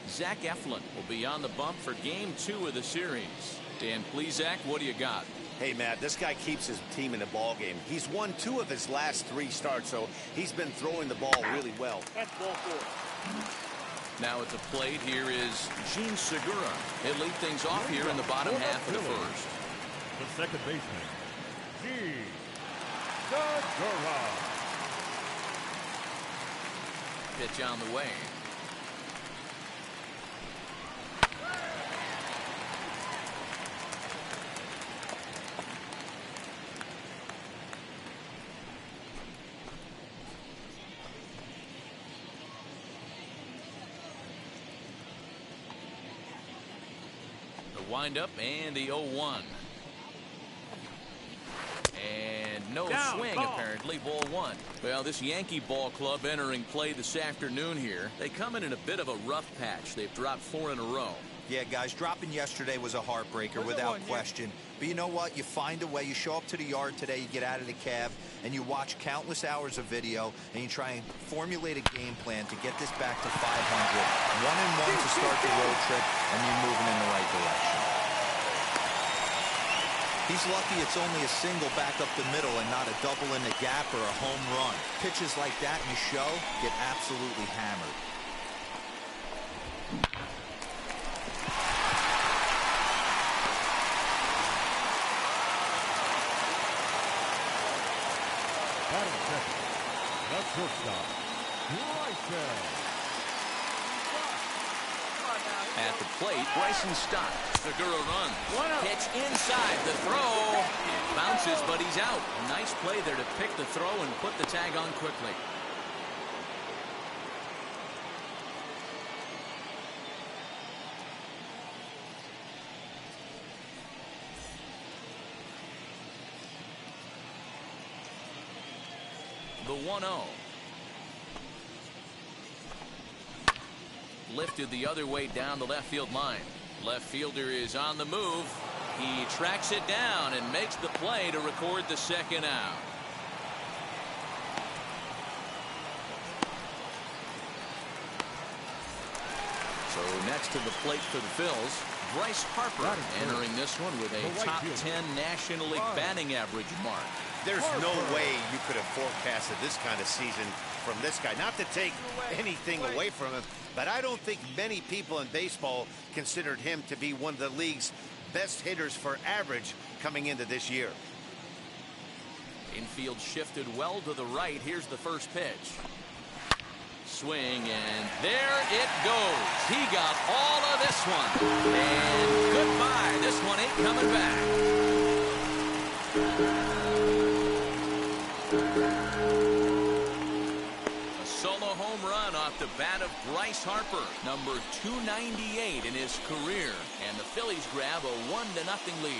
Zach Eflin will be on the bump for Game 2 of the series. Dan Plesac, what do you got? Hey, Matt, this guy keeps his team in the ball game. He's won 2 of his last 3 starts, so he's been throwing the ball really well. That's ball 4. Now at the plate, here is Gene Segura. He'll lead things off here in the bottom half of the first. The second baseman, Gene Segura. Pitch on the way. Wind up and the 0-1. And no swing, apparently. Ball 1. Well, this Yankee ball club entering play this afternoon here. They come in a bit of a rough patch. They've dropped 4 in a row. Yeah, guys, dropping yesterday was a heartbreaker without question. But you know what? You find a way. You show up to the yard today, you get out of the cab, and you watch countless hours of video, and you try and formulate a game plan to get this back to 500. 1-1 to start the road trip, and you're moving in the right direction. He's lucky it's only a single back up the middle and not a double in the gap or a home run. Pitches like that in the show get absolutely hammered. Batting second, the shortstop, Bryson. At the plate, Bryson Stott. Segura runs. Pitch inside. The throw. It bounces, but he's out. Nice play there to pick the throw and put the tag on quickly. The 1-0. Lifted the other way down the left field line. Left fielder is on the move. He tracks it down and makes the play to record the second out. So next to the plate for the Phils, Bryce Harper entering this one with a top 10 National League batting average mark. There's no way you could have forecasted this kind of season from this guy. Not to take anything away from him, but I don't think many people in baseball considered him to be one of the league's best hitters for average coming into this year. Infield shifted well to the right. Here's the first pitch. Swing, and there it goes. He got all of this one. And goodbye. This one ain't coming back. A solo home run off the bat of Bryce Harper, number 298 in his career. And the Phillies grab a 1-0 lead.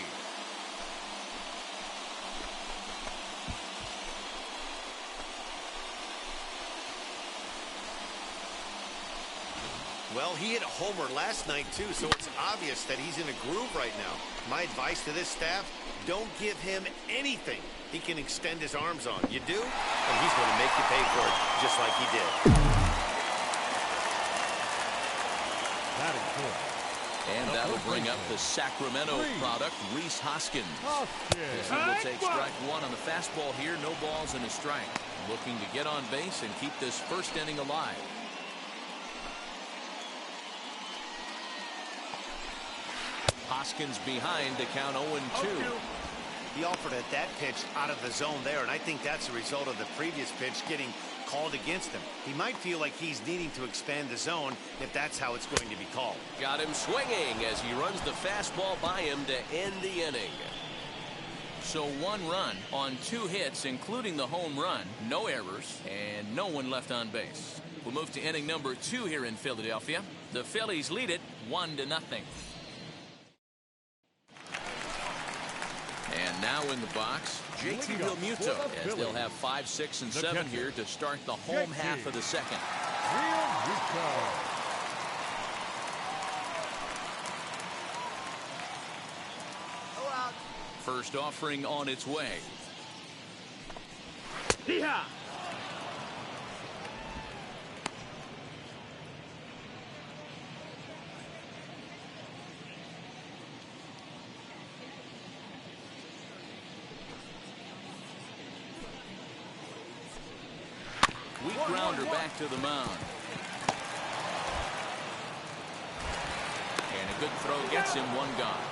Well, he hit a homer last night, too, so it's obvious that he's in a groove right now. My advice to this staff, don't give him anything he can extend his arms on. You do, and he's going to make you pay for it just like he did. Batting fourth. And that'll bring up the Sacramento product, Rhys Hoskins. As he will take strike one on the fastball here. No balls and a strike. Looking to get on base and keep this first inning alive. Hoskins behind to count 0-2. He offered at that pitch out of the zone there, and I think that's a result of the previous pitch getting called against him. He might feel like he's needing to expand the zone if that's how it's going to be called. Got him swinging as he runs the fastball by him to end the inning. So 1 run on 2 hits, including the home run, no errors, and no one left on base. We'll move to inning number 2 here in Philadelphia. The Phillies lead it 1-0. And now in the box, JT Realmuto, as they'll have 5, 6, and 7 here to start the home half of the second. First offering on its way. Yeehaw! Weak grounder back to the mound. And a good throw gets him 1 gone.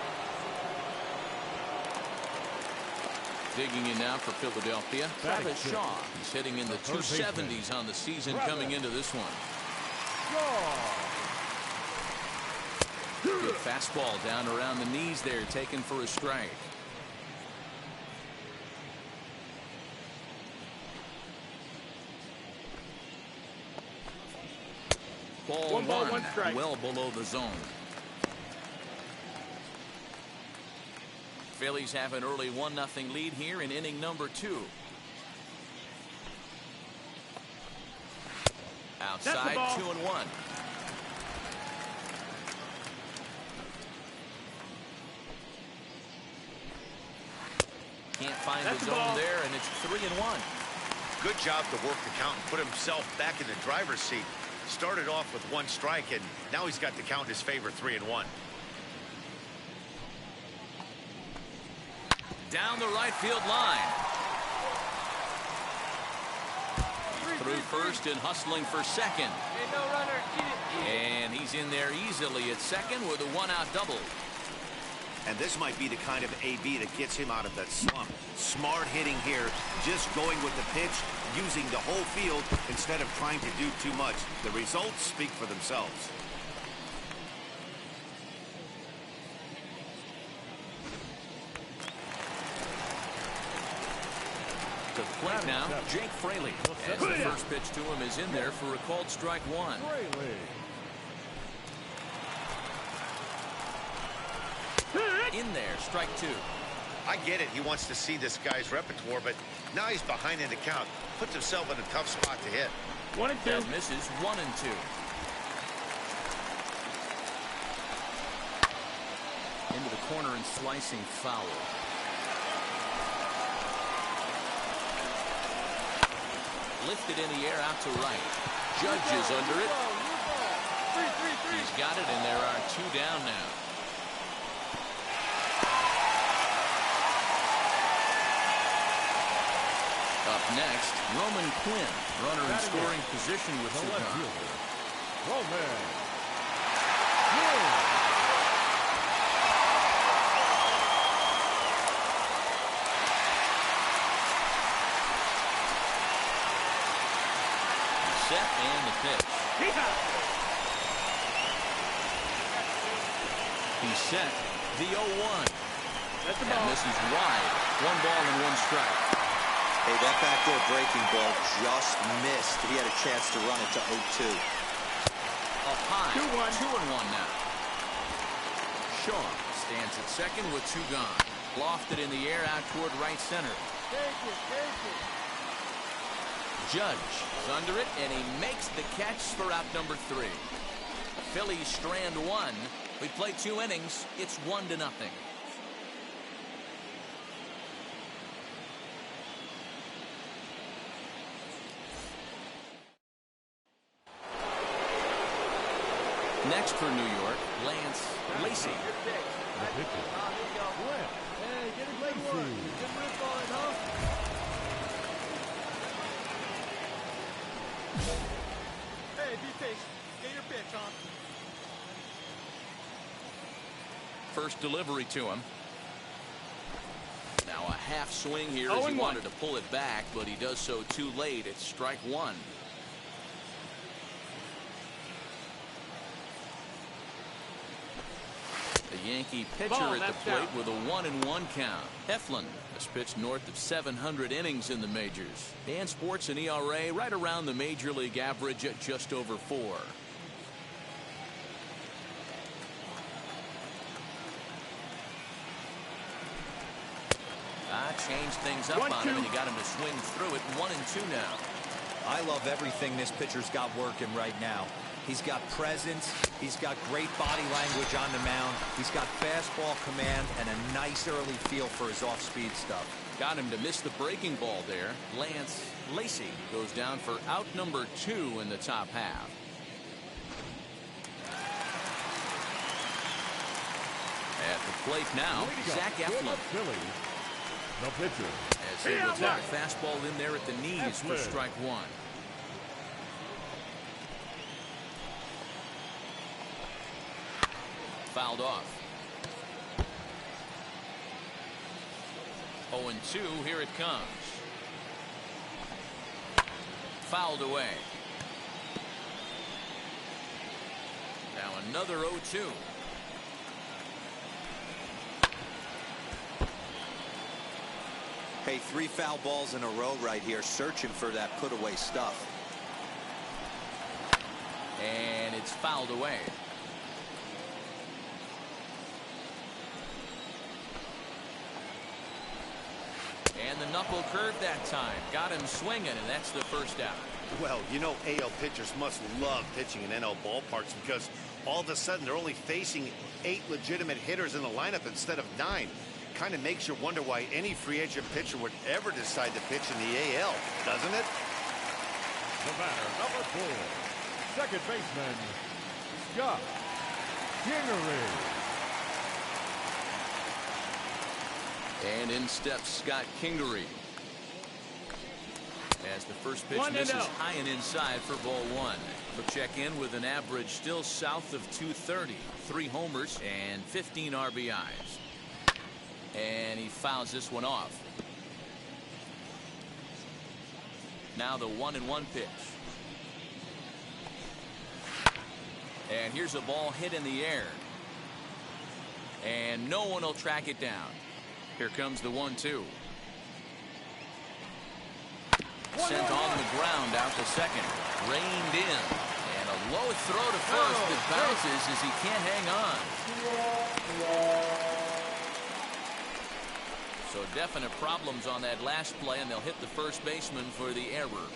Digging in now for Philadelphia, Travis Shaw. He's hitting in the 270s on the season coming into this one. Good fastball down around the knees there, taken for a strike. Ball 1, strike. Well below the zone. Phillies have an early 1-0 lead here in inning number 2. Outside, 2-1. Can't find the zone there, and it's 3-1. Good job to work the count and put himself back in the driver's seat. Started off with 1 strike, and now he's got the count in his favor, 3-1. Down the right field line. Through first and hustling for second. Hey, no runner. And he's in there easily at second with a 1-out double. And this might be the kind of AB that gets him out of that slump. Smart hitting here, just going with the pitch, using the whole field instead of trying to do too much. The results speak for themselves. To the plate now, Jake Fraley. As the first pitch to him is in there for a called strike 1. In there, strike 2. I get it. He wants to see this guy's repertoire, but now he's behind in the count. Puts himself in a tough spot to hit. 1-2. That misses 1-2. Into the corner and slicing foul. Lifted in the air out to right. Judge is under it. He's got it, and there are 2 down now. Up next, Roman Quinn, runner in scoring position with 2 guns. Roman. Set and the pitch. He's set. The 0-1. That misses wide. 1 ball and 1 strike. Hey, that backdoor breaking ball just missed. He had a chance to run it to 0-2. Up high. 2-1 now. Shaw stands at second with 2 gone. Lofted in the air out toward right center. Judge is under it, and he makes the catch for out number 3. Phillies strand 1. We play 2 innings. It's 1-0. Next for New York, Lance Lacey. Hey, be patient. Get your pitch on. First delivery to him. Now a half swing here as he wanted to pull it back, but he does so too late. It's strike 1. The Yankee pitcher at the plate with a 1-1 count. Eflin has pitched north of 700 innings in the majors and sports an ERA right around the major league average at just over 4. Changed things up on him, and he got him to swing through it. 1-2 now. I love everything this pitcher's got working right now. He's got presence. He's got great body language on the mound. He's got fastball command and a nice early feel for his off-speed stuff. Got him to miss the breaking ball there. Lance Lacey goes down for out number 2 in the top half. At the plate now, Zach Eflin. No pitcher. As he will take a fastball in there at the knees for strike 1. Fouled off. 0-2, here it comes. Fouled away. Now another 0-2. Hey, 3 foul balls in a row right here, searching for that put-away stuff. And it's fouled away. And the knuckle curve that time. Got him swinging, and that's the first out. Well, you know AL pitchers must love pitching in NL ballparks because all of a sudden they're only facing 8 legitimate hitters in the lineup instead of 9. kind of makes you wonder why any free agent pitcher would ever decide to pitch in the AL, doesn't it? The batter, number 4, second baseman, Scott Kingery. And in steps Scott Kingery. As the first pitch misses high and inside for ball 1. He'll check in with an average still south of 230. 3 homers and 15 RBIs. And he fouls this one off. Now the 1-1 pitch. And here's a ball hit in the air. And no one will track it down. Here comes the 1-2. Sent on the ground out to second. Reined in. And a low throw to first that bounces as he can't hang on. So definite problems on that last play, and they'll hit the first baseman for the error.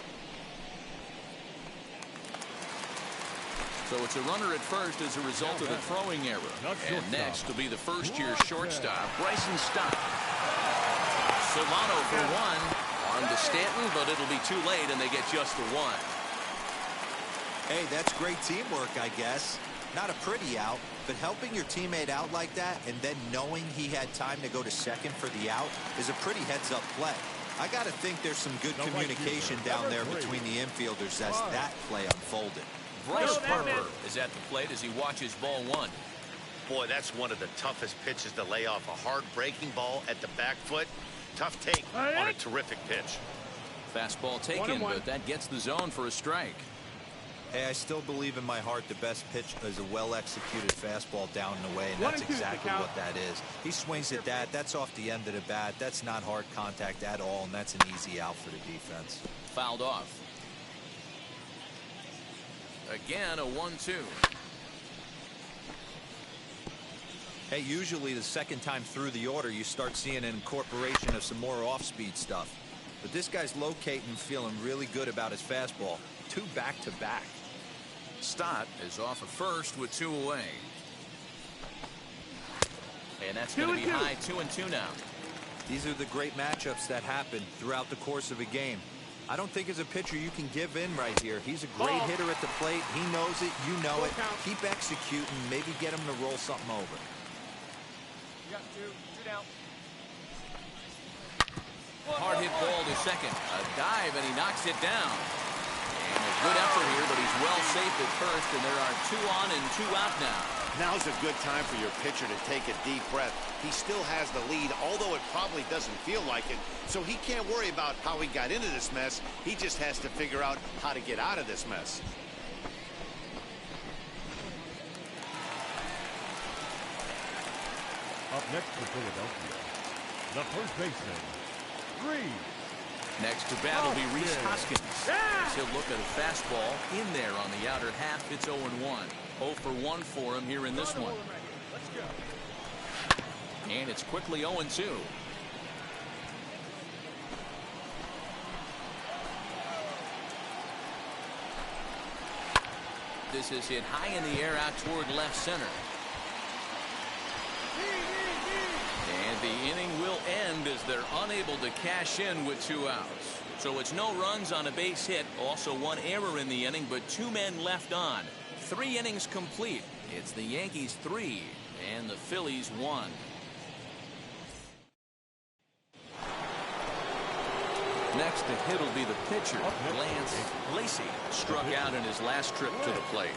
So it's a runner at first as a result of the throwing error. And next will be the first-year shortstop, Bryson Stott. Solano for 1. On to Stanton, but it'll be too late, and they get just the 1. Hey, that's great teamwork, I guess. Not a pretty out, but helping your teammate out like that and then knowing he had time to go to second for the out is a pretty heads-up play. I got to think there's some good communication down there between the infielders as that play unfolded. Bryce Harper is at the plate as he watches ball 1. Boy, that's one of the toughest pitches to lay off. A hard breaking ball at the back foot. Tough take on a terrific pitch. Fastball taken, but that gets the zone for a strike. Hey, I still believe in my heart the best pitch is a well-executed fastball down and away, and that's exactly what that is. He swings at that. That's off the end of the bat. That's not hard contact at all, and that's an easy out for the defense. Fouled off. Again, a 1-2. Hey, usually the second time through the order, you start seeing an incorporation of some more off-speed stuff. But this guy's locating, feeling really good about his fastball. 2 back-to-back. Stott is off at first with 2 away. And that's going to be high 2-2 now. These are the great matchups that happen throughout the course of a game. I don't think as a pitcher you can give in right here. He's a great hitter at the plate. He knows it. You know it. Keep executing. Maybe get him to roll something over. You got 2 down. Hard hit ball to second. A dive, and he knocks it down. And a good effort here, but he's well safe at first, and there are 2 on and 2 out now. Now's a good time for your pitcher to take a deep breath. He still has the lead, although it probably doesn't feel like it. So he can't worry about how he got into this mess. He just has to figure out how to get out of this mess. Up next for Philadelphia, the first baseman, Reese. Next to bat will be Reese Hoskins. He'll look at a fastball in there on the outer half. It's 0-1. 0 for 1 for him here in this one. Let's go. And it's quickly 0-2. This is hit high in the air out toward left center. And the inning will end as they're unable to cash in with 2 outs. So it's no runs on a base hit. Also 1 error in the inning, but 2 men left on. 3 innings complete. It's the Yankees 3 and the Phillies 1. Next to hit will be the pitcher, Lance Lacey. Struck out in his last trip to the plate.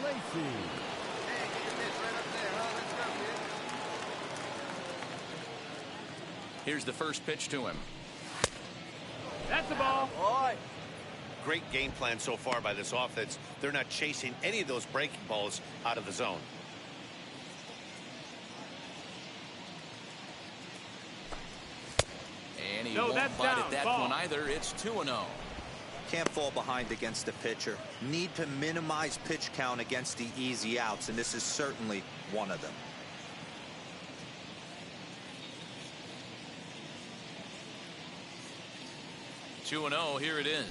Lacey. Here's the first pitch to him. That's the ball. Great game plan so far by this offense. They're not chasing any of those breaking balls out of the zone. And he won't bite at that one either. It's 2-0. Can't fall behind against the pitcher. Need to minimize pitch count against the easy outs, and this is certainly one of them. (2-0). Here it is.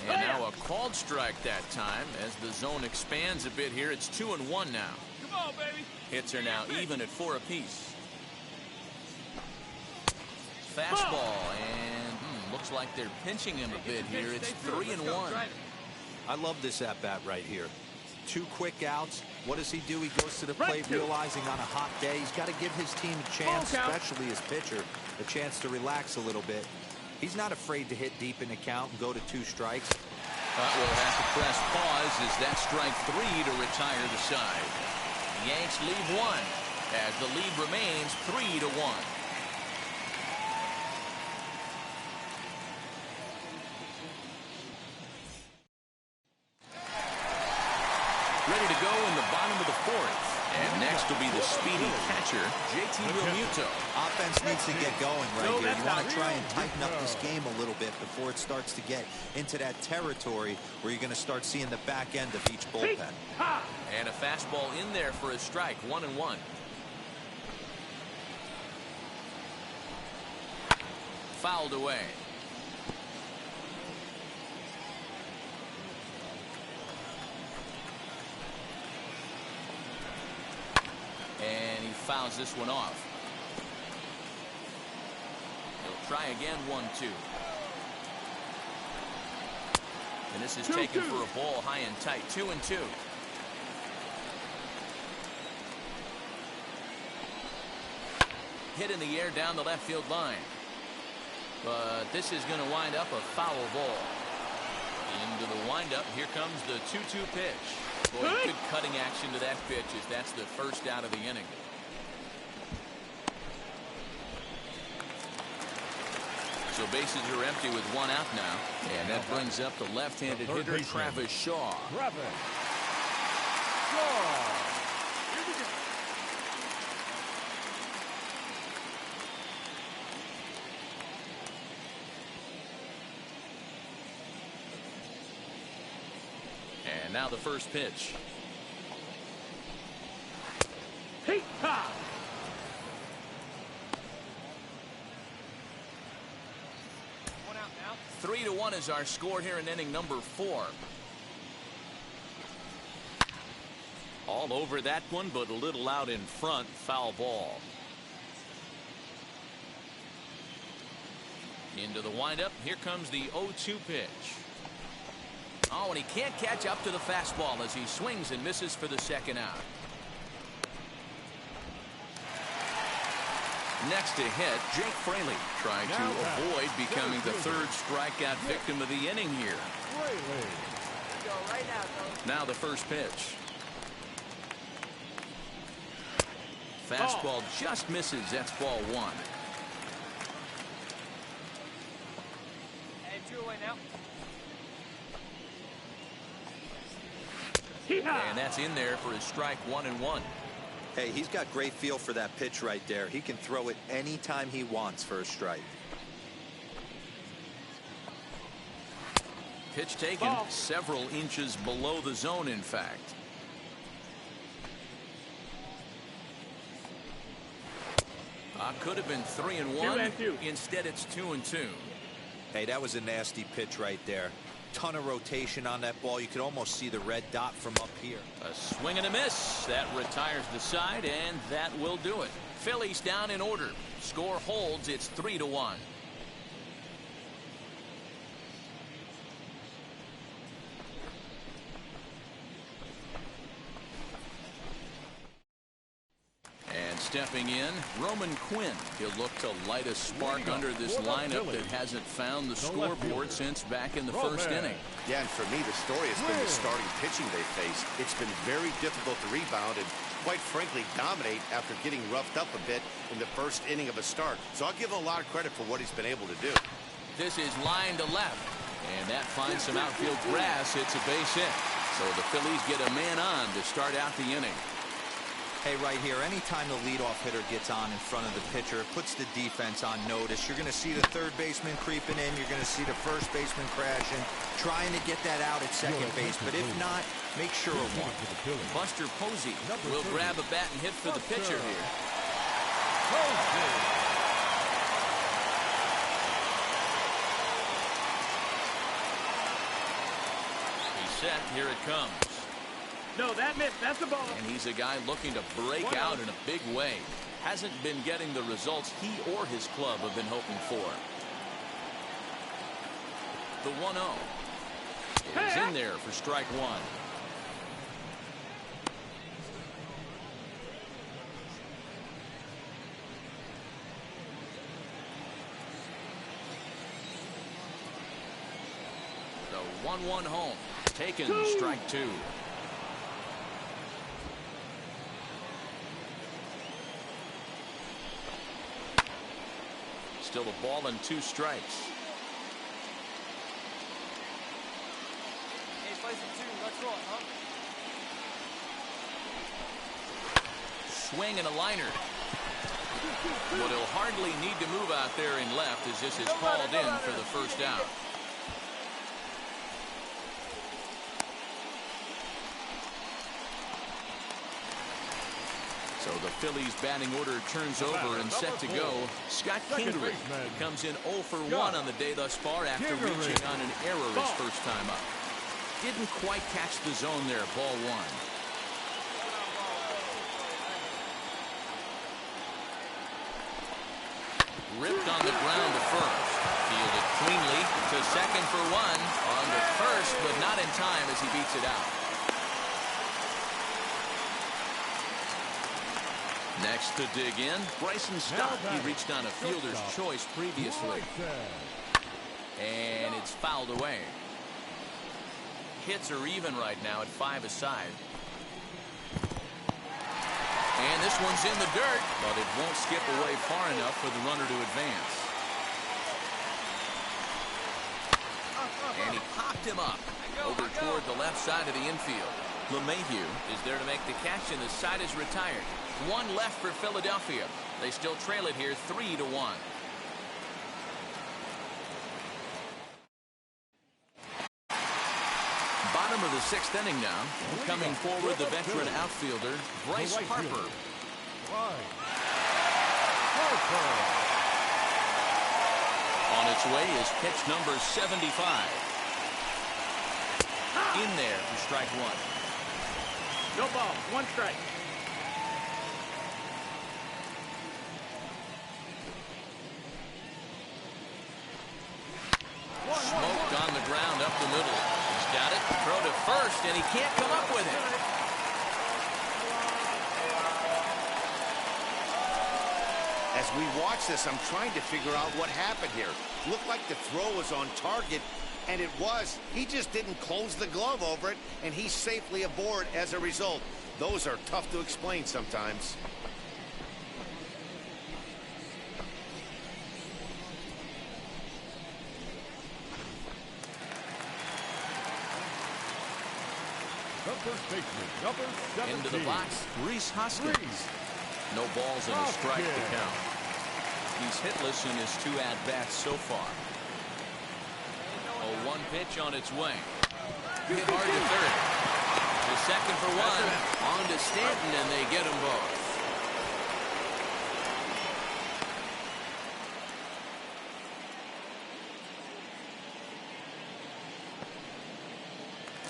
And now a called strike that time as the zone expands a bit here. It's 2-1 now. Come on, baby. Hits are now even at 4 apiece. Fastball, and looks like they're pinching him a bit here. It's 3-1. I love this at-bat right here. 2 quick outs. What does he do? He goes to the plate realizing on a hot day he's got to give his team a chance, especially his pitcher, a chance to relax a little bit. He's not afraid to hit deep in the count and go to 2 strikes. But we'll have to press pause as that strike 3 to retire the side. The Yanks leave 1 as the lead remains 3-1. Ready to go in the bottom of the 4th. And next will be the speedy catcher, JT Realmuto. Offense needs to get going right here. You want to try and tighten up this game a little bit before it starts to get into that territory where you're going to start seeing the back end of each bullpen. And a fastball in there for a strike, 1-1. Fouled away. And he fouls this one off. He'll try again, 1-2. And this is taken for a ball high and tight, 2-2. Hit in the air down the left field line. But this is going to wind up a foul ball. Into the windup, here comes the 2-2 pitch. Boy, good cutting action to that pitch as that's the first out of the inning. So bases are empty with 1 out now. And that brings up the left-handed hitter, Travis Shaw. And now the first pitch. Hey, ha! 3-1 is our score here in inning number 4. All over that one, but a little out in front. Foul ball. Into the windup. Here comes the 0-2 pitch. Oh, and he can't catch up to the fastball as he swings and misses for the second out. Next to hit, Jake Fraley trying to avoid becoming the 3rd strikeout victim of the inning here. Now the first pitch. Fastball just misses. That's ball 1. And 2 away now. And that's in there for his strike 1-1. Hey, he's got great feel for that pitch right there. He can throw it anytime he wants for a strike. Pitch taken several inches below the zone, in fact. Could have been 3-1. Instead, it's 2-2. Hey, that was a nasty pitch right there. Ton of rotation on that ball. You could almost see the red dot from up here. A swing and a miss. That retires the side, and that will do it. Phillies down in order. Score holds. It's 3-1. Stepping in, Roman Quinn. He'll look to light a spark under this lineup that hasn't found the scoreboard since back in the first inning. Yeah, and for me, the story has been the starting pitching they faced. It's been very difficult to rebound and, quite frankly, dominate after getting roughed up a bit in the first inning of a start. So I'll give him a lot of credit for what he's been able to do. This is line to left, and that finds some outfield grass. It's a base hit. So the Phillies get a man on to start out the inning. Hey, right here, anytime the leadoff hitter gets on in front of the pitcher, it puts the defense on notice. You're going to see the third baseman creeping in. You're going to see the first baseman crashing, trying to get that out at second base. But if not, make sure of one. Buster Posey will grab a bat and hit for the pitcher here. He's set. Here it comes. No, that missed. That's the ball. And he's a guy looking to break out in a big way. hasn't been getting the results he or his club have been hoping for. The 1-0 is in there for strike one. The 1-1 home. Taken, strike two. Still a ball and 2 strikes. Swing and a liner. But he'll hardly need to move out there in left as this is called in for the first out. So the Phillies batting order turns over and set to go. Scott Kingery comes in 0 for 1 on the day thus far after reaching on an error his first time up. Didn't quite catch the zone there, ball one. Ripped on the ground to first. Fielded cleanly to second for 1. On to first, but not in time as he beats it out. Next to dig in, Bryson Stott. He reached on a fielder's choice previously. And it's fouled away. Hits are even right now at 5 aside. And this one's in the dirt, but it won't skip away far enough for the runner to advance. And he popped him up over toward the left side of the infield. LeMahieu is there to make the catch, and the side is retired. 1 left for Philadelphia. They still trail it here 3-1. Bottom of the 6th inning now. Coming forward, the veteran outfielder, Bryce Harper. On its way is pitch number 75. In there for strike one. No ball, 1 strike. Smoked on the ground up the middle. He's got it. Throw to first, and he can't come up with it. As we watch this, I'm trying to figure out what happened here. Looked like the throw was on target, and it was. He just didn't close the glove over it, and he's safely aboard as a result. Those are tough to explain sometimes. Into the box, Reese Hoskins. No balls and a strike to count. He's hitless in his 2 at-bats so far. A 1 pitch on its way. Hit hard to third. The second for 1. On to Stanton, and they get them both.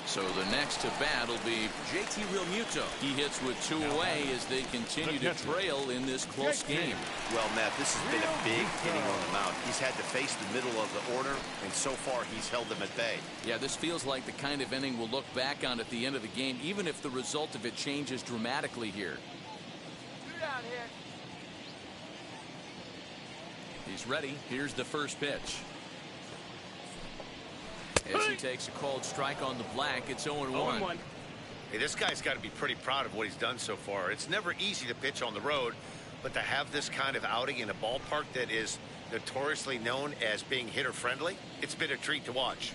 So the next to bat will be JT Realmuto. He hits with 2 away as they continue to trail in this close game. Well, Matt, this has been a big hitting on the mound. He's had to face the middle of the order, and so far he's held them at bay. Yeah, this feels like the kind of inning we'll look back on at the end of the game, even if the result of it changes dramatically here. 2 down here. He's ready. Here's the first pitch. As he takes a called strike on the black, it's 0-1. Hey, this guy's got to be pretty proud of what he's done so far. It's never easy to pitch on the road, but to have this kind of outing in a ballpark that is notoriously known as being hitter-friendly, it's been a treat to watch.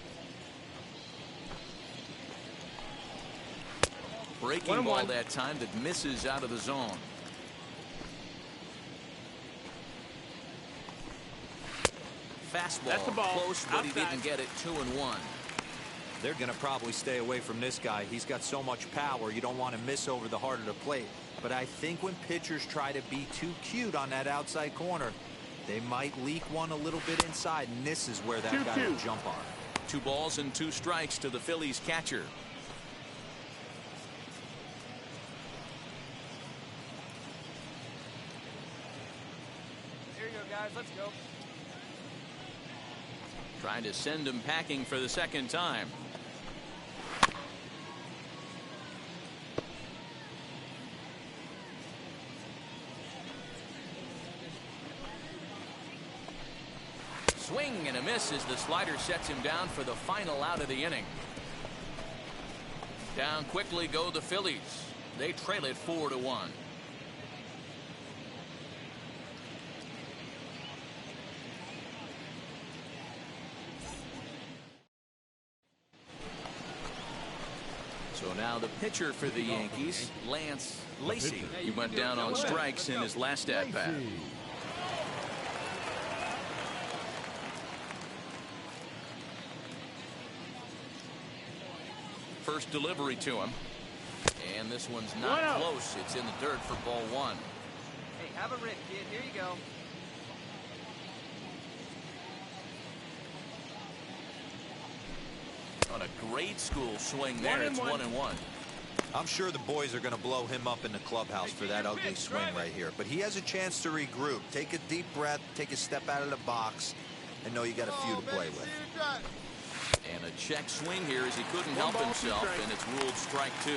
Breaking ball that time that misses out of the zone. Fastball, That's the ball. close, but he didn't get it. 2-1. They're going to probably stay away from this guy. He's got so much power, you don't want to miss over the heart of the plate. But I think when pitchers try to be too cute on that outside corner, they might leak one a little bit inside, and this is where that guy will jump on. 2 balls and 2 strikes to the Phillies catcher. guys, let's go. Trying to send him packing for the second time. Swing and a miss as the slider sets him down for the final out of the inning. Down quickly go the Phillies. They trail it 4-1. So now the pitcher for the Yankees, Lance Lacy. He went down on strikes in his last at-bat. First delivery to him. And this one's not close. It's in the dirt for ball one. Hey, have a rip, kid. Here you go. On a grade school swing there. It's 1-1. I'm sure the boys are going to blow him up in the clubhouse for that ugly swing right here. But he has a chance to regroup. Take a deep breath, take a step out of the box, and know you got a few to play with. And a check swing here as he couldn't help himself, and it's ruled strike 2.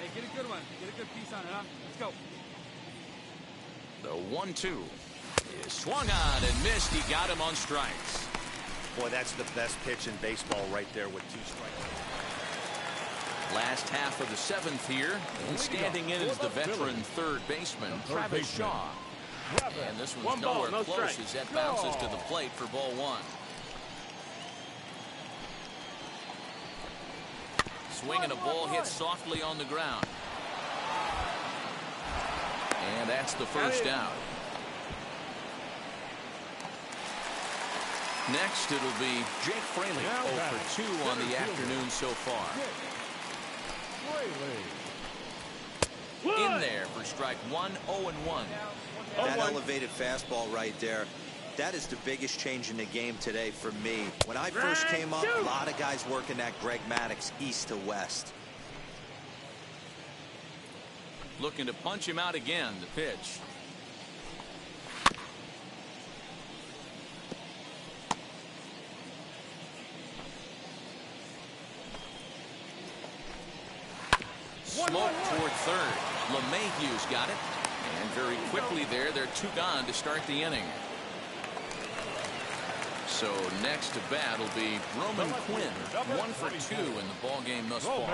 Hey, get a good one. Get a good piece on it, huh? Let's go. The 1-2 is swung on and missed. He got him on strikes. Boy, that's the best pitch in baseball right there with 2 strikes. Last half of the 7th here, and standing in is the veteran third baseman, Travis Shaw. And this one's nowhere close as that bounces to the plate for ball 1. Swing and a ball hit softly on the ground. And that's the first out. Next, it'll be Jake Fraley, 0 for 2 on the afternoon so far. In there for strike 1, 0-1. That elevated fastball right there, that is the biggest change in the game today for me. When I first came up, a lot of guys working that Greg Maddux east to west. Looking to punch him out again, the pitch. Slope toward third. LeMahieu's got it. And very quickly there, they're 2 gone to start the inning. So next to bat will be Roman Quinn, 1 for 2 in the ball game thus far.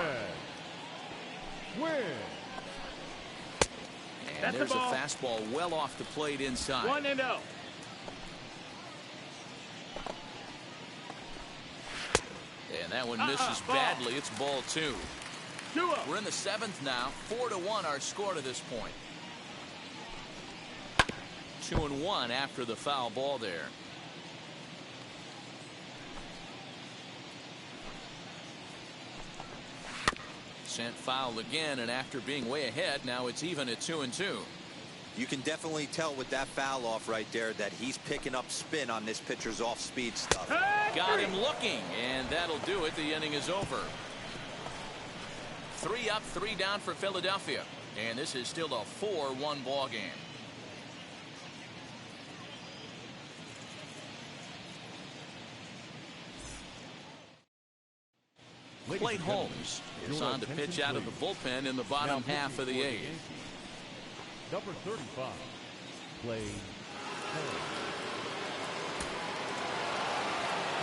And there's a fastball well off the plate inside. 1-0. And that one misses badly. It's ball 2. We're in the 7th now. 4-1 our score to this point. 2-1 after the foul ball there. Sent foul again, and after being way ahead, now it's even at 2-2. You can definitely tell with that foul off right there that he's picking up spin on this pitcher's off-speed stuff. Got him looking, and that'll do it. The inning is over. 3 up, 3 down for Philadelphia, and this is still a 4-1 ball game. Clay Holmes is on to pitch out of the bullpen in the bottom half of the 8th. Number 35, Clay Holmes.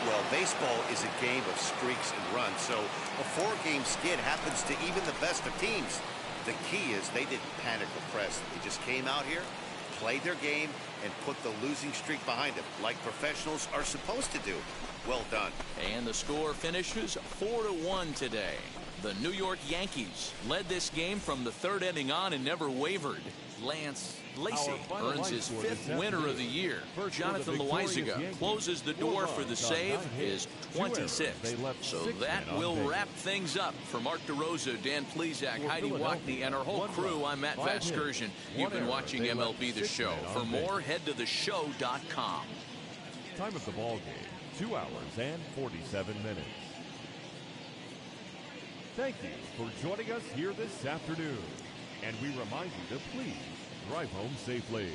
Well, baseball is a game of streaks and runs, so a 4-game skid happens to even the best of teams. The key is they didn't panic or press. They just came out here, played their game, and put the losing streak behind them, like professionals are supposed to do. Well done. And the score finishes 4-1 today. The New York Yankees led this game from the 3rd inning on and never wavered. Lance Lacy earns his 5th winner of the year. Jonathan Loaizaga closes the door for the save, his 26th. So that will wrap things up. For Mark DeRosa, Dan Plesac, Heidi Wackney, and our whole crew, I'm Matt Vasgersian. You've been watching MLB The Show. For more, head to theshow.com. Time of the ball game, 2 hours and 47 minutes. Thank you for joining us here this afternoon. And we remind you to please drive home safely.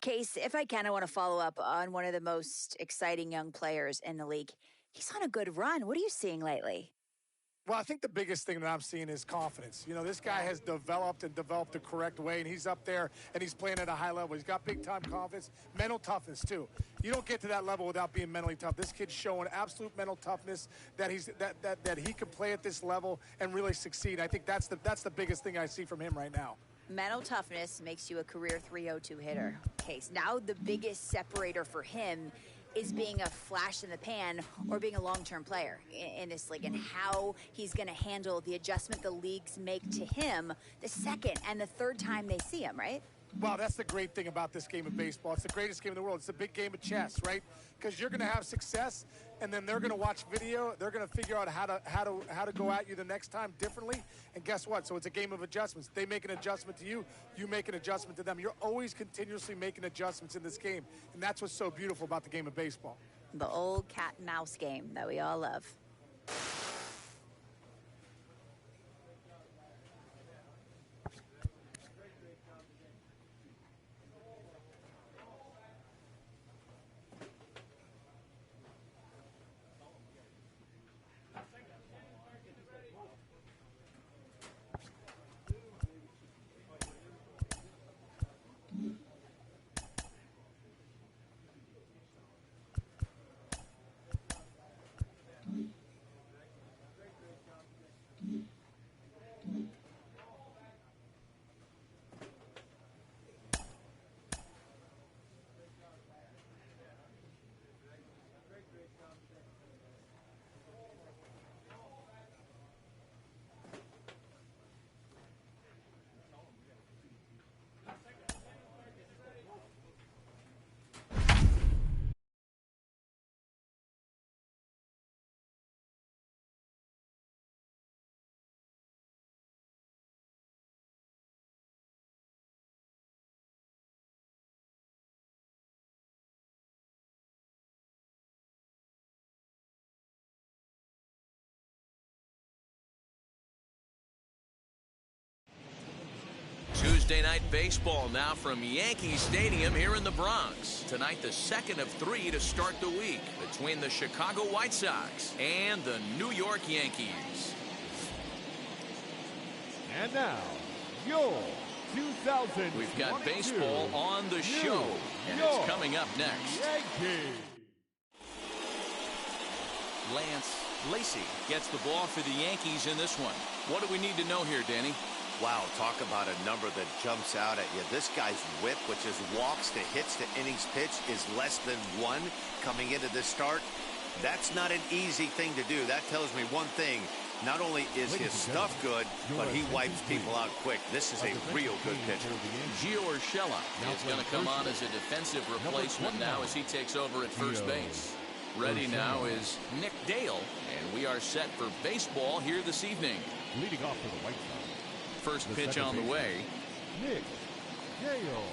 Case, if I can, I want to follow up on one of the most exciting young players in the league. He's on a good run. What are you seeing lately? Well, I think the biggest thing that I'm seeing is confidence. You know, this guy has developed the correct way, and he's up there, and he's playing at a high level. He's got big-time confidence, mental toughness, too. You don't get to that level without being mentally tough. This kid's showing absolute mental toughness that he can play at this level and really succeed. I think that's the biggest thing I see from him right now. Mental toughness makes you a career .302 hitter. Case. Now the biggest separator for him is being a flash in the pan or being a long-term player in this league, and how he's going to handle the adjustment the leagues make to him the second and the third time they see him, right? Well, that's the great thing about this game of baseball. It's the greatest game in the world. It's a big game of chess, right? Because you're going to have success, and then they're going to watch video. They're going to figure out how to go at you the next time differently. And guess what? So it's a game of adjustments. They make an adjustment to you. You make an adjustment to them. You're always continuously making adjustments in this game, and that's what's so beautiful about the game of baseball. The old cat and mouse game that we all love. Tuesday night baseball now from Yankee Stadium here in the Bronx. Tonight, the second of 3 to start the week between the Chicago White Sox and the New York Yankees. And now, your 2022 We've got baseball on the show, and it's coming up next. Yankees. Lance Lacey gets the ball for the Yankees in this one. What do we need to know here, Danny? Wow, talk about a number that jumps out at you. This guy's whip, which is walks to hits to innings pitch, is less than 1 coming into this start. That's not an easy thing to do. That tells me one thing. Not only is his stuff good, but he wipes people out quick. This is a real good pitcher. Gio Urshela is going to come on as a defensive replacement now as he takes over at first base. Ready now is Nick Dale, and we are set for baseball here this evening. Leading off for the White Sox. First pitch on the way. Nick Dale.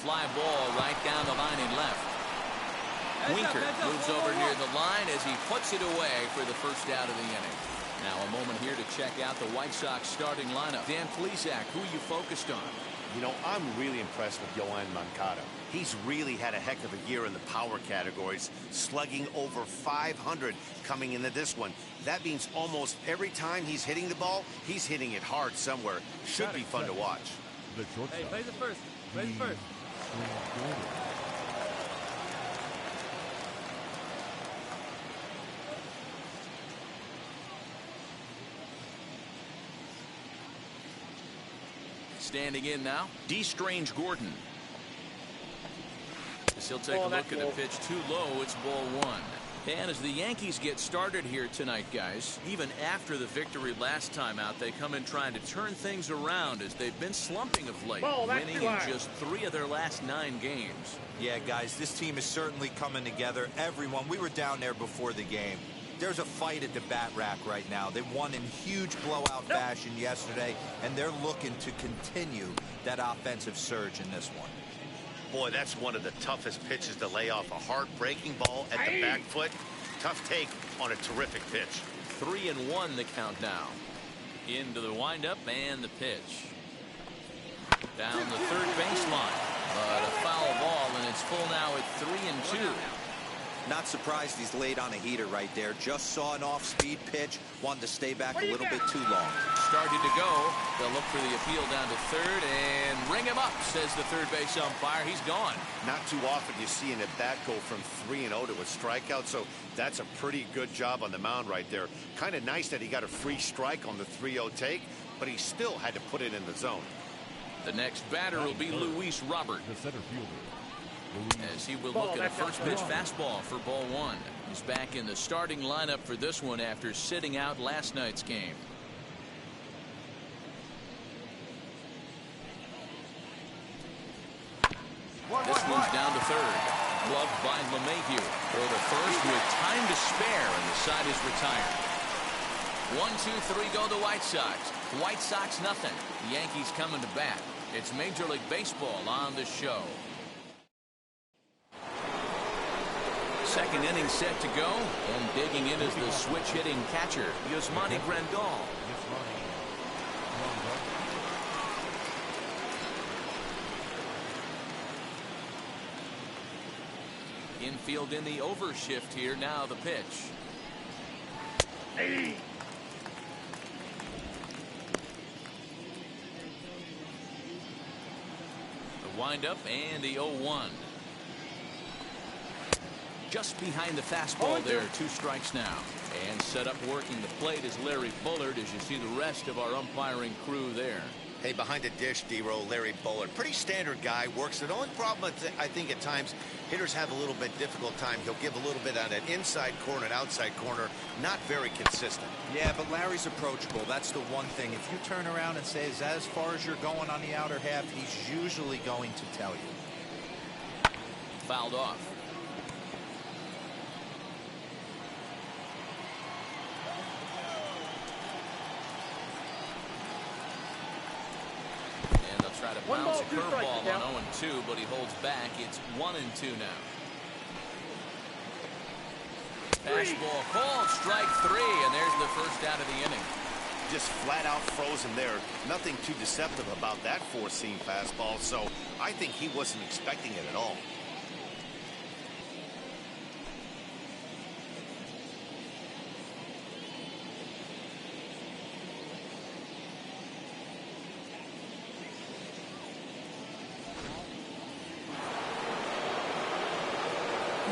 Fly ball right down the line and left. Winker moves over near the line as he puts it away for the first out of the inning. Now a moment here to check out the White Sox starting lineup. Dan Plesac, who you focused on? You know, I'm really impressed with Yoan Moncada. He's really had a heck of a year in the power categories, slugging over 500 coming into this one. That means almost every time he's hitting the ball, he's hitting it hard somewhere. Should be fun to watch. The shortstop. Hey, play the first. Play the first. Standing in now, D. Strange Gordon. As he'll take a look at a pitch too low, it's ball one. And as the Yankees get started here tonight, guys, even after the victory last time out, they come in trying to turn things around as they've been slumping of late, winning in just 3 of their last 9 games. Yeah, guys, this team is certainly coming together. Everyone, we were down there before the game. There's a fight at the bat rack right now. They won in huge blowout fashion yesterday, and they're looking to continue that offensive surge in this one. Boy, that's one of the toughest pitches to lay off. A hard-breaking ball at the back foot. Tough take on a terrific pitch. 3-1 the count now. Into the windup and the pitch. Down the third baseline. But a foul ball, and it's full now at 3-2. Not surprised he's laid on a heater right there. Just saw an off-speed pitch. Wanted to stay back a little bit too long. Started to go. They'll look for the appeal down to third and ring him up, says the third base umpire. He's gone. Not too often you see an at-bat go from 3-0 to a strikeout, so that's a pretty good job on the mound right there. Kind of nice that he got a free strike on the 3-0 take, but he still had to put it in the zone. The next batter will be Luis Robert, the center fielder, as he will look at a first pitch fastball for ball one. He's back in the starting lineup for this one after sitting out last night's game. This one's down to third. Gloved by LeMahieu. For the first with time to spare, and the side is retired. 1-2-3 go the White Sox. White Sox nothing. The Yankees coming to bat. It's Major League Baseball on the show. Second inning set to go, and digging in is the switch-hitting catcher, Yasmani Grandal. Infield in the overshift here. Now the pitch. The windup and the 0-1. Just behind the fastball there. 2 strikes now. And set up working the plate is Larry Bullard, as you see the rest of our umpiring crew there. Hey, behind the dish, D-Row, Larry Bullard. Pretty standard guy, works it. The only problem, I think, at times, hitters have a little bit difficult time. He'll give a little bit on that inside corner and outside corner. Not very consistent. Yeah, but Larry's approachable. That's the one thing. If you turn around and say, is that as far as you're going on the outer half, he's usually going to tell you. Fouled off. Try to bounce a curveball on 0-2, but he holds back. It's 1-2 now. Fastball called, strike 3, and there's the first out of the inning. Just flat out frozen there. Nothing too deceptive about that four-seam fastball, so I think he wasn't expecting it at all.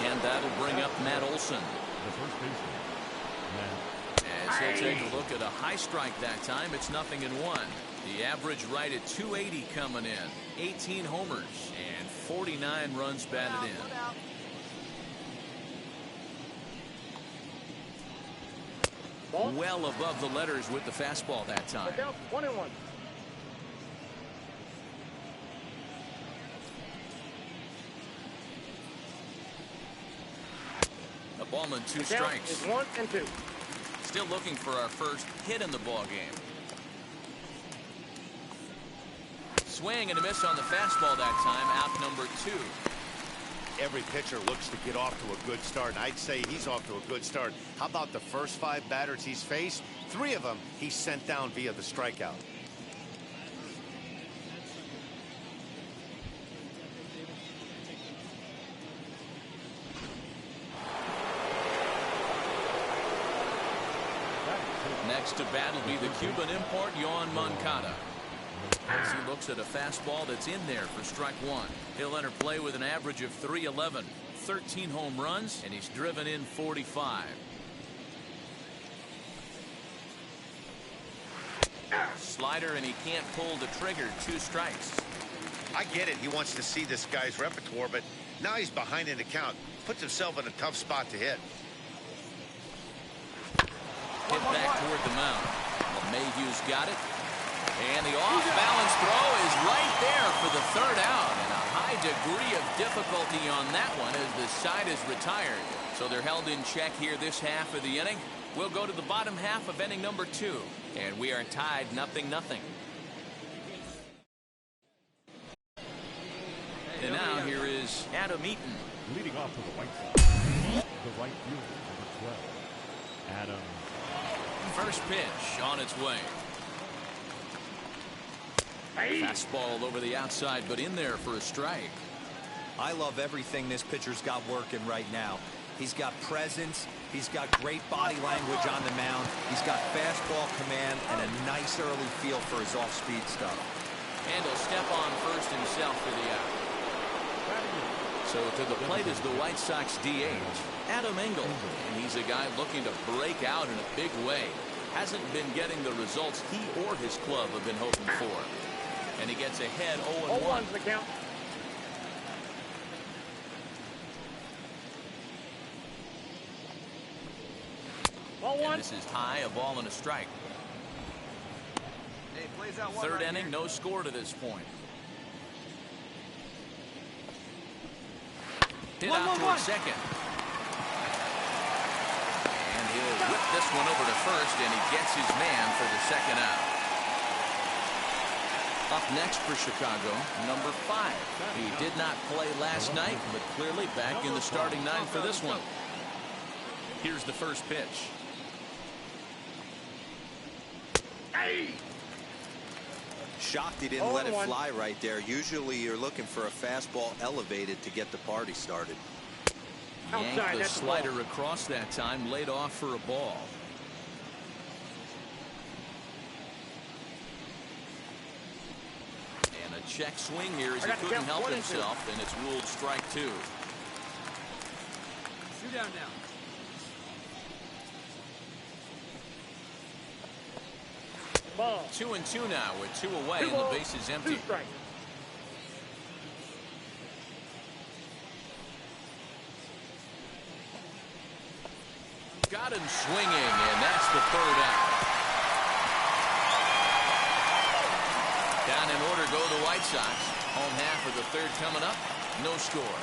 And that'll bring up Matt Olson. The first baseman, Matt. As he'll take a look at a high strike that time, it's 0-1. The average right at 280 coming in. 18 homers and 49 runs batted in. Well above the letters with the fastball that time. 1-1. Ballman, 2 strikes. 1-2. Still looking for our first hit in the ball game. Swing and a miss on the fastball that time. Out number 2. Every pitcher looks to get off to a good start, and I'd say he's off to a good start. How about the first 5 batters he's faced? 3 of them he's sent down via the strikeout. Next to bat will be the Cuban import, Yoan Moncada. As he looks at a fastball that's in there for strike one. He'll enter play with an average of .311, 13 home runs, and he's driven in 45. Slider, and he can't pull the trigger. 2 strikes. I get it. He wants to see this guy's repertoire, but now he's behind in the count. Puts himself in a tough spot to hit. Hit back toward the mound. Mayhew's got it. And the off-balance throw is right there for the 3rd out. And a high degree of difficulty on that one as the side is retired. So they're held in check here this half of the inning. We'll go to the bottom half of inning number 2. And we are tied 0-0. And now here is Adam Eaton. Leading off for the White Sox, the right fielder, number 12, Adam. First pitch on its way. Fastball over the outside, but in there for a strike. I love everything this pitcher's got working right now. He's got presence. He's got great body language on the mound. He's got fastball command and a nice early feel for his off-speed stuff. And he'll step on first himself for the out. So to the plate is the White Sox DH, Adam Engel. And he's a guy looking to break out in a big way. Hasn't been getting the results he or his club have been hoping for. And he gets ahead 0-1. The count. And this is high, a ball and a strike. Hey, plays out 3rd right inning, here. no score to this point. Hit out toward second. And he'll whip this one over to first, and he gets his man for the 2nd out. Up next for Chicago, number 5. He did not play last night, but clearly back in the starting 9 for this one. Here's the first pitch. Shocked he didn't let it fly right there. Usually you're looking for a fastball elevated to get the party started. Yanked the slider across that time, laid off for a ball. And a check swing here as he couldn't help himself, and it's ruled strike 2. 2 down now. Ball. 2-2 now with 2 away, and the base is empty. Got him swinging, and that's the 3rd out. Down in order go the White Sox. Home half of the 3rd coming up. No score.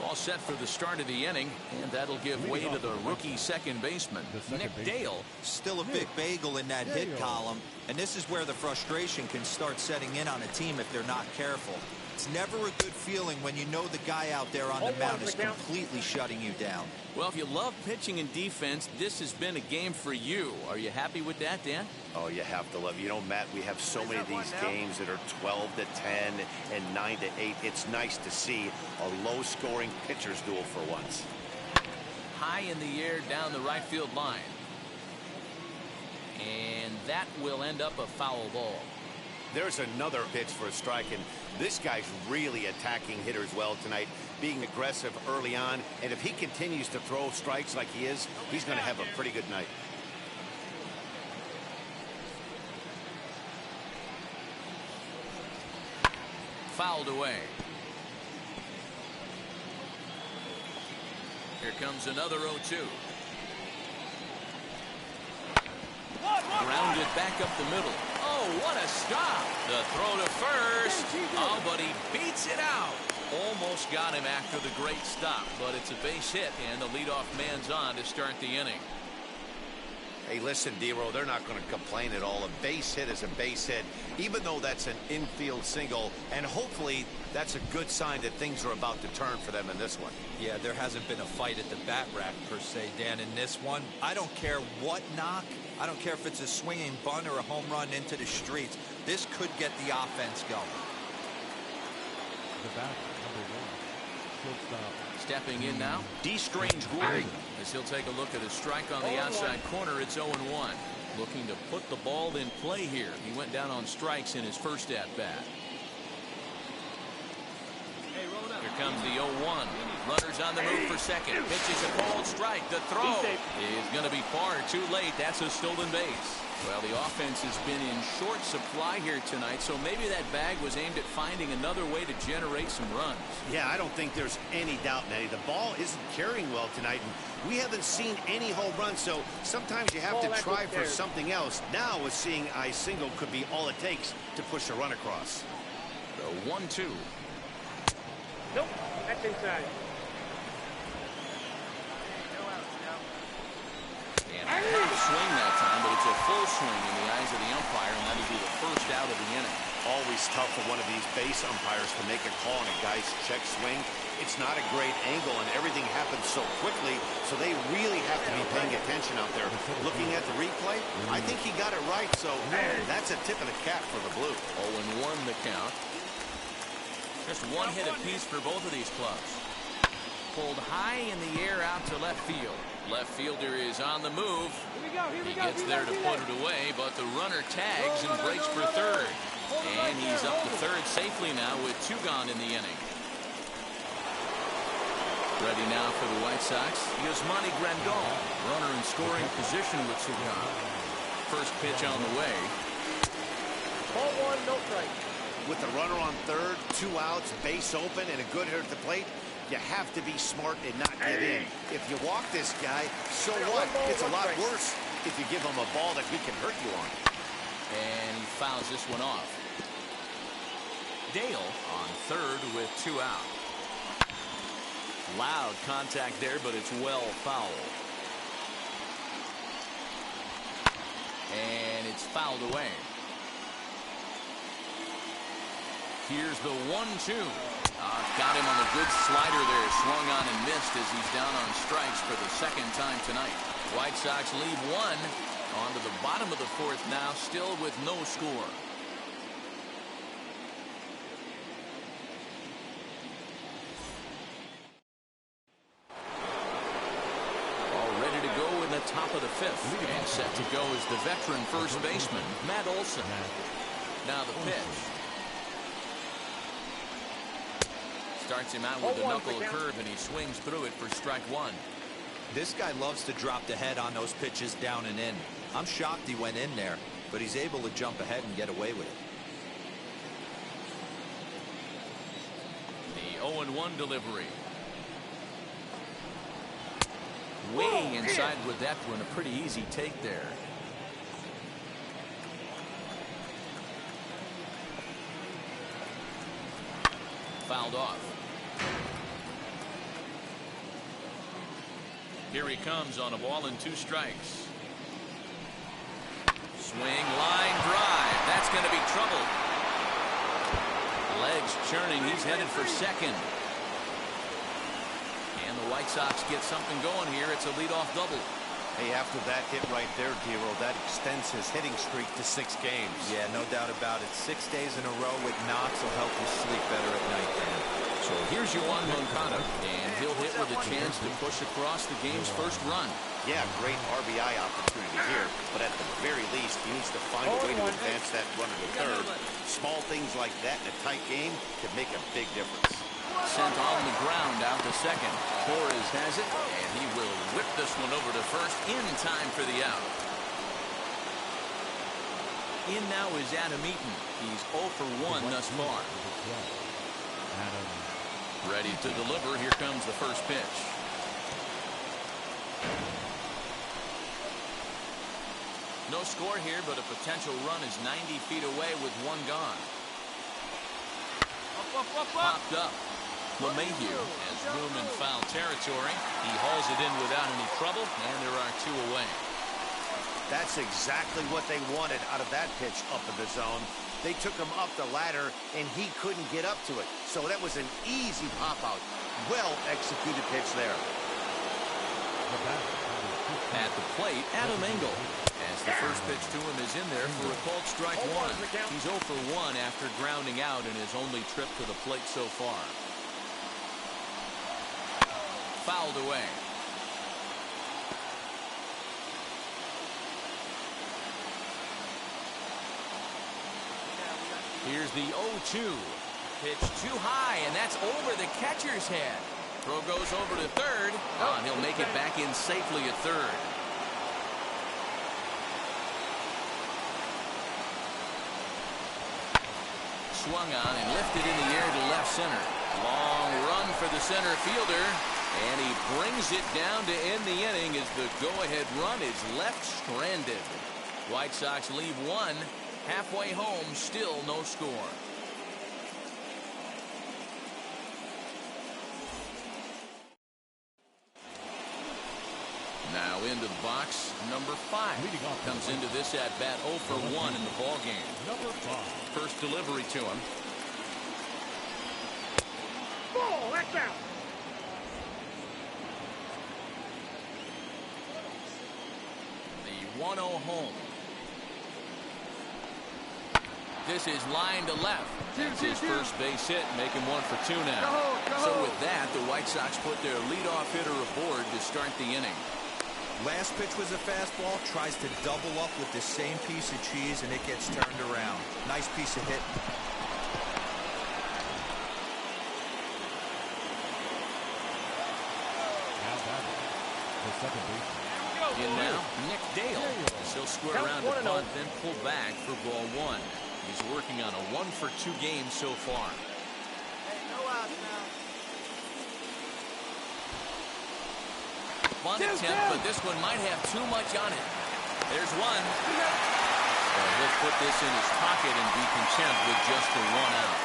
All set for the start of the inning, and that'll give way to the rookie second baseman, Nick Dale. Still a big bagel in that hit column, and this is where the frustration can start setting in on a team if they're not careful. It's never a good feeling when you know the guy out there on the mound is completely shutting you down. Well, if you love pitching and defense, this has been a game for you. Are you happy with that, Dan? Oh, you have to love it. You know, Matt, we have so many of these games that are 12-10 and 9-8. It's nice to see a low-scoring pitcher's duel for once. High in the air down the right field line. And that will end up a foul ball. There's another pitch for a strike, and this guy's really attacking hitters well tonight, being aggressive early on, and if he continues to throw strikes like he is, he's going to have a pretty good night. Fouled away. Here comes another 0-2. Grounded back up the middle. Oh, what a stop. The throw to first. Oh, but he beats it out. Almost got him after the great stop, but it's a base hit, and the leadoff man's on to start the inning. Hey, listen, D-Row, they're not going to complain at all. A base hit is a base hit, even though that's an infield single, and hopefully that's a good sign that things are about to turn for them in this one. Yeah, there hasn't been a fight at the bat rack, per se, Dan, in this one. I don't care what knock. I don't care if it's a swinging bunt or a home run into the streets. This could get the offense going. The batter, number 1, Stepping in now, D. Strange Glory, as he'll take a look at a strike on the outside corner. It's 0-1. Looking to put the ball in play here. He went down on strikes in his first at-bat. Here comes the 0-1. Runners on the move for second. Pitches a called strike. The throw is going to be far too late. That's a stolen base. Well, the offense has been in short supply here tonight, so maybe that bag was aimed at finding another way to generate some runs. Yeah, I don't think there's any doubt, Eddie. The ball isn't carrying well tonight, and we haven't seen any home runs, so sometimes you have to try for something else. Now, with seeing a single could be all it takes to push a run across. The 1-2. Nope, that's inside. And a swing that time, but it's a full swing in the eyes of the umpire, and that'll be the first out of the inning. Always tough for one of these base umpires to make a call on a guy's check swing. It's not a great angle, and everything happens so quickly, so they really have to be paying attention out there. Looking at the replay, I think he got it right, so that's a tip of the cap for the Blue. 0-1 the count. Just one hit apiece for both of these clubs. Pulled high in the air out to left field. Left fielder is on the move. He gets there to put it away, but the runner tags and breaks for third. And he's up to third safely now with 2 gone in the inning. Ready now for the White Sox, Yasmani Grandal. Runner in scoring position with 2 gone. First pitch on the way. Ball 1, no strike. With the runner on third, 2 outs, base open, and a good hitter at the plate, you have to be smart and not give in. If you walk this guy, so what? It's a lot worse if you give him a ball that he can hurt you on. And he fouls this one off. Dale on third with 2 out. Loud contact there, but it's well fouled. And it's fouled away. Here's the 1-2. Got him on the good slider there. Swung on and missed as he's down on strikes for the second time tonight. White Sox lead 1 on to the bottom of the 4th now, still with no score. All ready to go in the top of the 5th. And set to go is the veteran first baseman, Matt Olson. Now the pitch. Starts him out with the knuckle curve, and he swings through it for strike 1. This guy loves to drop the head on those pitches down and in. I'm shocked he went in there, but he's able to jump ahead and get away with it. The 0-1 delivery. Way inside with that one. A pretty easy take there. Fouled off. Here he comes on a ball and 2 strikes. Swing, line drive. That's going to be trouble. Legs churning. He's headed for second. And the White Sox get something going here. It's a leadoff double. Hey, after that hit right there, Dero, that extends his hitting streak to 6 games. Yeah, no doubt about it. 6 days in a row with knocks will help you sleep better at night, Dan. So here's Yoan Moncada, and he'll hit with a chance to push across the game's first run. Yeah, great RBI opportunity here, but at the very least, he needs to find a way to advance that runner to third. Small things like that in a tight game could make a big difference. Sent on the ground out to second. Torres has it, and he will whip this one over to first in time for the out. In now is Adam Eaton. He's 0 for 1 thus far. Ready to deliver. Here comes the first pitch. No score here, but a potential run is 90 feet away with 1 gone. Popped up. LeMahieu has room in foul territory. He hauls it in without any trouble, and there are 2 away. That's exactly what they wanted out of that pitch up in the zone. They took him up the ladder, and he couldn't get up to it. So that was an easy pop-out. Well-executed pitch there. At the plate, Adam Engel. As the first pitch to him is in there for a called strike 1. He's 0 for 1 after grounding out in his only trip to the plate so far. fouled away. Here's the 0-2. Pitch too high, and that's over the catcher's head. Throw goes over to third, and he'll make it back in safely at third. Swung on and lifted in the air to left center. Long run for the center fielder, and he brings it down to end the inning as the go-ahead run is left stranded. White Sox leave one. Halfway home, still no score. Now into the box, number 5. Comes into this at bat 0 for 1 in the ball game. Number 5. First delivery to him. Ball, that's out. The 1-0 home. This is line to left. That's his first base hit, making 1 for 2 now. So with that, the White Sox put their leadoff hitter aboard to start the inning. Last pitch was a fastball, tries to double up with the same piece of cheese, and it gets turned around. Nice piece of hit. Now batting, the second baseman. In now, Nick Dale. He'll square around the bunt, then pull back for ball 1. He's working on a 1 for 2 game so far. Hey, no outs now. Bunt attempt, but this one might have too much on it. There's one. He'll put this in his pocket and be content with just the 1 out.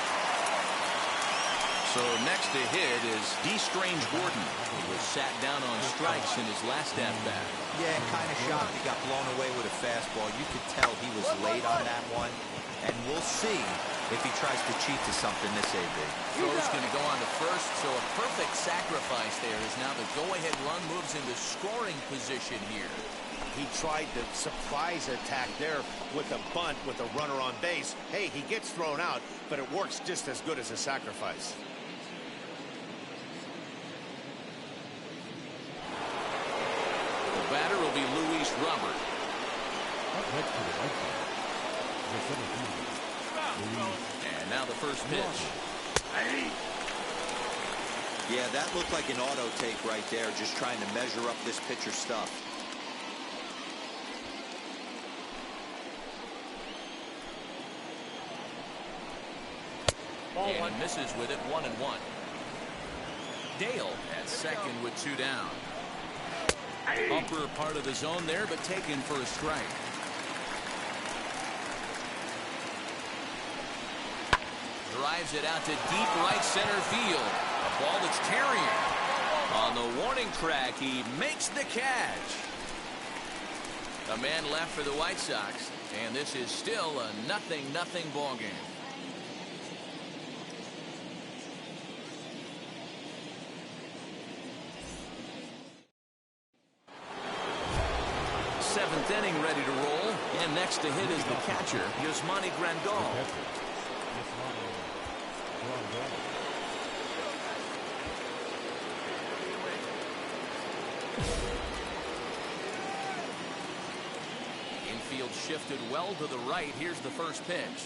So next to hit is D. Strange Gordon, who was sat down on strikes in his last at-bat. Yeah, kind of shocked he got blown away with a fastball. You could tell he was late on that one. And we'll see if he tries to cheat to something this AB. Throw's going to go on to first, so a perfect sacrifice there as now the go-ahead run moves into scoring position here. He tried the surprise attack there with a bunt with a runner on base. Hey, he gets thrown out, but it works just as good as a sacrifice. The batter will be Luis Robert. And now the first pitch. Yeah, that looked like an auto take right there, just trying to measure up this pitcher's stuff. And he misses with it, 1-1. Dale at second with 2 down. Upper part of the zone there, but taken for a strike. Drives it out to deep right center field. A ball that's carrying. On the warning track, he makes the catch. A man left for the White Sox, and this is still a 0-0 ball game. Seventh inning ready to roll, and next to hit is the catcher, Yasmani Grandal. Infield shifted well to the right. Here's the first pitch.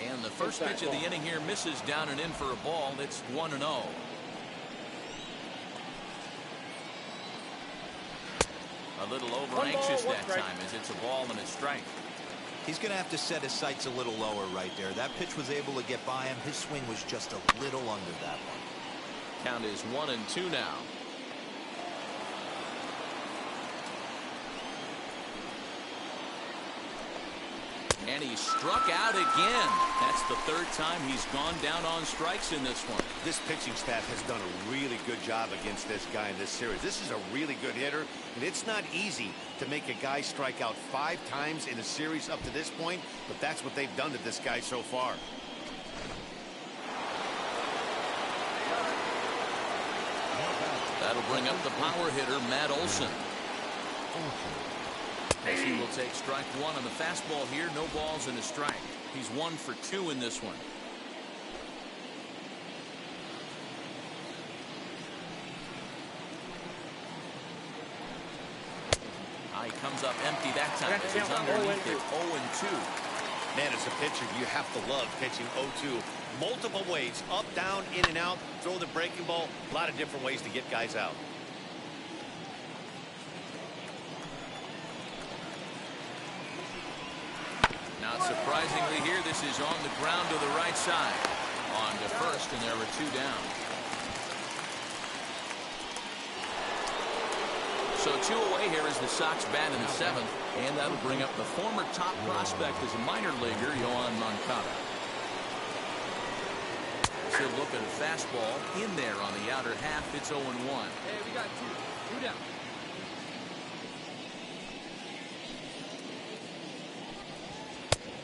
And the first pitch of the inning here misses down and in for a ball. It's 1-0. A little over anxious that time as it's a ball and a strike. He's going to have to set his sights a little lower right there. That pitch was able to get by him. His swing was just a little under that one. Count is 1-2 now. And he struck out again. That's the third time he's gone down on strikes in this one. This pitching staff has done a really good job against this guy in this series. This is a really good hitter, and it's not easy to make a guy strike out 5 times in a series up to this point, but that's what they've done to this guy so far. That'll bring up the power hitter, Matt Olson. As he will take strike 1 on the fastball here. No balls and a strike. He's 1 for 2 in this one. comes up empty that time as he's underneath it 0-2. Man, as a pitcher, you have to love pitching 0-2. Multiple ways, up, down, in and out, throw the breaking ball. A lot of different ways to get guys out. Not surprisingly here, this is on the ground to the right side. On to first, and there were 2 down. So 2 away here as the Sox bat in the 7th, and that'll bring up the former top prospect as a minor leaguer, Yohan Moncada. She'll look at a fastball in there on the outer half. It's 0-1. Hey, we got 2 down.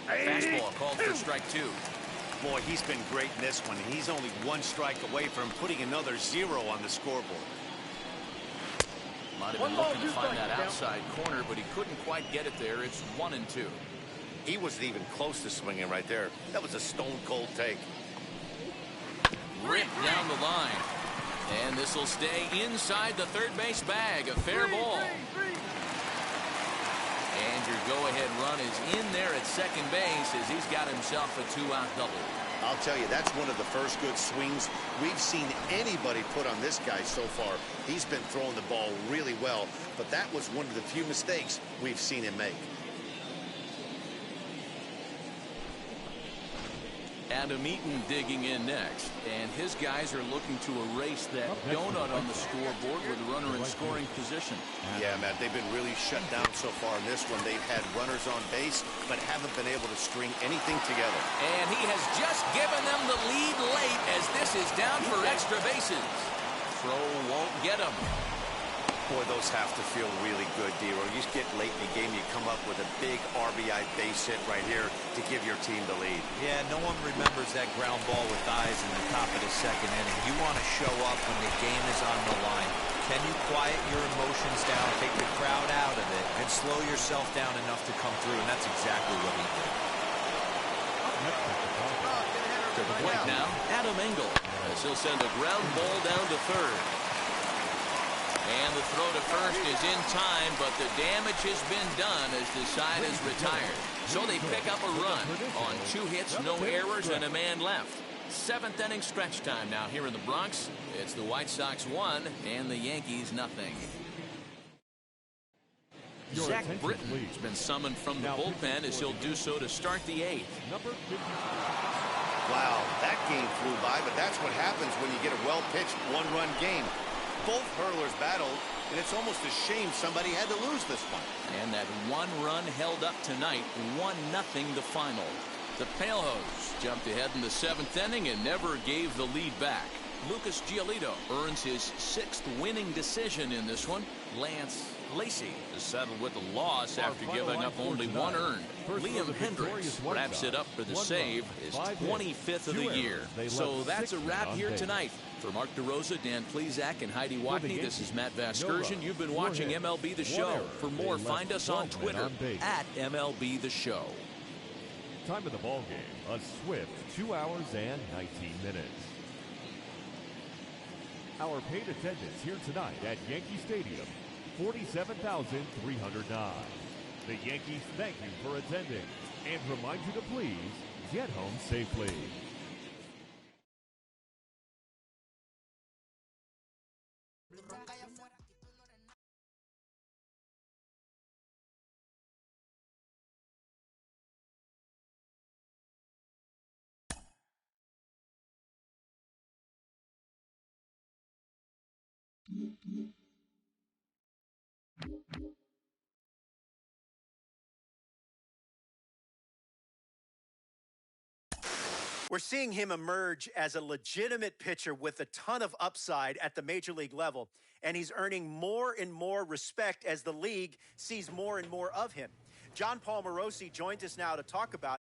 Fastball called for strike 2. Boy, he's been great in this one. He's only 1 strike away from putting another 0 on the scoreboard. Might have been looking to find that outside corner, but he couldn't quite get it there. It's 1-2. He wasn't even close to swinging right there. That was a stone-cold take. Ripped down the line. And this will stay inside the third base bag. A fair ball. And your go-ahead run is in there at second base as he's got himself a 2-out double. I'll tell you, that's one of the first good swings we've seen anybody put on this guy so far. He's been throwing the ball really well, but that was one of the few mistakes we've seen him make. Adam Eaton digging in next, and his guys are looking to erase that donut on the scoreboard with a runner in scoring position. Yeah, Matt, they've been really shut down so far in this one. They've had runners on base, but haven't been able to string anything together. And he has just given them the lead late as this is down for extra bases. Throw won't get him. Boy, those have to feel really good, D-Roy. You just get late in the game, you come up with a big RBI base hit right here to give your team the lead. Yeah, no one remembers that ground ball with eyes in the top of the 2nd inning. You want to show up when the game is on the line. Can you quiet your emotions down, take the crowd out of it, and slow yourself down enough to come through? And that's exactly what he did. To the plate now, Adam Engel, as he'll send a ground ball down to third. And the throw to first is in time, but the damage has been done as the side is retired. So they pick up a run on 2 hits, no errors, and a man left. 7th inning stretch time now here in the Bronx. It's the White Sox 1 and the Yankees nothing. Zach Britton has been summoned from the bullpen as he'll do so to start the 8th. Wow, that game flew by, but that's what happens when you get a well-pitched 1-run game. Both hurlers battled, and it's almost a shame somebody had to lose this one. And that 1 run held up tonight, 1-0 the final. The Palehose jumped ahead in the 7th inning and never gave the lead back. Lucas Giolito earns his 6th winning decision in this one. Lance Lacy is settled with a loss after giving up only 1 earned. Liam Hendricks wraps it up for the save, his 25th of the year. So that's a wrap here tonight. For Mark DeRosa, Dan Plesac, and Heidi Watney, this is Matt Vasgersian. You've been watching MLB The Show. For more, find us on Twitter at MLB The Show. Time of the ball game, a swift 2 hours and 19 minutes. Our paid attendance here tonight at Yankee Stadium, 47,309. The Yankees thank you for attending and remind you to please get home safely. We're seeing him emerge as a legitimate pitcher with a ton of upside at the major league level, and he's earning more and more respect as the league sees more and more of him. John Paul Morosi joins us now to talk about